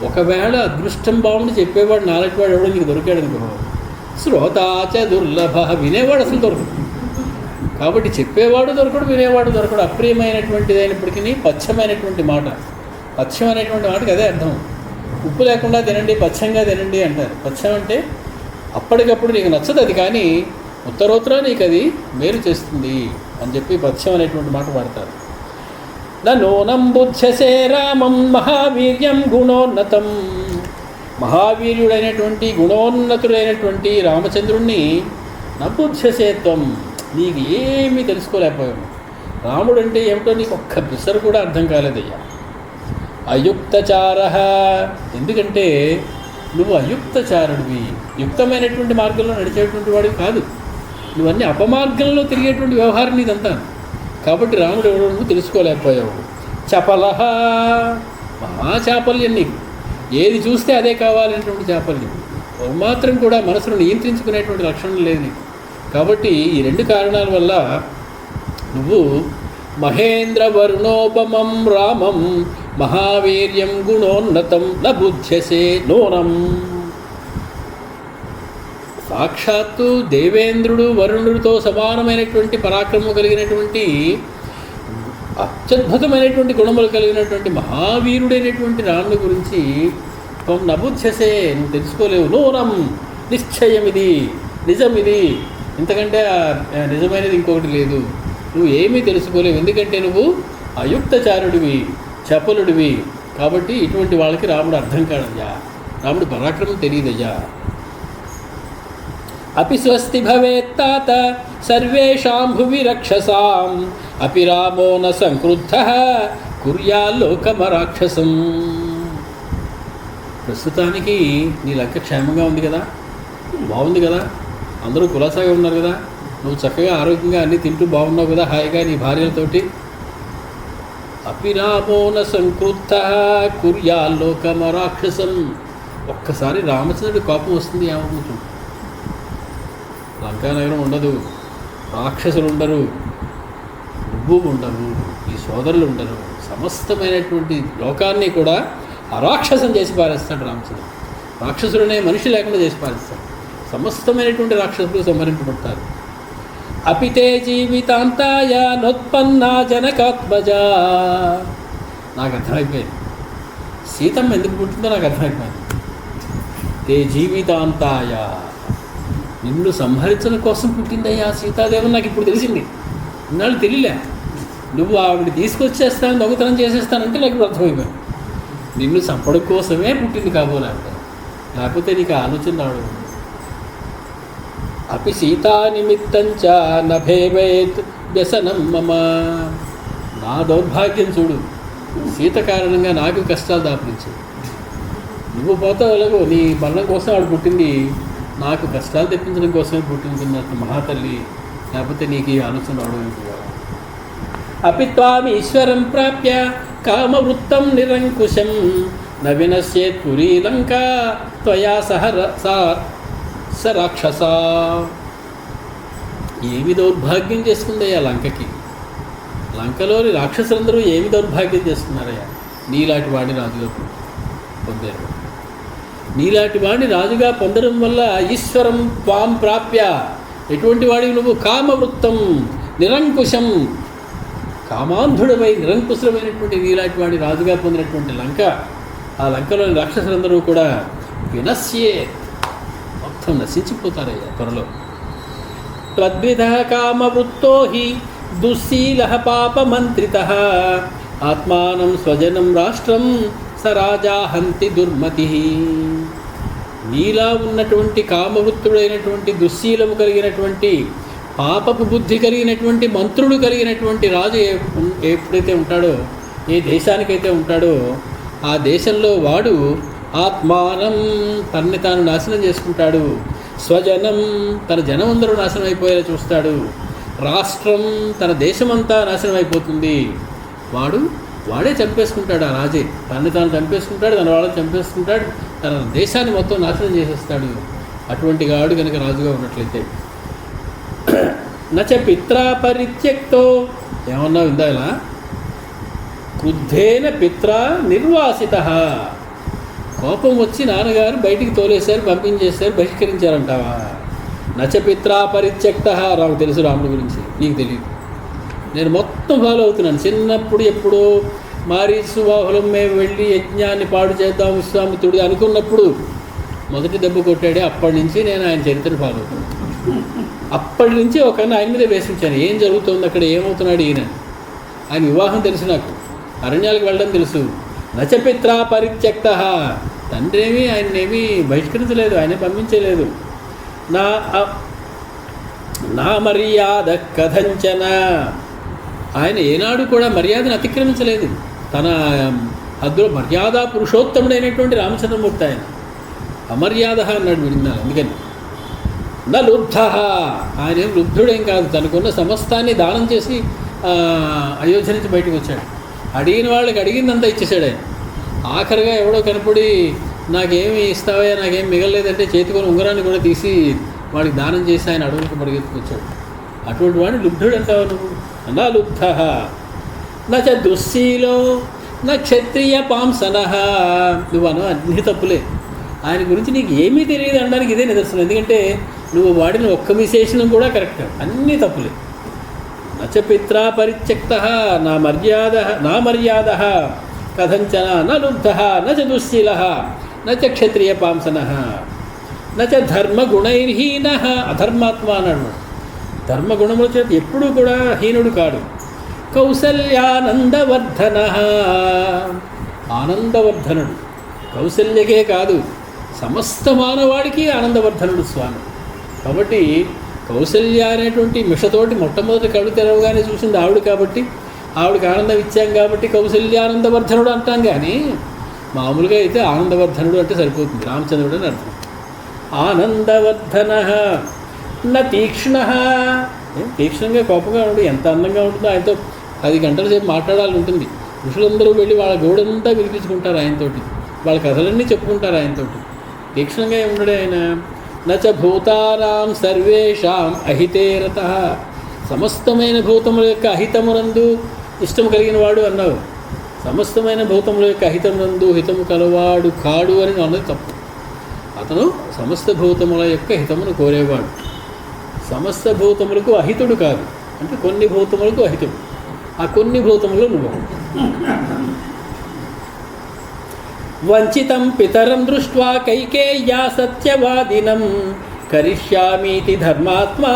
ఒకవేళ అదృష్టం బాగుండి చెప్పేవాడు నాలటివాడు ఎవడో నీకు దొరికాడు అనుకో, శ్రోతాచ దుర్లభ. వినేవాడు అసలు దొరకడు. కాబట్టి చెప్పేవాడు దొరకడు, వినేవాడు దొరకడు. అప్రియమైనటువంటిది అయినప్పటికీ పథ్యమైనటువంటి మాట. పథ్యం అనేటువంటి మాటకి అదే అర్థం. ఉప్పు లేకుండా తినండి, పథ్యంగా తినండి అంటారు. పథ్యం అంటే అప్పటికప్పుడు నీకు నచ్చదు అది, కానీ ఉత్తరోత్తర నీకు అది మేలు చేస్తుంది అని చెప్పి పథ్యం అనేటువంటి మాట వాడతారు. నూనం బుధ్యసే రామం మహావీర్యం గుణోన్నతం. మహావీర్యుడైనటువంటి గుణోన్నతుడైనటువంటి రామచంద్రుణ్ణి నబుధ్యసేత్వం, నీకు ఏమీ తెలుసుకోలేకపోయావు. రాముడు అంటే ఏమిటో నీకు ఒక్క పిసరు కూడా అర్థం కాలేదయ్యా. అయుక్తచార, ఎందుకంటే నువ్వు అయుక్తచారుడివి, యుక్తమైనటువంటి మార్గంలో నడిచేటువంటి వాడివి కాదు. నువ్వన్నీ అపమార్గంలో తిరిగేటువంటి వ్యవహారం ఇదంతా. కాబట్టి రాముడు ఎవడో నువ్వు తెలుసుకోలేకపోయావు. చపలహ, మహాచాపల్యం నీకు. ఏది చూస్తే అదే కావాలనేటువంటి చాపల్యం. మాత్రం కూడా మనసును నియంత్రించుకునేటువంటి లక్షణం లేదు నీకు. కాబట్టి ఈ రెండు కారణాల వల్ల నువ్వు మహేంద్ర వర్ణోపమం రామం మహావీర్యం గుణోన్నతం న బుధ్యసే నూనం. సాక్షాత్తు దేవేంద్రుడు వరుణుడితో సమానమైనటువంటి పరాక్రమం కలిగినటువంటి అత్యద్భుతమైనటువంటి గుణములు కలిగినటువంటి మహావీరుడైనటువంటి రాముడి గురించి నబుధ్యసే, నువ్వు తెలుసుకోలేవు. నూనం, నిశ్చయం, ఇది నిజం, ఇది ఇంతకంటే నిజమైనది ఇంకొకటి లేదు. నువ్వు ఏమీ తెలుసుకోలేవు, ఎందుకంటే నువ్వు అయుక్తచారుడివి, చపలుడివి. కాబట్టి ఇటువంటి వాళ్ళకి రాముడు అర్థం కాడయ్యా, రాముడి పరాక్రమం తెలియదయ్యా. అపి స్వస్తి భవేత్తాత సర్వేషాం భువి రక్షసాం అపి రామో న సంక్రుద్ధః కుర్యాల్లోకమరాక్షసం. ప్రస్తుతానికి నీ లెక్క క్షేమంగా ఉంది కదా, బాగుంది కదా, అందరూ కులాసాగా ఉన్నారు కదా, నువ్వు చక్కగా ఆరోగ్యంగా అన్నీ తింటూ బాగున్నావు కదా, హాయిగా నీ భార్యలతోటి. అపి రామో న సంక్రుద్ధః కుర్యాల్లోకమరాక్షసం. ఒక్కసారి రామచంద్రుడి కోపం వస్తుంది, ఏమవుతుంది? లంకానగరం ఉండదు, రాక్షసులు ఉండరు, నువ్వు ఉండవు, ఈ సోదరులు ఉండరు, సమస్తమైనటువంటి లోకాన్ని కూడా అరాక్షసం చేసి పారేస్తాడు రామచంద్రుడు. రాక్షసులనే మనిషి లేకుండా చేసి పారేస్తాడు. సమస్తమైనటువంటి రాక్షసులు సంహరింపబడతారు. అపితే జీవితాంతాయ నోత్పన్నా జనకాత్మజ. నాకు అర్థమైపోయింది, సీతమ్మ ఎందుకు పుట్టిందో నాకు అర్థమైపోయింది. తే జీవితాంతాయ, నిన్ను సంహరించడం కోసం పుట్టిందయ్యా సీతాదేవి. నాకు ఇప్పుడు తెలిసింది, ఇన్నాళ్ళు తెలియలే. నువ్వు ఆవిడ తీసుకొచ్చేస్తాను, దొంగతనం చేసేస్తానంటే నాకు ఇప్పుడు అర్థమైపోయింది. నిన్ను చంపడం కోసమే పుట్టింది కాబోలే, లేకపోతే నీకు ఆలోచన రావడం. అపి సీతా నిమిత్తంచ నభేవేత్ వ్యసనం మమ. నా దౌర్భాగ్యం చూడు, సీత కారణంగా నాకు కష్టాలు దాపురించాయి. నువ్వు పోతావు ఎలాగో, నీ మరణం కోసం ఆడు పుట్టింది, నాకు కష్టాలు తెప్పించడం కోసమే పుట్టించున్నట్టు మహాతల్లి, లేకపోతే నీకు ఈ ఆలోచన రావడం. అపి త్వామి ఈశ్వరం ప్రాప్య కామవృత్తం నిరంకుశం న వినశ్యేత్ పురీ లంక త్వయా స రాక్షస. ఏమి దౌర్భాగ్యం చేసుకుందయ్యా లంకకి? లంకలోని రాక్షసులందరూ ఏమి దౌర్భాగ్యం చేసుకున్నారయ్యా? నీలాంటి వాడిని రాజుగా పొందారు. నీలాంటి వాడిని రాజుగా పొందడం వల్ల ఈశ్వరం త్వాం ప్రాప్య, ఎటువంటి వాడివి నువ్వు? కామవృత్తం నిరంకుశం, కామాంధుడమై నిరంకుశమైనటువంటి నీలాంటి వాడిని రాజుగా పొందినటువంటి లంక, ఆ లంకలోని రాక్షసులందరూ కూడా వినశ్యే, మొత్తం నశించిపోతారయ్యా త్వరలో. త్వద్విధ కామవృత్తో హి దుశ్శీల పాపమంత్రిత ఆత్మానం స్వజనం రాష్ట్రం స రాజా హంతి దుర్మతి. నీలా ఉన్నటువంటి కామవృత్తుడైనటువంటి దుశ్శీలము కలిగినటువంటి పాపపు బుద్ధి కలిగినటువంటి మంత్రుడు కలిగినటువంటి రాజు ఎప్పుడైతే ఉంటాడో, ఏ దేశానికైతే ఉంటాడో, ఆ దేశంలో వాడు ఆత్మానం, తనని తాను నాశనం చేసుకుంటాడు. స్వజనం, తన జనం అందరూ నాశనం అయిపోయేలా చూస్తాడు. రాష్ట్రం, తన దేశమంతా నాశనం అయిపోతుంది. వాడే చంపేసుకుంటాడు. ఆ రాజే తనని తాను చంపేసుకుంటాడు, తన వాళ్ళని చంపేసుకుంటాడు, తన దేశాన్ని మొత్తం నాశనం చేసేస్తాడు. అటువంటి వాడు కనుక రాజుగా ఉన్నట్లయితే. నచ పిత్రా పరిత్యక్తో, ఏమన్నావు ఇందా ఇలా, క్రుద్ధేన పిత్రా నిర్వాసిత. కోపం వచ్చి నాన్నగారు బయటికి తోలేశారు, పంపించేశారు, బహిష్కరించారంటావా? నచ పిత్రా పరిత్యక్త. నాకు తెలుసు రాముడి గురించి, నీకు తెలియదు. నేను మొత్తం ఫాలో అవుతున్నాను. చిన్నప్పుడు ఎప్పుడో మారీచు బాహులం మేము వెళ్ళి యజ్ఞాన్ని పాడు చేద్దాం విశ్వామిత్రుడు అనుకున్నప్పుడు మొదటి దెబ్బ కొట్టాడే, అప్పటి నుంచి నేను ఆయన చరిత్రను ఫాలో అవుతున్నాను. అప్పటి నుంచి ఒక ఆయన మీద వేసించాను, ఏం జరుగుతుంది అక్కడ, ఏమవుతున్నాడు ఈయన. ఆయన వివాహం తెలుసు, నాకు అరణ్యాలకు వెళ్ళడం తెలుసు. నచపిత్రా పరిత్యక్త, తండ్రి ఏమీ ఆయన్నేమీ బహిష్కరించలేదు, ఆయనే పంపించలేదు. నా మర్యాద కథంచన, ఆయన ఏనాడు కూడా మర్యాదను అతిక్రమించలేదు. తన అందులో మర్యాద పురుషోత్తముడైనటువంటి రామచంద్రమూర్తి ఆయన. అమర్యాద అన్నాడు విన్నాను. అందుకని నా లుబ్ధ, ఆయన ఏం లుబ్ధుడేం కాదు. తనకున్న సమస్తాన్ని దానం చేసి అయోధ్య నుంచి బయటకు వచ్చాడు. అడిగిన వాళ్ళకి అడిగిందంతా ఇచ్చేసాడు ఆయన. ఆఖరిగా ఎవడో కనపడి నాకేమి ఇస్తావా, నాకేం మిగలలేదంటే చేతికొని ఉంగరాన్ని కూడా తీసి వాడికి దానం చేసి ఆయన అడవులకు పరిగెత్తుకొచ్చాడు. అటువంటి వాడిని లుబ్ధుడు అంటావు నువ్వు. నా లుబ్ధ నచ దుశ్శీలో నా క్షత్రియ పాంసన. నువ్వు అను అన్ని తప్పులే. ఆయన గురించి నీకు ఏమీ తెలియదు అనడానికి ఇదే నిదర్శనం. ఎందుకంటే నువ్వు వాడిన ఒక్క విశేషణం కూడా కరెక్ట్, అన్నీ తప్పులే. నచ పిత్రా పరిత్యక్త నా మర్యాద కథంచన న లుబ్ధ నచ దుశ్శీల నచ క్షత్రియ పాంసన నచ ధర్మగుణైర్హీన. అధర్మాత్మ అన్నాడు. ధర్మగుణముల చేత ఎప్పుడూ కూడా హీనుడు కాడు. కౌసల్యానందవర్ధన, ఆనందవర్ధనుడు. కౌసల్యకే కాదు, సమస్త మానవాడికి ఆనందవర్ధనుడు స్వామి. కాబట్టి కౌసల్య అనేటువంటి మిషతోటి మొట్టమొదటి కళ్ళు తెరవగానే చూసింది ఆవిడ కాబట్టి, ఆవిడకి ఆనందం ఇచ్చాం కాబట్టి కౌసల్యానందవర్ధనుడు అంటాం. కానీ మామూలుగా అయితే ఆనందవర్ధనుడు అంటే సరిపోతుంది, రామచంద్రుడు అని అర్థం. ఆనందవర్ధన నా తీక్ష్ణ, తీక్ష్ణంగా కోపంగా ఉండి ఎంత అందంగా ఉంటుందో. ఆయనతో 10 గంటల సేపు మాట్లాడాలని ఉంటుంది. ఋషులందరూ వెళ్ళి వాళ్ళ గోడంతా వినిపించుకుంటారు ఆయనతోటి, వాళ్ళ కథలన్నీ చెప్పుకుంటారు ఆయనతోటి. తీక్షణంగా ఉండడే ఆయన. నచ భూతానాం సర్వేషాం అహితేరత, సమస్తమైన భూతముల యొక్క అహితమునందు ఇష్టము కలిగిన వాడు అన్నావు. సమస్తమైన భూతముల యొక్క అహితమునందు హితము కలవాడు కాడు అని అన్నది తప్పు. అతను సమస్త భూతముల యొక్క హితమును కోరేవాడు. సమస్త భూతములకు అహితుడు కాదు, అంటే కొన్ని భూతములకు అహితుడు. ఆ కొన్ని భూతములు నువ్వు. వంచితం పితరం దృష్ట్వా కైకేయ్యా సత్యవాదినం కరిష్యామీతి ధర్మాత్మా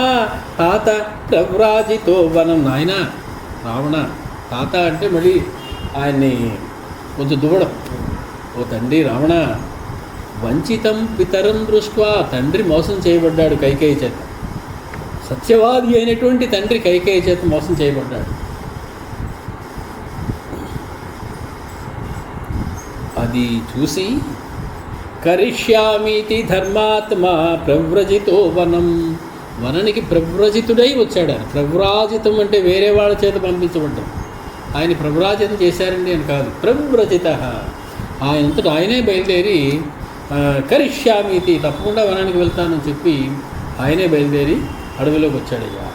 తాత ప్రవ్రాజితో వనం. నాయన రావణ, తాత అంటే మళ్ళీ ఆయన్ని కొంచెం దువ్వడం. ఓ తండ్రి రావణ, వంచితం పితరం దృష్ట్వా, తండ్రి మోసం చేయబడ్డాడు కైకేయి చేత. సత్యవాది అయినటువంటి తండ్రి కైకేయి చేత మోసం చేయబడ్డాడు. అది చూసి కరిష్యామీతి ధర్మాత్మ ప్రవ్రజితో వనానికి ప్రవ్రజితుడై వచ్చాడు. ఆయన ప్రవ్రాజితం అంటే వేరే వాళ్ళ చేత పంపించబడ్డం. ఆయన ప్రవ్రాజితం చేశారండి అని కాదు, ప్రవ్రజిత ఆయనంతటా ఆయనే బయలుదేరి కరిష్యామీతి తప్పకుండా వనానికి వెళ్తానని చెప్పి ఆయనే బయలుదేరి అడవిలోకి వచ్చాడయ్యా.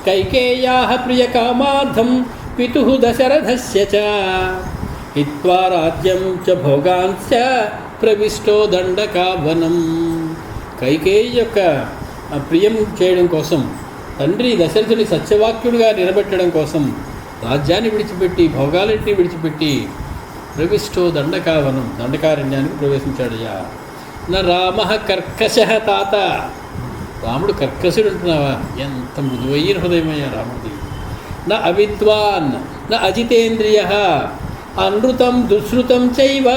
కైకేయా ప్రియకామార్థం పితు దశరథస్య చ హిత్వా రాజ్యం చ భోగాంశ ప్రవిష్టో దండకావనం. కైకేయి యొక్క ప్రియం చేయడం కోసం, తండ్రి దశరథుని సత్యవాక్యుడిగా నిలబెట్టడం కోసం రాజ్యాన్ని విడిచిపెట్టి, భోగాలన్నింటినీ విడిచిపెట్టి ప్రవిష్టో దండకావనం, దండకారణ్యానికి ప్రవేశించాడయ్యా. నా రామ కర్కశ తాత, రాముడు కర్కశుడు అంటున్నావా? ఎంత మృదువైన హృదయమయ్యా రాముడిది. నా అవిద్వాన్ నా అజితేంద్రియ అనృతం దుశ్రుతం చైవ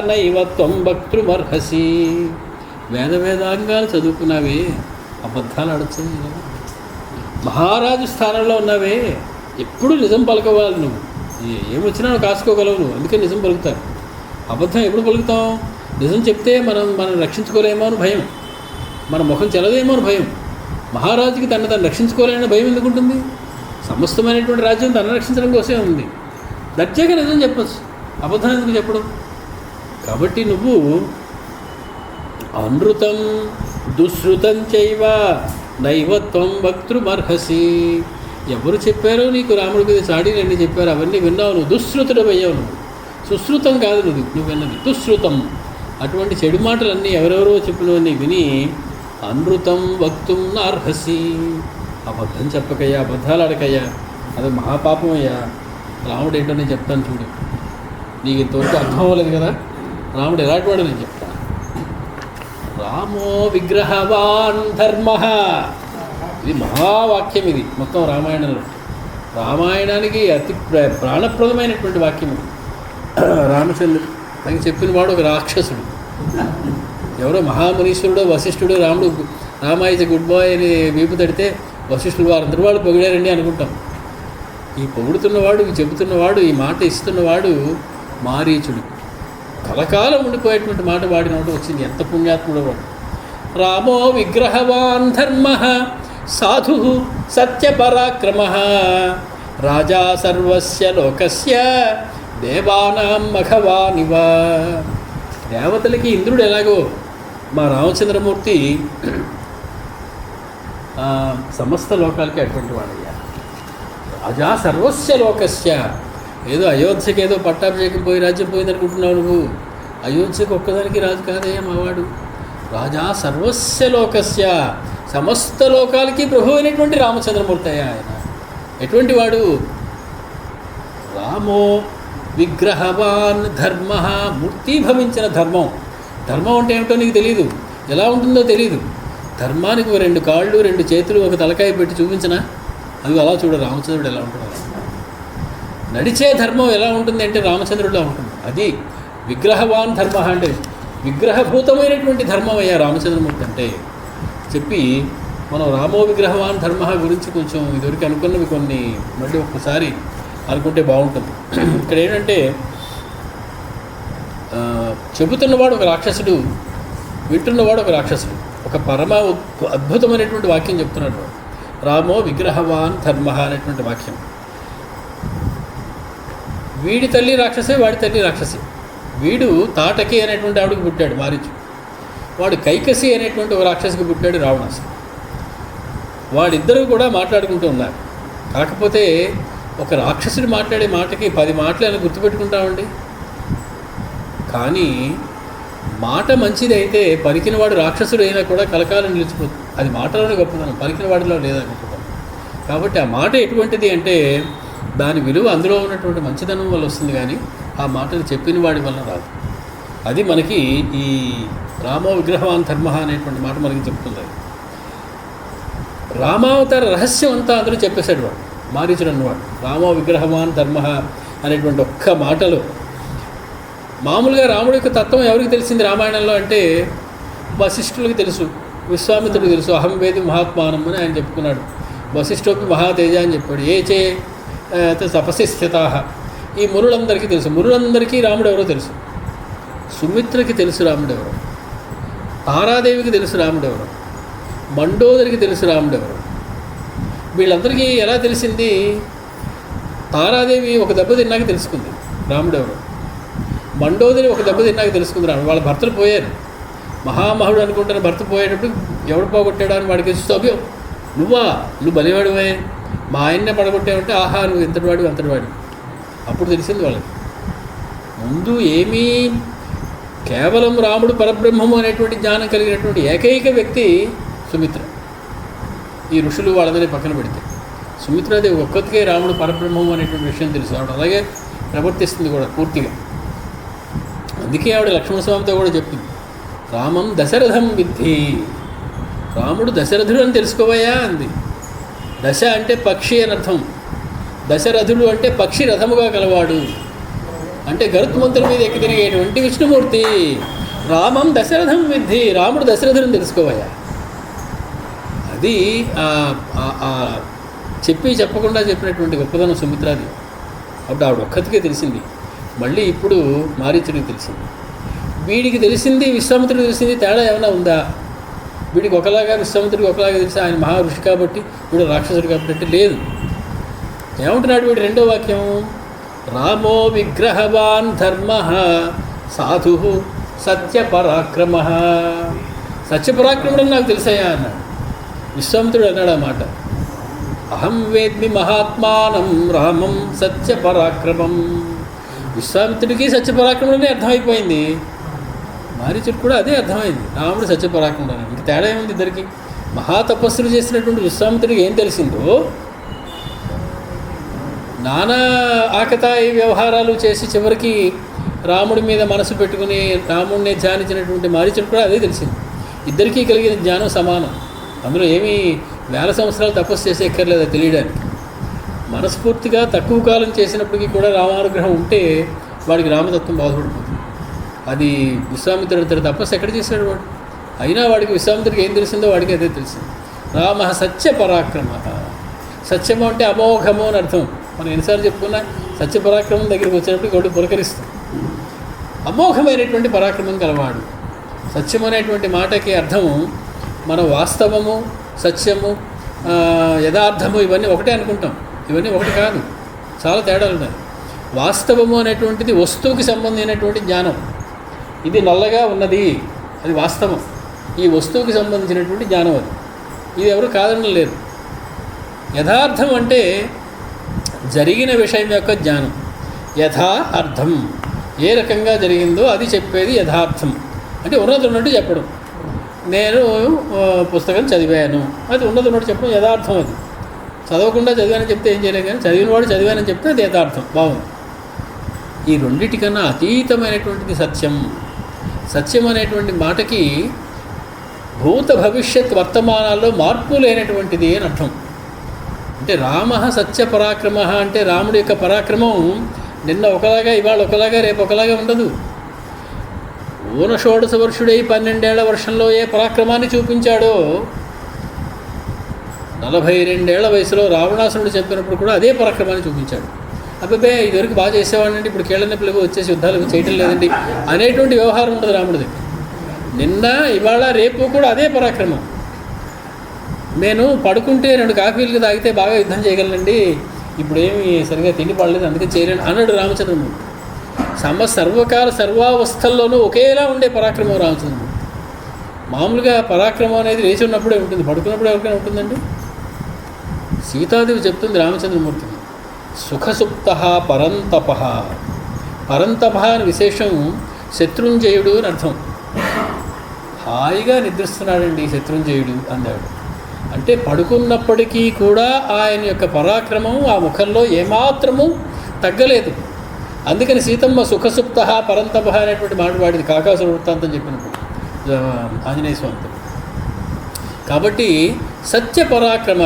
నైవత్వం భక్తృమర్హసి. వేదాంగాలు చదువుకున్నావే, అబద్ధాలు ఆడచ్చు. మహారాజు స్థానంలో ఉన్నావే, ఎప్పుడు నిజం పలకవాలి. నువ్వు ఏమొచ్చినా నువ్వు కాసుకోగలవు నువ్వు, అందుకే నిజం పలుకుతారు. అబద్ధం ఎప్పుడు పలుకుతాం? నిజం చెప్తే మనం రక్షించుకోలేమో అని భయం, మన ముఖం చెలదేమో అని భయం. మహారాజుకి తను రక్షించుకోలేని భయం ఎందుకు ఉంటుంది? సమస్తమైనటువంటి రాజ్యం తను రక్షించడం కోసమే ఉంది. దర్జాగా నిజం చెప్పచ్చు, అబద్ధం ఎందుకు చెప్పడం? కాబట్టి నువ్వు అనృతం దుశ్రుతం చైవ నైవత్వం భక్తృమర్హసి. ఎవరు చెప్పారో నీకు రాముడి మీద చాడీలన్నీ చెప్పారు, అవన్నీ విన్నావు నువ్వు. దుశ్రుతుడు అయ్యావు నువ్వు, సుశ్రుతం కాదు నువ్వు విన్నది, దుశ్రుతం. అటువంటి చెడు మాటలన్నీ ఎవరెవరో చెప్పినవన్నీ విని అనృతం వక్తుం నార్హసి. అబద్ధం చెప్పకయ్యా, అబద్ధాలు ఆడకయ్యా, అది మహాపాపం అయ్యా. రాముడు ఏంటో నేను చెప్తాను చూడు. నీకు ఇంతవరకు అర్థం అవ్వలేదు కదా, రాముడు ఎలాంటి వాడు నేను చెప్తాను. రామో విగ్రహవాన్ ధర్మ, ఇది మహావాక్యం. ఇది మొత్తం రామాయణంలో, రామాయణానికి అతి ప్రాణప్రదమైనటువంటి వాక్యం ఇది. రామచంద్రుడు తనకి చెప్పిన వాడు ఒక రాక్షసుడు. ఎవరో మహామునీశ్వరుడో వశిష్ఠుడు రామాయజ గుడ్ బాయ్ అని వీపు తడితే వశిష్ఠుడు వారందరూ వాళ్ళు పొగిడారండి అనుకుంటాం. ఈ పొగుడుతున్నవాడు, ఈ చెబుతున్నవాడు, ఈ మాట ఇస్తున్నవాడు మారీచుడు. కలకాలం ఉండిపోయేటువంటి మాట వాడినట్టు వచ్చింది. ఎంత పుణ్యాత్ముడు వాడు. రామో విగ్రహవాన్ ధర్మ సాధు సత్యపరాక్రమ రాజా సర్వస్య లోకస్య దేవానాం మఘవానివ. దేవతలకి ఇంద్రుడు ఎలాగో మా రామచంద్రమూర్తి సమస్త లోకాలకి అటువంటి వాడయ్యా. రాజా సర్వస్య లోకస్య. ఏదో అయోధ్యకి ఏదో పట్టాభిషేకం పోయి రాజ్యం పోయిందనుకుంటున్నావు నువ్వు. అయోధ్యకు ఒక్కదానికి రాజు కాదయ్యా మావాడు. రాజా సర్వస్య లోకస్య, సమస్త లోకాలకి ప్రభు అయినటువంటి రామచంద్రమూర్తి అయ్యా ఆయన. ఎటువంటి వాడు? రామో విగ్రహవాన్ ధర్మ, మూర్తీభవించిన ధర్మం. ధర్మం అంటే ఏమిటో నీకు తెలీదు, ఎలా ఉంటుందో తెలీదు. ధర్మానికి 2 కాళ్ళు 2 చేతులు ఒక తలకాయ పెట్టి చూపించినా అది అలా చూడ రామచంద్రుడు ఎలా ఉంటున్నాడు. నడిచే ధర్మం ఎలా ఉంటుంది అంటే రామచంద్రుడిలా ఉంటుంది. అది విగ్రహవాన్ ధర్మ అంటే విగ్రహభూతమైనటువంటి ధర్మం అయ్యా రామచంద్రమూర్తి అంటే చెప్పి, మనం రామో విగ్రహవాన్ ధర్మ గురించి కొంచెం ఇదివరకు అనుకున్నవి కొన్ని మళ్ళీ ఒక్కసారి అనుకుంటే బాగుంటుంది. ఇక్కడ ఏంటంటే చెబుతున్నవాడు ఒక రాక్షసుడు, వింటున్నవాడు ఒక రాక్షసుడు. ఒక పరమ అద్భుతమైనటువంటి వాక్యం చెప్తున్నాడు. రామో విగ్రహవాన్ ధర్మ అనేటువంటి వాక్యం. వీడి తల్లి రాక్షసే, వాడి తల్లి రాక్షసే. వీడు తాటకి అనేటువంటి ఆవిడకి పుట్టాడు మారీచు. వాడు కైకసి అనేటువంటి ఒక రాక్షసికి పుట్టాడు రావణాసు. వాడిద్దరూ కూడా మాట్లాడుకుంటూ ఉన్నారు. కాకపోతే ఒక రాక్షసుడు మాట్లాడే మాటకి 10 మాటలు అని గుర్తుపెట్టుకుంటామండి. కానీ మాట మంచిదైతే పలికినవాడు రాక్షసుడు అయినా కూడా కలకాలం నిలిచిపోతుంది. అది మాటలోనే గొప్పదనం, పలికిన వాడిలో లేదా గొప్పదనం. కాబట్టి ఆ మాట ఎటువంటిది అంటే దాని విలువ అందులో ఉన్నటువంటి మంచిదనం వల్ల వస్తుంది, కానీ ఆ మాటను చెప్పిన వాడి వల్ల రాదు. అది మనకి ఈ రామో విగ్రహవాన్ ధర్మ అనేటువంటి మాట మనకి చెప్తుంది. రామావతార రహస్యం అంతా అందరూ చెప్పేశాడు వాడు, మారీచుడు అన్నవాడు. రామో విగ్రహవాన్ ధర్మ అనేటువంటి ఒక్క మాటలో మామూలుగా రాముడి యొక్క తత్వం ఎవరికి తెలిసింది రామాయణంలో అంటే వశిష్ఠులకి తెలుసు, విశ్వామిత్రుడికి తెలుసు. అహం వేది మహాత్మానం అని ఆయన చెప్పుకున్నాడు. వశిష్ఠోపి మహాతేజ అని చెప్పాడు. ఏ చే తపసి స్థితా, ఈ మునులందరికీ తెలుసు. మునులందరికీ రాముడు ఎవరో తెలుసు. సుమిత్రకి తెలుసు రాముడెవరు, తారాదేవికి తెలుసు రాముడెవరు, మండోదరికి తెలుసు రాముడెవరు. వీళ్ళందరికీ ఎలా తెలిసింది? తారాదేవి ఒక దెబ్బ తిన్నాక తెలుసుకుంది రాముడెవరు, మండోదరి ఒక దెబ్బ తిన్నాక తెలుసుకుంది రాముడు. వాళ్ళ భర్తలు పోయారు, మహామహుడు అనుకుంటున్న భర్త పోయేటప్పుడు ఎవడు పోగొట్టాడు అని వాడికి అభ్యం నువ్వు బలివాడివే, మా ఆయన్నే పడగొట్టావంటే ఆహా నువ్వు ఇంతటివాడు అంతటివాడు. అప్పుడు తెలిసింది వాళ్ళకి. ముందు ఏమీ కేవలం రాముడు పరబ్రహ్మము అనేటువంటి జ్ఞానం కలిగినటువంటి ఏకైక వ్యక్తి సుమిత్ర. ఈ ఋషులు వాళ్ళందరినీ పక్కన పెడితే సుమిత్రాదేవి ఒక్కతికే రాముడు పరబ్రహ్మము అనేటువంటి విషయం తెలుసు. ఆవిడ అలాగే ప్రవర్తిస్తుంది కూడా పూర్తిగా. అందుకే ఆవిడ లక్ష్మణస్వామితో కూడా చెప్పింది, రామం దశరథం విద్ధి, రాముడు దశరథుడు అని తెలుసుకోవయ్యా అంది. దశ అంటే పక్షి అని అర్థం, దశరథుడు అంటే పక్షి రథముగా కలవాడు, అంటే గరుత్మంతుల మీద ఎక్కి తిరిగేటువంటి విష్ణుమూర్తి. రామం దశరథం విద్ధి, రాముడు దశరథుని తెలుసుకోవయ్యా. అది చెప్పకుండా చెప్పినటువంటి గొప్పదనం సుమిత్రాది. అప్పుడు ఆవిడ ఒక్కతికే తెలిసింది. మళ్ళీ ఇప్పుడు మారీచుడికి తెలిసింది. వీడికి తెలిసింది, విశ్వామిత్రుడికి తెలిసింది, తేడా ఏమైనా ఉందా? వీడికి ఒకలాగా విశ్వామిత్రుడికి ఒకలాగా తెలిసి ఆయన మహా ఋషి కాబట్టి వీడు రాక్షసుడు కాబట్టి లేదు. ఏమంటున్నాడు వీడు రెండో వాక్యం? రామో విగ్రహవాన్ ధర్మ సాధు సత్యపరాక్రమ. సత్యపరాక్రముడు నాకు తెలుసయ్యా అన్నాడు విశ్వామిత్రుడు. అన్నాడు ఆ మాట, అహం వేద్మి మహాత్మానం రామం సత్యపరాక్రమం. విశ్వామిత్రుడికి సత్యపరాక్రముడని అర్థమైపోయింది, మారీచుడు కూడా అదే అర్థమైంది, రాముడు సత్యపరాక్రముడు అని. ఇంక తేడా ఏముంది ఇద్దరికి? మహాతపస్సులు చేసినటువంటి విశ్వామిత్రుడికి ఏం తెలిసిందో, నానా ఆకతాయి వ్యవహారాలు చేసి చివరికి రాముడి మీద మనసు పెట్టుకుని రాముడిని ధ్యానించినటువంటి మారీచుడు కూడా అదే తెలిసింది. ఇద్దరికీ కలిగిన జ్ఞానం సమానం. అందులో ఏమీ వేల సంవత్సరాలు తపస్సు చేసే ఎక్కర్లేదు తెలియడానికి. మనస్ఫూర్తిగా తక్కువ కాలం చేసినప్పటికీ కూడా రామానుగ్రహం ఉంటే వాడికి రామతత్వం బాధపడిపోతుంది. అది విశ్వామిత్రుడి తపస్సు ఎక్కడ చేశాడు వాడు? అయినా వాడికి విశ్వామిత్రుడికి ఏం తెలిసిందో వాడికి అదే తెలిసింది. రామ సత్యపరాక్రమ. సత్యము అంటే అమోఘము అని అర్థం. మనం ఎన్నిసార్లు చెప్పుకున్నా సత్యపరాక్రమం దగ్గరికి వచ్చినప్పుడు గొడ్డు పులకరిస్తాం. అమోఘమైనటువంటి పరాక్రమం కలవాడు. సత్యం అనేటువంటి మాటకి అర్థము మనం వాస్తవము, సత్యము, యథార్థము ఇవన్నీ ఒకటే అనుకుంటాం. ఇవన్నీ ఒకటి కాదు, చాలా తేడాలు ఉన్నాయి. వాస్తవము అనేటువంటిది వస్తువుకి సంబంధించినటువంటి జ్ఞానం. ఇది నల్లగా ఉన్నది, అది వాస్తవం. ఈ వస్తువుకి సంబంధించినటువంటి జ్ఞానం అది. ఇది ఎవరు కాదనడం లేదు. యథార్థం అంటే జరిగిన విషయం యొక్క జ్ఞానం. యథా అర్థం, ఏ రకంగా జరిగిందో అది చెప్పేది యథార్థం. అంటే ఉన్నది ఉన్నట్టు చెప్పడం. నేను పుస్తకం చదివాను, అది ఉన్నది ఉన్నట్టు చెప్పడం యథార్థం. అది చదవకుండా చదివానని చెప్తే ఏం చేయలేదు, కానీ చదివినవాడు చదివానని చెప్తే అది యథార్థం. బాగుంది. ఈ రెండింటికన్నా అతీతమైనటువంటిది సత్యం. సత్యం అనేటువంటి మాటకి భూత భవిష్యత్ వర్తమానాల్లో మార్పు లేనటువంటిది అని అర్థం. అంటే రామ సత్య పరాక్రమ అంటే రాముడి యొక్క పరాక్రమం నిన్న ఒకలాగా, ఇవాళ ఒకలాగా, రేపు ఒకలాగా ఉండదు. ఊనషోడశ వర్షుడై 12 ఏళ్ల వర్షంలో ఏ పరాక్రమాన్ని చూపించాడో 42 ఏళ్ల వయసులో రావణాసురుడు చెప్పినప్పుడు కూడా అదే పరాక్రమాన్ని చూపించాడు. అబ్బాబే ఇదివరకు బాగా చేసేవాడినండి, ఇప్పుడు కేళ్ల నొప్పులు వచ్చేసి యుద్ధాలు చేయటం లేదండి అనేటువంటి వ్యవహారం ఉంటుంది రాముడి దగ్గర. నిన్న ఇవాళ రేపు కూడా అదే పరాక్రమం. నేను పడుకుంటే 2 కాఫీలు తాగితే బాగా యుద్ధం చేయగలనండి, ఇప్పుడు ఏమి సరిగా తిండి పడలేదు అందుకే చేయలేను అన్నాడు రామచంద్రమూర్తి. సర్వకాల సర్వావస్థల్లోనూ ఒకేలా ఉండే పరాక్రమం రామచంద్రమూర్తి. మామూలుగా పరాక్రమం అనేది లేచి ఉన్నప్పుడే ఉంటుంది, పడుకున్నప్పుడు ఎవరికైనా ఉంటుందండి? సీతాదేవి చెప్తుంది రామచంద్రమూర్తికి, సుఖసుప్త పరంతప. పరంతప అని విశేషం శత్రుంజయుడు అని అర్థం. హాయిగా నిద్రిస్తున్నాడండి శత్రుంజయుడు అన్నాడు. అంటే పడుకున్నప్పటికీ కూడా ఆయన యొక్క పరాక్రమం ఆ ముఖంలో ఏమాత్రము తగ్గలేదు. అందుకని సీతమ్మ సుఖసుప్త పరంతప అనేటువంటి మాట వాడింది కాకాసుర వృత్తాంతం చెప్పినప్పుడు ఆంజనేయ స్వామితో. కాబట్టి సత్య పరాక్రమ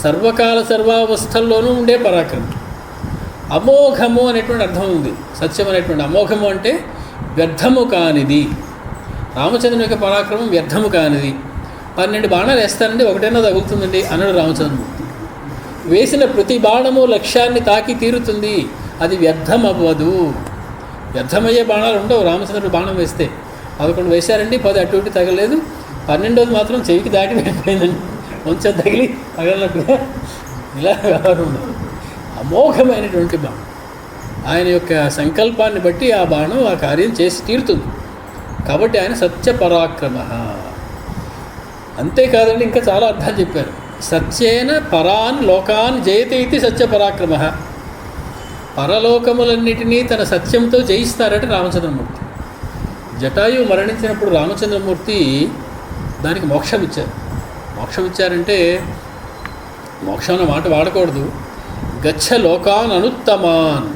సర్వకాల సర్వావస్థల్లోనూ ఉండే పరాక్రమం. అమోఘము అనేటువంటి అర్థం ఉంది. సత్యం అనేటువంటి అమోఘము అంటే వ్యర్థము కానిది. రామచంద్రుని యొక్క పరాక్రమం వ్యర్థము కానిది. 12 బాణాలు వేస్తానండి, ఒకటైనా తగులుతుందండి అన్నాడు రామచంద్రమూర్తి. వేసిన ప్రతి బాణము లక్ష్యాన్ని తాకి తీరుతుంది, అది వ్యర్థం అవ్వదు. వ్యర్థమయ్యే బాణాలు ఉండవు. రామచంద్రుడు బాణం వేస్తే 11 వేశారండి, 10 అటు ఇటు తగలేదు. 12వ మాత్రం చెవికి దాటి వెళ్ళిపోయిందండి, కొంచెం తగిలి తగలనట్టుగా ఇలా వ్యవహారం ఉండదు. అమోఘమైనటువంటి బాణం. ఆయన యొక్క సంకల్పాన్ని బట్టి ఆ బాణం ఆ కార్యం చేసి తీరుతుంది. కాబట్టి ఆయన సత్య పరాక్రమ. అంతేకాదండి, ఇంకా చాలా అర్థాలు చెప్పారు. సత్యేన పరాన్ లోకాన్ జయతే ఇది సత్య పరాక్రమ. పరలోకములన్నిటినీ తన సత్యంతో జయిస్తారట రామచంద్రమూర్తి. జటాయువు మరణించినప్పుడు రామచంద్రమూర్తి దానికి మోక్షం ఇచ్చారు. మోక్షం ఇచ్చారంటే మోక్షం అన్న మాట వాడకూడదు. గచ్చ లోకాన్ అనుత్తమాన్.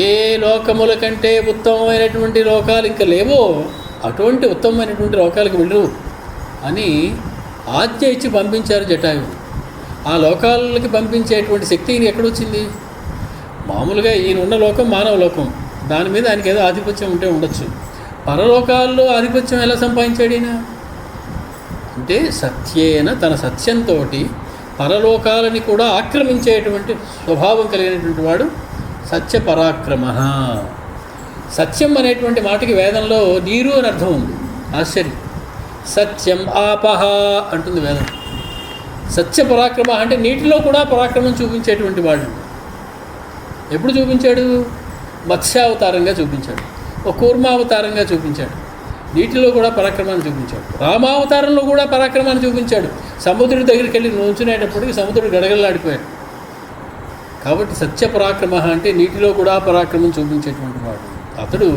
ఏ లోకముల కంటే ఉత్తమమైనటువంటి లోకాలు ఇంకా లేవో అటువంటి ఉత్తమమైనటువంటి లోకాలకు వెళ్ళరు అని ఆజ్ఞ ఇచ్చి పంపించారు జటాయువు. ఆ లోకాలకి పంపించేటువంటి శక్తి ఈయన ఎక్కడొచ్చింది? మామూలుగా ఈయనున్న లోకం మానవ లోకం, దాని మీద ఆయనకి ఏదో ఆధిపత్యం ఉంటే ఉండొచ్చు. పరలోకాల్లో ఆధిపత్యం ఎలా సంపాదించాడు ఈయన అంటే సత్యేన తన సత్యంతో పరలోకాలని కూడా ఆక్రమించేటువంటి స్వభావం కలిగినటువంటి వాడు సత్య పరాక్రమ. సత్యం అనేటువంటి మాటకి వేదంలో నీరు అని అర్థం ఉంది. ఆశ్చర్యం. సత్యం ఆపహ అంటుంది వేదం. సత్య పరాక్రమ అంటే నీటిలో కూడా పరాక్రమం చూపించేటువంటి వాడు. ఎప్పుడు చూపించాడు? మత్స్యావతారంగా చూపించాడు, ఒక కూర్మావతారంగా చూపించాడు, నీటిలో కూడా పరాక్రమాన్ని చూపించాడు. రామావతారంలో కూడా పరాక్రమాన్ని చూపించాడు. సముద్రుడి దగ్గరికి వెళ్ళి నుంచునేటప్పటికి సముద్రుడు గడగడలాడిపోయాడు. కాబట్టి సత్య పరాక్రమ అంటే నీటిలో కూడా పరాక్రమం చూపించేటువంటి వాడు అతడు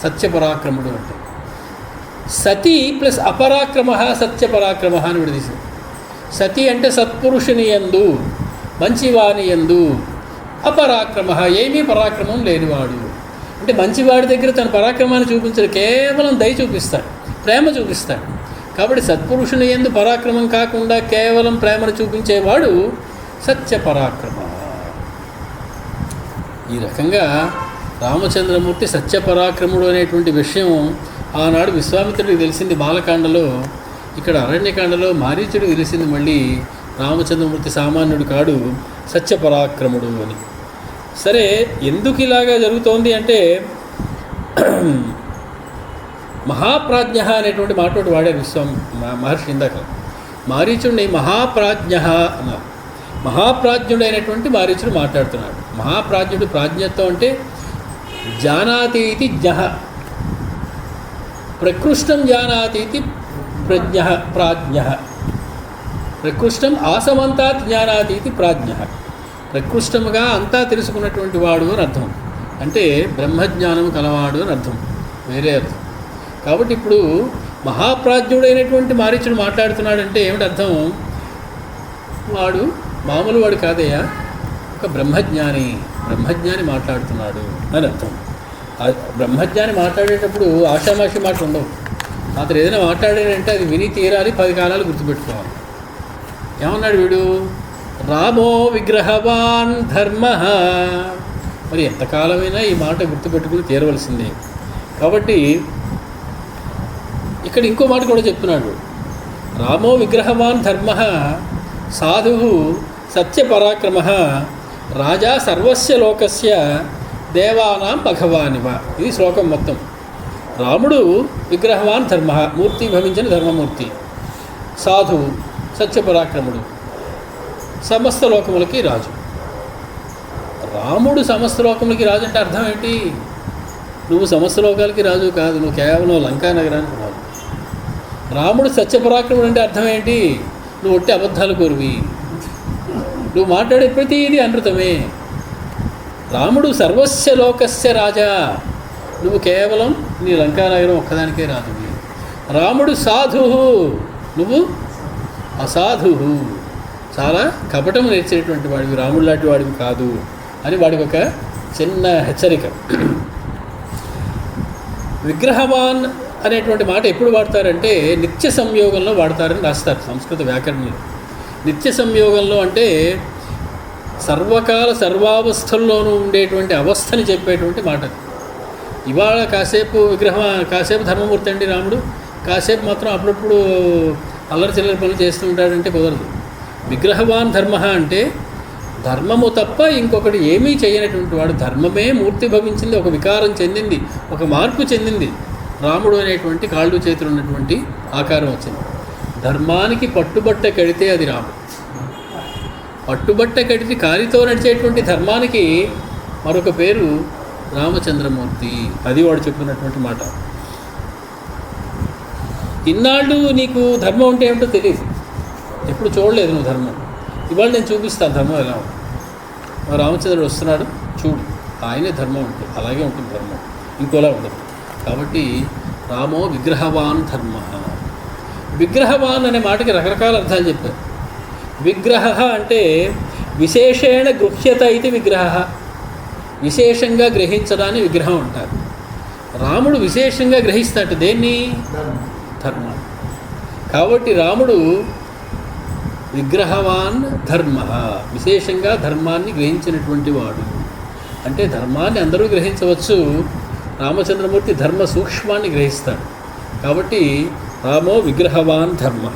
సత్య పరాక్రముడు. అంటే సతి ప్లస్ అపరాక్రమ సత్య పరాక్రమ అని విడదీశాడు. సతి అంటే సత్పురుషుని యందు, మంచివాని యందు, అపరాక్రమ ఏమీ పరాక్రమం లేనివాడు. అంటే మంచివాడి దగ్గర తన పరాక్రమాన్ని చూపించడు, కేవలం దయ చూపిస్తాడు, ప్రేమ చూపిస్తాడు. కాబట్టి సత్పురుషుని యందు పరాక్రమం కాకుండా కేవలం ప్రేమను చూపించేవాడు సత్య పరాక్రమ. ఈ రకంగా రామచంద్రమూర్తి సత్యపరాక్రముడు అనేటువంటి విషయం ఆనాడు విశ్వామిత్రుడికి తెలిసింది బాలకాండలో. ఇక్కడ అరణ్యకాండలో మారీచుడికి తెలిసింది మళ్ళీ రామచంద్రమూర్తి సామాన్యుడు కాడు, సత్యపరాక్రముడు అని. సరే, ఎందుకు ఇలాగా జరుగుతోంది అంటే మహాప్రాజ్ఞ అనేటువంటి మాట వాడారు మహర్షి ఇందాక. మారీచుడిని మహాప్రాజ్ఞ అన్నారు. మహాప్రాజ్ఞుడైనటువంటి మారీచుడు మాట్లాడుతున్నాడు. మహాప్రాజ్ఞుడు ప్రాజ్ఞత్వం అంటే జానాతీతి జ్ఞ, ప్రకృష్టం జానాతీతి ప్రజ్ఞ ప్రాజ్ఞ, ప్రకృష్టం ఆసమంతాత్ జ్ఞానాతీతి ప్రాజ్ఞ. ప్రకృష్టముగా అంతా తెలుసుకున్నటువంటి వాడు అని అర్థం. అంటే బ్రహ్మజ్ఞానం కలవాడు అని అర్థం, వేరే అర్థం. కాబట్టి ఇప్పుడు మహాప్రాజ్ఞుడైనటువంటి మారీచుడు మాట్లాడుతున్నాడంటే ఏమిటి అర్థం? వాడు మామూలు వాడు కాదయ్యా, ఒక బ్రహ్మజ్ఞాని మాట్లాడుతున్నాడు అని అర్థం. బ్రహ్మజ్ఞాని మాట్లాడేటప్పుడు ఆషామాషి మాట ఉండవు. అతను ఏదైనా మాట్లాడాడంటే అది విని తీరాలి, 10 కాలాలు గుర్తుపెట్టుకోవాలి. ఏమన్నాడు వీడు? రామో విగ్రహవాన్ ధర్మ. మరి ఎంతకాలమైనా ఈ మాట గుర్తుపెట్టుకుని తీరవలసిందే. కాబట్టి ఇక్కడ ఇంకో మాట కూడా చెప్తున్నాడు. రామో విగ్రహవాన్ ధర్మ సాధు సత్యపరాక్రమ రాజా సర్వస్య లోకస్య దేవానాం భగవానివ. ఇది శ్లోకం మొత్తం. రాముడు విగ్రహవాన్ ధర్మ, మూర్తి భవించిన ధర్మమూర్తి, సాధువు, సత్యపరాక్రముడు, సమస్త లోకములకి రాజు. రాముడు సమస్త లోకములకి రాజు అంటే అర్థం ఏంటి? నువ్వు సమస్త లోకాలకి రాజు కాదు, నువ్వు కేవలం లంకా నగరానికి రాజు. రాముడు సత్యపరాక్రముడు అంటే అర్థం ఏంటి? నువ్వు ఒట్టి అబద్ధాలు కోరువి, నువ్వు మాట్లాడే ప్రతిదీ అనృతమే. రాముడు సర్వస్య లోకస్య రాజా, నువ్వు కేవలం నీ లంకానగరం ఒక్కదానికే రాజువి. రాముడు సాధువు, నువ్వు అసాధువు, చాలా కపటం నేర్చేటువంటి వాడివి, రాముడు లాంటి వాడివి కాదు అని వాడికి ఒక చిన్న హెచ్చరిక. విగ్రహవాన్ అనేటువంటి మాట ఎప్పుడు వాడతారంటే నిత్య సంయోగంలో వాడతారని రాస్తారు సంస్కృత వ్యాకరణంలో. నిత్య సంయోగంలో అంటే సర్వకాల సర్వావస్థల్లోనూ ఉండేటువంటి అవస్థని చెప్పేటువంటి మాట. ఇవాళ కాసేపు విగ్రహం, కాసేపు ధర్మమూర్తి అండి రాముడు, కాసేపు మాత్రం అప్పుడప్పుడు అల్లరి చిల్లరి పనులు చేస్తూ ఉంటాడంటే కుదరదు. విగ్రహవాన్ ధర్మ అంటే ధర్మము తప్ప ఇంకొకటి ఏమీ చేయనటువంటి వాడు. ధర్మమే మూర్తి భవించింది, ఒక వికారం చెందింది, ఒక మార్పు చెందింది. రాముడు అనేటువంటి కాళ్ళు చేతులు ఉన్నటువంటి ఆకారం వచ్చింది. ధర్మానికి పట్టుబట్ట కడితే అది రాముడు. పట్టుబట్ట కడితే కాలితో నడిచేటువంటి ధర్మానికి మరొక పేరు రామచంద్రమూర్తి. అది వాడు చెప్పుకున్నటువంటి మాట. ఇన్నాళ్ళు నీకు ధర్మం అంటే ఏమిటో తెలియదు, ఎప్పుడు చూడలేదు నువ్వు ధర్మం. ఇవాళ నేను చూపిస్తాను ధర్మం ఎలా ఉంటుంది. రామచంద్రుడు వస్తున్నాడు చూడు, ఆయనే ధర్మం ఉంటుంది. అలాగే ఉంటుంది ధర్మం, ఇంకోలా ఉండదు. కాబట్టి రామో విగ్రహవాన్ ధర్మ. విగ్రహవాన్ అనే మాటకి రకరకాల అర్థాలు చెప్పారు. విగ్రహ అంటే విశేషేణ గృహ్యత ఇది విగ్రహ, విశేషంగా గ్రహించడాన్ని విగ్రహం అంటారు. రాముడు విశేషంగా గ్రహిస్తాడు దేన్ని? ధర్మం. కాబట్టి రాముడు విగ్రహవాన్ ధర్మ, విశేషంగా ధర్మాన్ని గ్రహించినటువంటి వాడు. అంటే ధర్మాన్ని అందరూ గ్రహించవచ్చు, రామచంద్రమూర్తి ధర్మ సూక్ష్మాన్ని గ్రహిస్తాడు. కాబట్టి రామో విగ్రహవాన్ ధర్మ.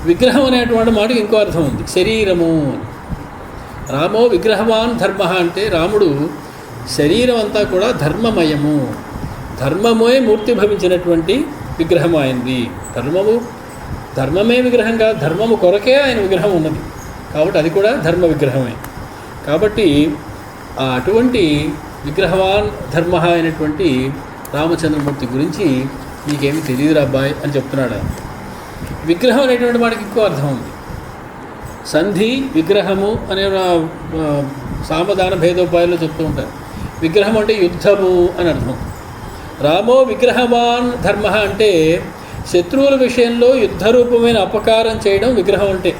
విగ్రహం అనేటువంటి మాటకి ఇంకో అర్థం ఉంది, శరీరము. రామో విగ్రహవాన్ ధర్మ అంటే రాముడు శరీరం అంతా కూడా ధర్మమయము, ధర్మమే మూర్తి భవించినటువంటి విగ్రహం అయింది. ధర్మమే విగ్రహం కాదు, ధర్మము కొరకే ఆయన విగ్రహం ఉన్నది. కాబట్టి అది కూడా ధర్మ విగ్రహమే. కాబట్టి అటువంటి విగ్రహవాన్ ధర్మ అయినటువంటి రామచంద్రమూర్తి గురించి నీకేమి తెలియదురా అబ్బాయి అని చెప్తున్నాడు. విగ్రహం అనేటువంటి వాడికి ఇంకో అర్థం ఉంది. సంధి విగ్రహము అనే సామధాన భేదోపాయాల్లో చెప్తూ ఉంటారు. విగ్రహం అంటే యుద్ధము అని అర్థం. రామో విగ్రహవాన్ ధర్మ అంటే శత్రువుల విషయంలో యుద్ధరూపమైన అపకారం చేయడం విగ్రహం అంటే.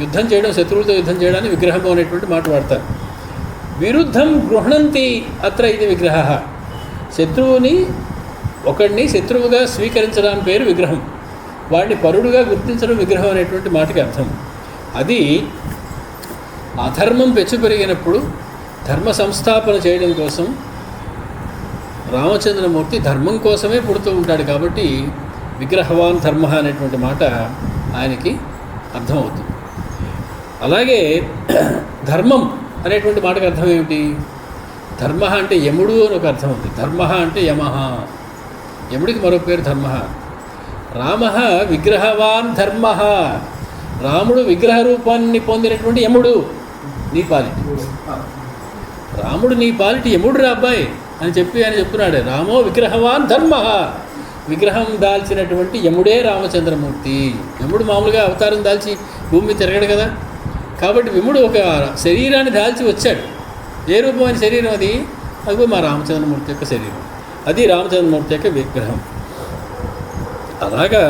యుద్ధం చేయడం, శత్రువులతో యుద్ధం చేయడాన్ని విగ్రహము అనేటువంటి మాట వాడతారు. విరుద్ధం గృహణంతి అత్ర ఇది విగ్రహ. శత్రువుని ఒకడిని శత్రువుగా స్వీకరించడానికి పేరు విగ్రహం, వాడిని పరుడుగా గుర్తించడం విగ్రహం అనేటువంటి మాటకి అర్థం. అది అధర్మం పెరిగినప్పుడు ధర్మ సంస్థాపన చేయడం కోసం రామచంద్రమూర్తి ధర్మం కోసమే పుడుతూ ఉంటాడు. కాబట్టి విగ్రహవాన్ ధర్మ అనేటువంటి మాట ఆయనకి అర్థమవుతుంది. అలాగే ధర్మం అనేటువంటి మాటకు అర్థం ఏమిటి? ధర్మ అంటే యముడు అని ఒక అర్థం ఉంది. ధర్మ అంటే యమః, యముడికి మరో పేరు ధర్మ. రామ విగ్రహవాన్ ధర్మ, రాముడు విగ్రహ రూపాన్ని పొందినటువంటి యముడు నీ పాలిటి. రాముడు నీ పాలిటి యముడు రా అబ్బాయి అని చెప్పి ఆయన చెప్తున్నాడు. రామో విగ్రహవాన్ ధర్మ, విగ్రహం దాల్చినటువంటి యముడే రామచంద్రమూర్తి. యముడు మామూలుగా అవతారం దాల్చి భూమి తిరగడు కదా. కాబట్టి విముడు ఒక శరీరాన్ని దాల్చి వచ్చాడు. ఏ రూపమైన శరీరం అది? అది మా రామచంద్రమూర్తి యొక్క శరీరం. అది రామచంద్రమూర్తి యొక్క విగ్రహం. అలాగా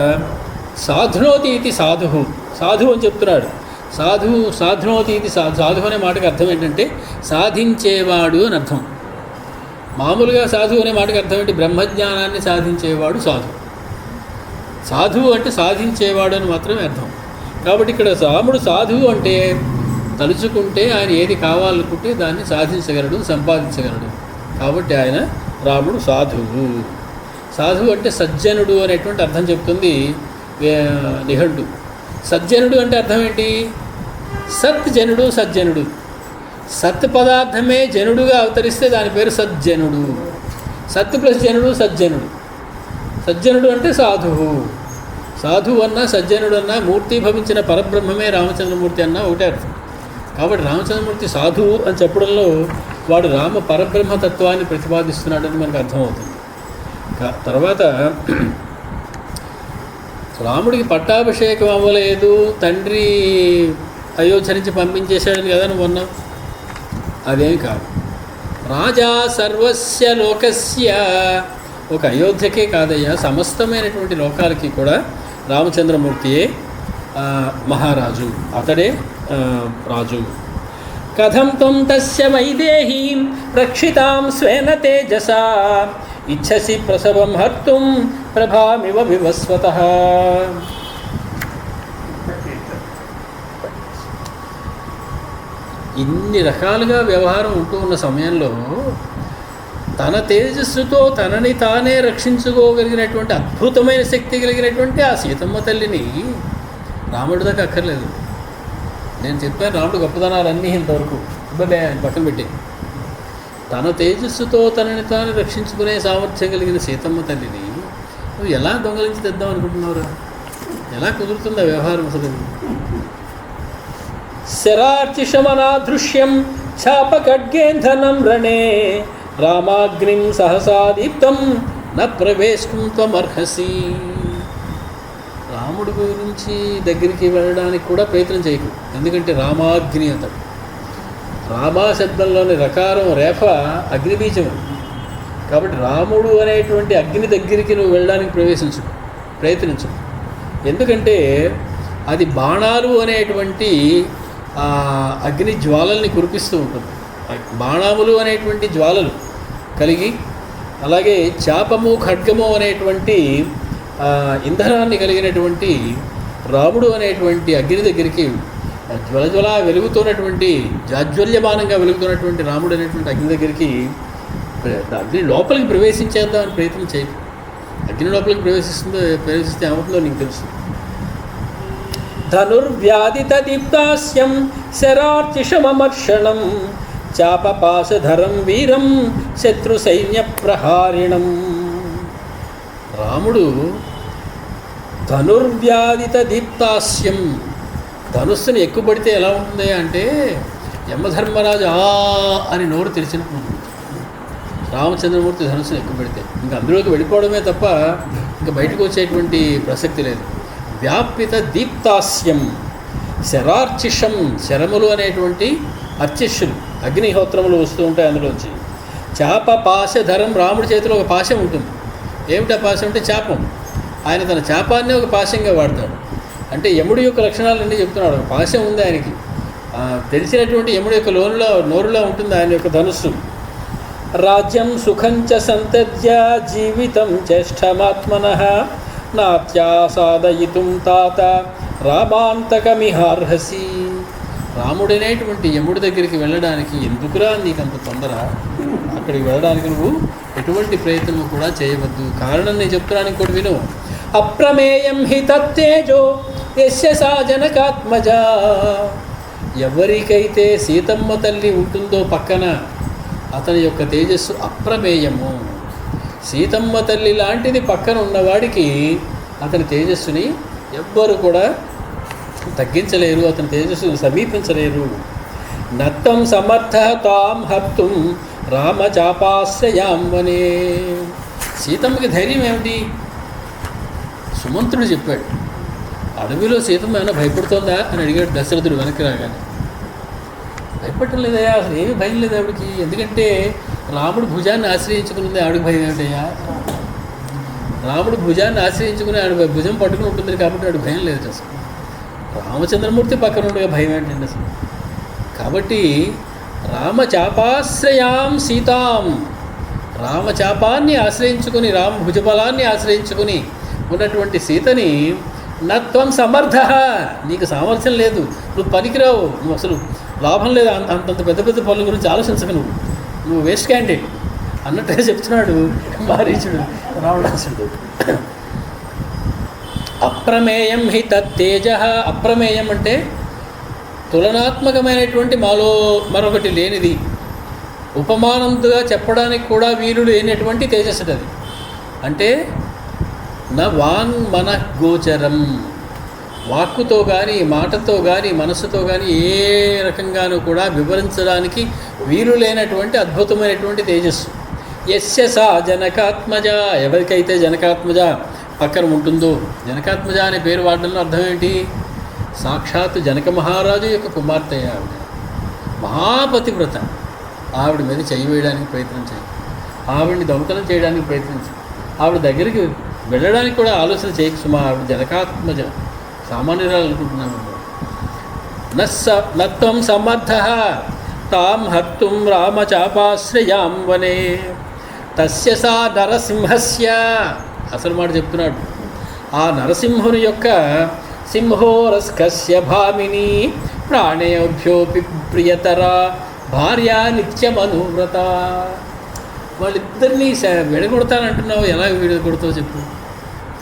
సాధునోతి ఇది సాధువు, సాధువు అని చెప్తున్నాడు. సాధునోతి ఇది సాధువు అనే మాటకి అర్థం ఏంటంటే సాధించేవాడు అని అర్థం. మామూలుగా సాధువు అనే మాటకి అర్థం ఏంటి? బ్రహ్మజ్ఞానాన్ని సాధించేవాడు సాధువు. సాధువు అంటే సాధించేవాడు అని మాత్రమే అర్థం. కాబట్టి ఇక్కడ రాముడు సాధువు అంటే తలుచుకుంటే ఆయన ఏది కావాలనుకుంటే దాన్ని సాధించగలడు, సంపాదించగలడు. కాబట్టి ఆయన రాముడు సాధువు. సాధువు అంటే సజ్జనుడు అనేటువంటి అర్థం చెప్తుంది నిఘంటు. సజ్జనుడు అంటే అర్థం ఏంటి? సత్ జనుడు, సజ్జనుడు. సత్ పదార్థమే జనుడుగా అవతరిస్తే దాని పేరు సజ్జనుడు. సత్ ప్లస్ జనుడు సజ్జనుడు. సజ్జనుడు అంటే సాధువు. సాధువు అన్నా సజ్జనుడు అన్నా మూర్తి భవించిన పరబ్రహ్మమే రామచంద్రమూర్తి అన్నా ఒకటే అర్థం. కాబట్టి రామచంద్రమూర్తి సాధువు అని చెప్పడంలో వాడు రామ పరబ్రహ్మతత్వాన్ని ప్రతిపాదిస్తున్నాడని మనకు అర్థమవుతుంది. తర్వాత రాముడికి పట్టాభిషేకం అవ్వలేదు, తండ్రి అయోధ్య నుంచి పంపించేశాడని కదా నువ్వు అన్నావు. అదేం కాదు. రాజా సర్వస్య లోకస్య, ఒక అయోధ్యకే కాదయ్యా సమస్తమైనటువంటి లోకాలకి కూడా రామచంద్రమూర్తియే మహారాజు, అతడే రాజు. కథం త్వం తస్య వైదేహీం రక్షితాం స్వేన తేజసా ఇచ్ఛసి ప్రసవం హర్తుం ప్రభామివ వివస్వతః. ఇన్ని రకాలుగా వ్యవహారం ఉంటూ ఉన్న సమయంలో తన తేజస్సుతో తనని తానే రక్షించుకోగలిగినటువంటి అద్భుతమైన శక్తి కలిగినటువంటి ఆ సీతమ్మ తల్లిని రాముడి దాకా అక్కర్లేదు. నేను చెప్పాను రాముడు గొప్పదనాలన్నీ ఇంతవరకు ఇబ్బంది పక్కన పెట్టి తన తేజస్సుతో తనని తాను రక్షించుకునే సామర్థ్యం కలిగిన సీతమ్మ తల్లిని నువ్వు ఎలా దొంగలించి తెద్దాం అనుకుంటున్నావురా? ఎలా కుదురుతుంది ఆ వ్యవహారం అసలు? శరార్చిషమనాదృశ్యం చాపఖడ్గేంధనం రణే రామాగ్నిం సహసాదీప్తం న ప్రవేశం త్వమర్హసి. రాముడి గురించి దగ్గరికి వెళ్ళడానికి కూడా ప్రయత్నం చేయకు. ఎందుకంటే రామాగ్ని అతడు. రామా శబ్దంలోని రకారం రేఫ అగ్నిబీజం. కాబట్టి రాముడు అనేటువంటి అగ్ని దగ్గరికి నువ్వు వెళ్ళడానికి ప్రయత్నించు. ఎందుకంటే అది బాణాలు అనేటువంటి అగ్ని జ్వాలల్ని కురిపిస్తూ ఉంటుంది. బాణాములు అనేటువంటి జ్వాలలు కలిగి, అలాగే చాపము ఖడ్గము అనేటువంటి ఇంధనాన్ని కలిగినటువంటి రాముడు అనేటువంటి అగ్ని దగ్గరికి, జ్వలజ్వల వెలుగుతున్నటువంటి జాజ్వల్యమానంగా వెలుగుతున్నటువంటి రాముడు అనేటువంటి అగ్ని దగ్గరికి, అగ్ని లోపలికి ప్రవేశించేద్దామని ప్రయత్నం చేయదు. అగ్ని లోపలికి ప్రవేశిస్తే ఏమవుతుందో నీకు తెలుసు. ధనుర్వ్యాధిత దీప్తాస్యం శరార్చిషమర్షణం చాపపాశధరం వీరం శత్రు సైన్య ప్రహారిణం. రాముడు ధనుర్వ్యాధిత దీప్తాస్యం, ధనుస్సుని ఎక్కుపడితే ఎలా ఉంటుంది అంటే యమధర్మరాజు అని నోరు తెరిచినప్పుడు ఉంటుంది. రామచంద్రమూర్తి ధనుస్సుని ఎక్కుపెడితే ఇంకా అందులోకి వెళ్ళిపోవడమే తప్ప ఇంకా బయటకు వచ్చేటువంటి ప్రసక్తి లేదు. వ్యాపిత దీప్తాస్యం శరార్చిషం, శరములు అనేటువంటి అర్చిష్యులు, అగ్నిహోత్రములు వస్తూ ఉంటాయి అందులోంచి. చాప పాశధరం, రాముడి చేతిలో ఒక పాశం ఉంటుంది. ఏమిటా పాశం అంటే చాపం. ఆయన తన చాపాన్ని ఒక పాశంగా వాడతాడు. అంటే యముడి యొక్క లక్షణాలన్నీ చెప్తున్నాడు. ఒక పాశం ఉంది ఆయనకి, తెలిసినటువంటి యముడి యొక్క నోరులో ఉంటుంది ఆయన యొక్క ధనుస్సు. రాజ్యం సుఖంచ సంత్యజ్య జీవితం జ్యేష్ఠమాత్మనః నాత్యాసాదయితుం తాత రామాంతకమిహార్హసి. రాముడనేటువంటి యముడి దగ్గరికి వెళ్ళడానికి ఎందుకురా నీకంత తొందర? అక్కడికి వెళ్ళడానికి నువ్వు ఎటువంటి ప్రయత్నం కూడా చేయవద్దు. కారణం నేను చెప్తున్నాను, ఇంకోటి విను. అప్రమేయం హి తత్తేజో యస్య సా జనకాత్మజ. ఎవరికైతే సీతమ్మ తల్లి ఉంటుందో పక్కన, అతని యొక్క తేజస్సు అప్రమేయము. సీతమ్మ తల్లి లాంటిది పక్కన ఉన్నవాడికి అతని తేజస్సుని ఎవ్వరు కూడా తగ్గించలేరు, అతని తేజస్సుని సమీపించలేరు. నత్తం సమర్థ తాం హర్తుం రామచాపాశ్రయాం వనే. సీతమ్మకి ధైర్యం ఏమిటి? సుమంత్రుడు చెప్పాడు. అడవిలో సీతమ్మ ఏమైనా భయపడుతోందా అని అడిగాడు దశరథుడు వెనక్కి రాగానే. భయపడటం లేదయ్యా, అసలు ఏమీ భయం లేదు ఆవిడికి. ఎందుకంటే రాముడు భుజాన్ని ఆశ్రయించుకున్నది, ఆవిడకి భయం ఏమిటయ్యా? రాముడు భుజాన్ని ఆశ్రయించుకుని ఆవిడ భుజం పట్టుకుని ఉంటుంది కాబట్టి ఆవిడ భయం లేదు అసలు. రామచంద్రమూర్తి పక్కన ఉండగా భయం ఏంటండి అసలు? కాబట్టి రామచాపాశ్రయాం సీతాం, రామచాపాన్ని ఆశ్రయించుకుని, రామ భుజబలాన్ని ఆశ్రయించుకుని ఉన్నటువంటి సీతని నత్వం సమర్థ, నీకు సామర్థ్యం లేదు, నువ్వు పనికిరావు, నువ్వు అసలు లాభం లేదు, అంతంత పెద్ద పెద్ద పనుల గురించి ఆలోచించక, నువ్వు వేస్ట్ క్యాండిడేట్ అన్నట్టుగా చెప్తున్నాడు మారీచుడు రావణాసుడు. అప్రమేయం హి తత్తేజ. అప్రమేయం అంటే తులనాత్మకమైనటువంటి మాలో మరొకటి లేనిది, ఉపమానంగా చెప్పడానికి కూడా వీలు లేనటువంటి తేజస్సు అది. అంటే నా వాంగ్ మన గోచరం, వాక్కుతో కానీ మాటతో కానీ మనస్సుతో కానీ ఏ రకంగానూ కూడా వివరించడానికి వీలు లేనటువంటి అద్భుతమైనటువంటి తేజస్సు. యస్య సా జనకాత్మజ, ఎవరికైతే జనకాత్మజ పక్కన ఉంటుందో. జనకాత్మజ అనే పేరు వాడడంలో అర్థం ఏంటి? సాక్షాత్తు జనక మహారాజు యొక్క కుమార్తె ఆవిడ, మహాపతివ్రత. ఆవిడ మీద చేయి వేయడానికి ప్రయత్నించాయి, ఆవిడని దొంగతనం చేయడానికి ప్రయత్నించాయి, ఆవిడ దగ్గరికి వెళ్ళడానికి కూడా ఆలోచన చేయకు సుమా. ఆవిడ జనకాత్మజ, సామాన్యురాలు అనుకుంటున్నాము. నత్వం సమర్థ తాం హర్తుం రామచాపాశ్రయాం వనే తస్య సా నరసింహస్య. అసలు మాట చెప్తున్నాడు. ఆ నరసింహుని యొక్క సింహోరస్కస్య భామిని ప్రాణేభ్యోపి ప్రియతర భార్య నిత్యమనువ్రత. వాళ్ళిద్దరినీ విడగొడతానంటున్నావు, ఎలా విడగొడతావు చెప్పు.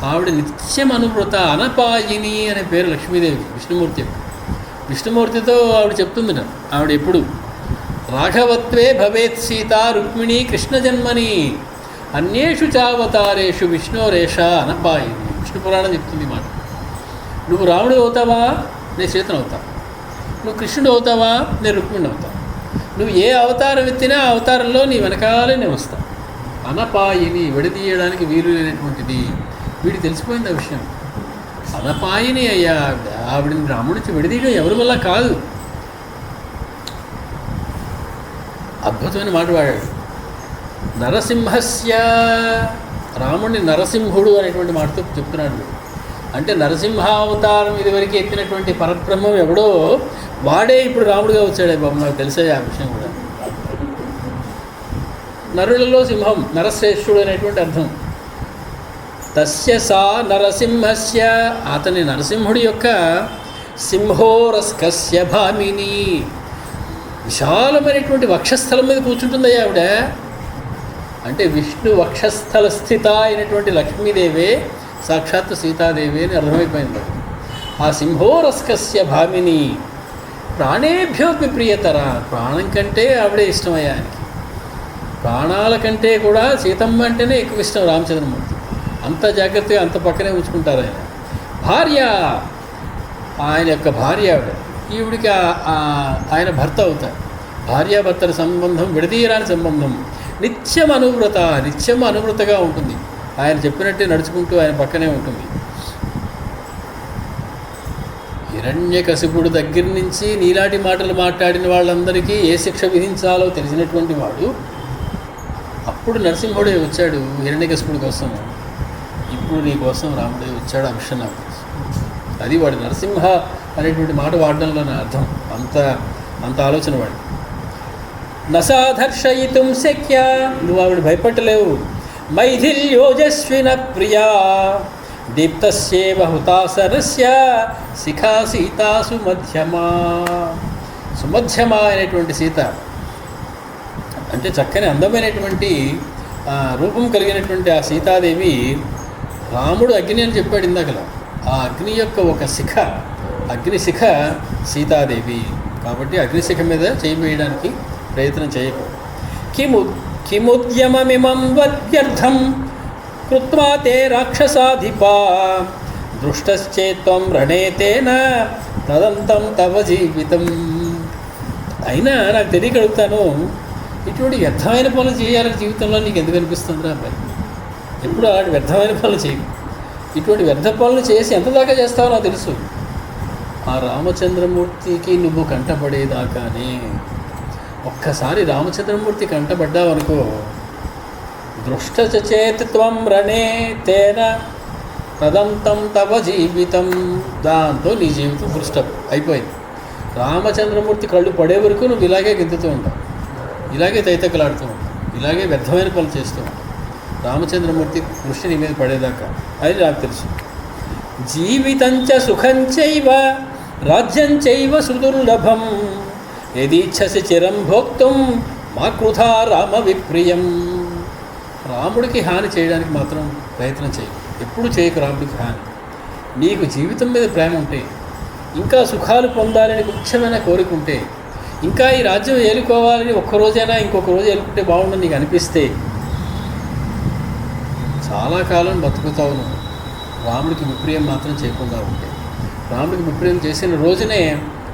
ఆవిడ నిత్యం అనువ్రత, అనపాయిని అనే పేరు లక్ష్మీదేవి, విష్ణుమూర్తి. విష్ణుమూర్తితో ఆవిడ చెప్తుంది, ఆవిడ ఎప్పుడు రాఘవత్వే భవేత్ సీత రుక్మిణి కృష్ణ జన్మని అన్యేషు చావతారేషు విష్ణోరేష అనపాయి. విష్ణు పురాణం చెప్తుంది మాట. నువ్వు రాముడు అవుతావా, నేను సీతను అవుతా. నువ్వు కృష్ణుడు అవుతావా, నేను రుక్మిణి అవుతా. నువ్వు ఏ అవతారం ఎత్తినా ఆ అవతారంలో నీ వెనకాలే నేను వస్తా. అనపాయిని విడదీయడానికి వీలు లేనటువంటిది. వీడికి తెలిసిపోయింది ఆ విషయం. అనపాయిని అయ్యా ఆవిడని రాముడి నుంచి విడదీయడం ఎవరి వల్ల కాదు. అద్భుతమైన మాట వాడాడు. నరసింహస్య, రాముడిని నరసింహుడు అనేటువంటి మాటతో చెప్తున్నాడు. అంటే నరసింహావతారం ఇదివరకు ఎత్తినటువంటి పరబ్రహ్మం ఎవడో వాడే ఇప్పుడు రాముడిగా వచ్చాడే బాబు. నాకు తెలిసే ఆ విషయం కూడా. నరులలో సింహం, నరశ్రేష్ఠుడు అనేటువంటి అర్థం. తస్య సా నరసింహస్య, అతని నరసింహుడి యొక్క సింహోరస్కస్య భామిని, విశాలమైనటువంటి వక్షస్థలం మీద కూర్చుంటుందయ్యా ఆవిడ. అంటే విష్ణు వక్షస్థల స్థిత అయినటువంటి లక్ష్మీదేవే సాక్షాత్ సీతాదేవి అని అర్థమైపోయింది. ఆ సింహోరస్కస్య భామిని ప్రాణేభ్యోపి ప్రియతర, ప్రాణం కంటే ఆవిడే ఇష్టమయ్యా ఆయనకి. ప్రాణాల కంటే కూడా సీతమ్మ అంటేనే ఎక్కువ ఇష్టం రామచంద్రమూర్తి. అంత జాగ్రత్తగా అంత పక్కనే ఉంచుకుంటారు ఆయన. భార్య, ఆయన యొక్క భార్య ఆవిడ. ఈవిడికి ఆయన భర్త అవుతారు. భార్యాభర్తల సంబంధం విడదీయరాని సంబంధం. నిత్యం అనువ్రత, నిత్యం అనువ్రతగా ఉంటుంది. ఆయన చెప్పినట్టే నడుచుకుంటూ ఆయన పక్కనే ఉంటుంది. హిరణ్యకశిపుడు దగ్గర నుంచి నీలాంటి మాటలు మాట్లాడిన వాళ్ళందరికీ ఏ శిక్ష విధించాలో తెలిసినటువంటి వాడు అప్పుడు నరసింహుడే వచ్చాడు హిరణ్యకశిపుడి కోసం. ఇప్పుడు నీ కోసం రాముడే వచ్చాడు ఆ విషయం నాకు తెలుసు. అది వాడు నరసింహ అనేటువంటి మాట వాడడంలోనే అర్థం. అంత ఆలోచన వాడు. నసాధర్షయితుం శక్య, నువ్వు ఆవిడ భయపట్టలేవు. మైథిల్యోజస్విన ప్రియా దీప్తస్యేవ హుతాసరస్య శిఖా సీతా సుమధ్యమా. సుమధ్యమా అనేటువంటి సీత అంటే చక్కని అందమైనటువంటి రూపం కలిగినటువంటి ఆ సీతాదేవి. రాముడు అగ్ని అని చెప్పాడు ఇందాకలా. ఆ అగ్ని యొక్క ఒక శిఖ, అగ్నిశిఖ సీతాదేవి. కాబట్టి అగ్నిశిఖ మీద చేయి వేయడానికి ప్రయత్నం చేయకు. కిముద్యమమిమం వద్యర్థం కృత్వా తే రాక్షసాధిపా దృష్టశ్చేత్వం రణేతేన తదంతం తవ జీవితం. అయినా నాకు తెలియక అడుగుతాను, ఇటువంటి వ్యర్థమైన పనులు చేయాలని జీవితంలో నీకు ఎందుకు అనిపిస్తుందిరా అబ్బాయి? ఎప్పుడు అలాంటి వ్యర్థమైన పనులు చేయకు. ఇటువంటి వ్యర్థ పనులు చేసి ఎంత దాకా చేస్తావో నాకు తెలుసు. ఆ రామచంద్రమూర్తికి నువ్వు కంటపడేదాకానే. ఒక్కసారి రామచంద్రమూర్తి కంటపడ్డావనుకో, దృష్టచేత్వం రణే తేన తదంతం తవ జీవితం. దాంతో నీ జీవితం దృష్టం అయిపోయింది. రామచంద్రమూర్తి కళ్ళు పడే వరకు నువ్వు ఇలాగే గెంతుతూ ఉంటావు, ఇలాగే తైతక్కలాడుతూ ఉంటావు, ఇలాగే వ్యర్థమైన పనులు చేస్తూ ఉంటావు. రామచంద్రమూర్తి దృష్టి నీ మీద పడేదాకా. అది నాకు తెలుసు. జీవితంచ సుఖంచైవ రాజ్యంచైవ సుదుర్లభం యదీచ్ఛసి చిరం భోక్తుం మా కృథా రామ విప్రియం. రాముడికి హాని చేయడానికి మాత్రం ప్రయత్నం చేయి. ఎప్పుడు చేయకు రాముడికి హాని. నీకు జీవితం మీద ప్రేమ ఉంటే, ఇంకా సుఖాలు పొందాలని ముఖ్యమైన కోరిక ఉంటే, ఇంకా ఈ రాజ్యం ఏలుకోవాలని ఒక్కరోజైనా ఇంకొక రోజు ఏలుకుంటే బాగుండని నీకు అనిపిస్తే చాలా కాలం బతుకుతావు నువ్వు. రాముడికి విప్రియం మాత్రం చేయకుండా ఉంటే, రాముడికి విప్రియం చేసిన రోజునే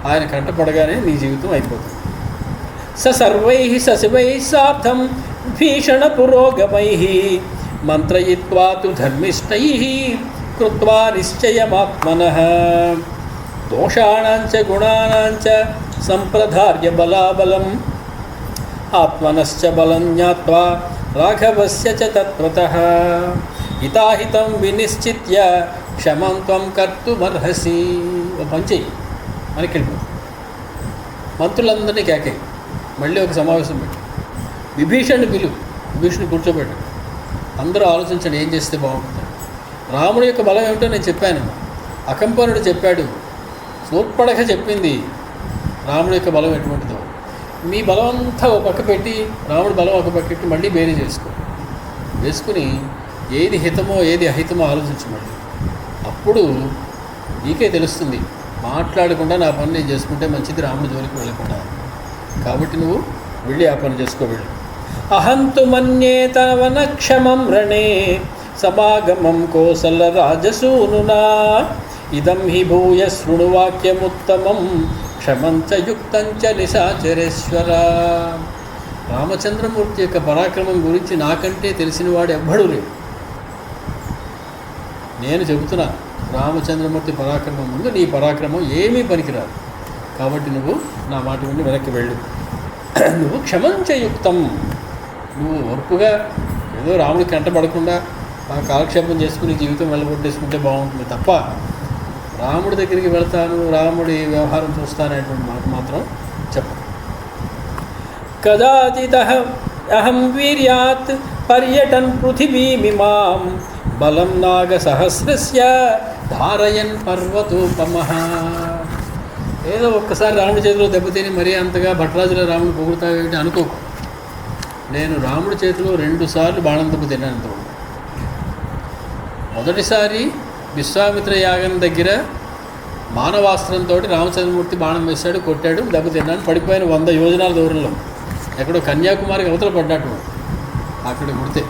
ఆయన కంటపడగానే నీ జీవితం అయిపోతుంది. సర్వై సశివై సార్థం భీషణ పురోగమై మంత్రయిత్వా తు ధర్మిష్టై కృత్వా నిశ్చయమాత్మనః దోషాణాంచ గుణానాంచ సంప్రధార్య బలాబలం ఆత్మనశ్చ బలం జ్ఞాత్వా రాఘవస్య చ తత్వతః హితాహితం వినిశ్చిత్య క్షమం త్వం కర్తుమర్హసి. ఓ పంచి మనకి వెళ్ళిపో. మంత్రులందరినీ కేకే మళ్ళీ ఒక సమావేశం పెట్టు. విభీషణుని పిలువు, విభీషణుని కూర్చోబెట్టు. అందరూ ఆలోచించండి ఏం చేస్తే బాగుంటుంది. రాముడి యొక్క బలం ఏమిటో నేను చెప్పాను, అకంపనుడు చెప్పాడు, శూర్పణఖ చెప్పింది రాముడి యొక్క బలం ఎటువంటిదో. మీ బలం అంతా ఒక పక్క పెట్టి రాముడి బలం ఒక పక్క పెట్టి మళ్ళీ బేరీ వేసుకుని ఏది హితమో ఏది అహితమో ఆలోచించమని. అప్పుడు నీకే తెలుస్తుంది మాట్లాడకుండా నా పని నేను చేసుకుంటే మంచిది, రాముడి జోలికి వెళ్ళకుండా. కాబట్టి నువ్వు వెళ్ళి ఆ పని చేసుకో, వెళ్ళి. అహంతు మన్యే తవన క్షమం రణే సమాగమం కోసల రాజసూనునా ఇదం హి భూయ శృణువాక్యముత్తమం క్షమంచ యుక్తంచ నిశాచరేశ్వర. రామచంద్రమూర్తి యొక్క పరాక్రమం గురించి నాకంటే తెలిసినవాడు ఎవ్వడూ లేడు. నేను చెబుతున్నా, రామచంద్రమూర్తి పరాక్రమం ముందు నీ పరాక్రమం ఏమీ పనికిరాదు. కాబట్టి నువ్వు నా మాట విని వెనక్కి వెళ్ళు. నువ్వు క్షమంచయుక్తం, నువ్వు ఓర్పుగా ఏదో రాముడికి కంటపడకుండా ఆ కాలక్షేపం చేసుకుని జీవితం వెళ్ళగొట్టేసుకుంటే బాగుంటుంది తప్ప రాముడి దగ్గరికి వెళ్తాను, రాముడి వ్యవహారం చూస్తాననేటువంటి మాట మాత్రం చెప్పు. కదాచిత్ అహం వీర్యాత్ పర్యటన్ పృథివీమిమాం బలం నాగ సహస్రస్య ధారయన్ పర్వతోపమః. ఏదో ఒక్కసారి రాముడి చేతిలో దెబ్బతిని మరీ అంతగా భట్రాజుల రాముడు పొగుడుతావేంటి అనుకోకు. నేను రాముడి చేతిలో 2 సార్లు బాణం దెబ్బ తిన్నాను. మొదటిసారి విశ్వామిత్ర యాగం దగ్గర మానవాస్త్రంతో రామచంద్రమూర్తి బాణం వేశాడు, కొట్టాడు, దెబ్బతిన్నాడు, పడిపోయిన 100 యోజనాల దూరంలో ఎక్కడో కన్యాకుమారికి అవతల పడ్డాడు. అక్కడ కొడితే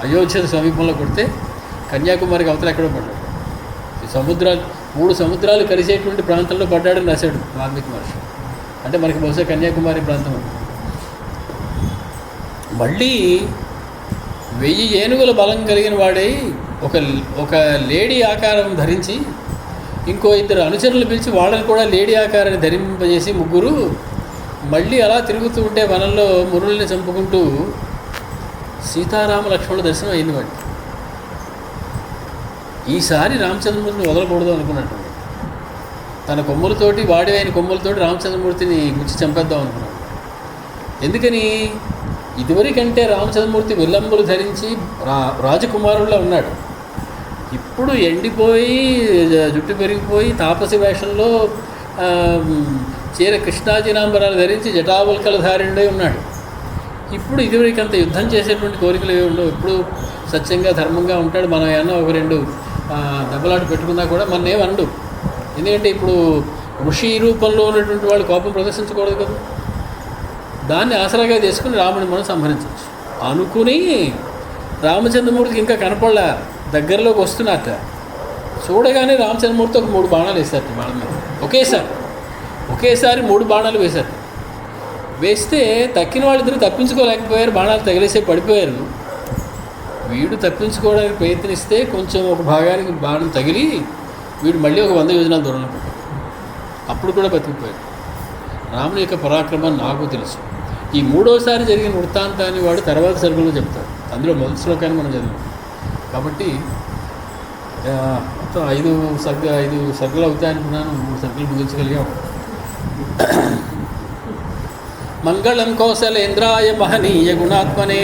అయోధ్య సమీపంలో కొడితే కన్యాకుమారికి అవతల ఎక్కడో పడ్డాడు. ఈ సముద్రాలు 3 సముద్రాలు కలిసేటువంటి ప్రాంతంలో పడ్డాడని రాశాడు వాల్మీకి మహర్షి. అంటే మనకి బహుశా కన్యాకుమారి ప్రాంతం. మళ్ళీ 1000 ఏనుగుల బలం కలిగిన వాడై ఒక లేడీ ఆకారం ధరించి ఇంకో 2 అనుచరులు పిలిచి వాళ్ళని కూడా లేడీ ఆకారాన్ని ధరింపజేసి 3 మళ్ళీ అలా తిరుగుతూ ఉంటే వనంలో మునుల్ని చంపుకుంటూ సీతారామ లక్ష్మణుల దర్శనం అయింది వాడికి. ఈసారి రామచంద్రమూర్తిని వదలకూడదు అనుకున్నట్టు తన కొమ్ములతోటి, వాడివైన కొమ్ములతోటి రామచంద్రమూర్తిని గుచ్చి చంపేద్దాం అనుకున్నాడు. ఎందుకని? ఇదివరకంటే రామచంద్రమూర్తి విల్లంబులు ధరించి రాజకుమారుల్లో ఉన్నాడు. ఇప్పుడు ఎండిపోయి జుట్టు పెరిగిపోయి తాపసి వేషంలో చీర కృష్ణాజినాంబరాలు ధరించి జటావల్కల ధారణుడై ఉన్నాడు. ఇప్పుడు ఇదివరకంత యుద్ధం చేసేటువంటి కోరికలు ఏమి ఉండవు. ఎప్పుడు సత్యంగా ధర్మంగా ఉంటాడు. మనం ఏమన్నా 1-2 దెబ్బలాట పెట్టుకున్నా కూడా మన ఏమనడు. ఎందుకంటే ఇప్పుడు ఋషి రూపంలో ఉన్నటువంటి వాళ్ళు కోపం ప్రదర్శించకూడదు కదా. దాన్ని ఆసరాగా చేసుకుని రాముడిని మనం సంహరించవచ్చు అనుకుని రామచంద్రమూర్తికి ఇంకా కనపడలే, దగ్గరలోకి వస్తున్నట్ట. చూడగానే రామచంద్రమూర్తి ఒక 3 బాణాలు వేశారు బాణం మీద. ఒకేసారి 3 బాణాలు వేశారు. వేస్తే తక్కిన వాళ్ళిద్దరూ తప్పించుకోలేకపోయారు, బాణాలు తగిలేసే పడిపోయారు. వీడు తప్పించుకోవడానికి ప్రయత్నిస్తే కొంచెం ఒక భాగానికి బాణం తగిలి వీడు మళ్ళీ ఒక 100 యోజనాల దూరంలో పడ్డాడు. అప్పుడు కూడా బతికిపోయాడు. రాముని యొక్క పరాక్రమం నాకు తెలుసు. ఈ 3వసారి జరిగిన వృత్తాంతాన్ని వాడు తర్వాత సరుకుల్లో చెప్తాడు. అందులో మొదటి శ్లోకాన్ని మనం చదివాం. కాబట్టి మొత్తం 5 సరుకులు అవుతాయనుకున్నాను, 3 సరుకులు ముగించగలిగాం. మంగళం కౌసలేంద్రాయ మహనీయ గుణాత్మనే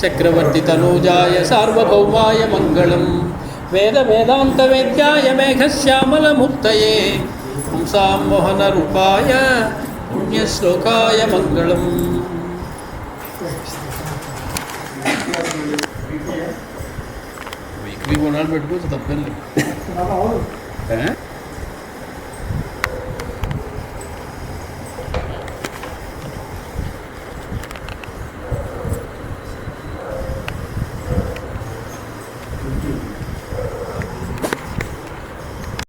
చక్రవర్తి తనూజాయ సార్వభౌమాయ మంగళం వేదాంత వేద్యాయ మేఘశ్యామల ముక్తయే పుంసాం మోహన రూపాయ పుణ్యశ్లోకాయ మంగళం. వీక్లీ గుణాలు పెట్టుకోవచ్చు, తప్పేం లేదు.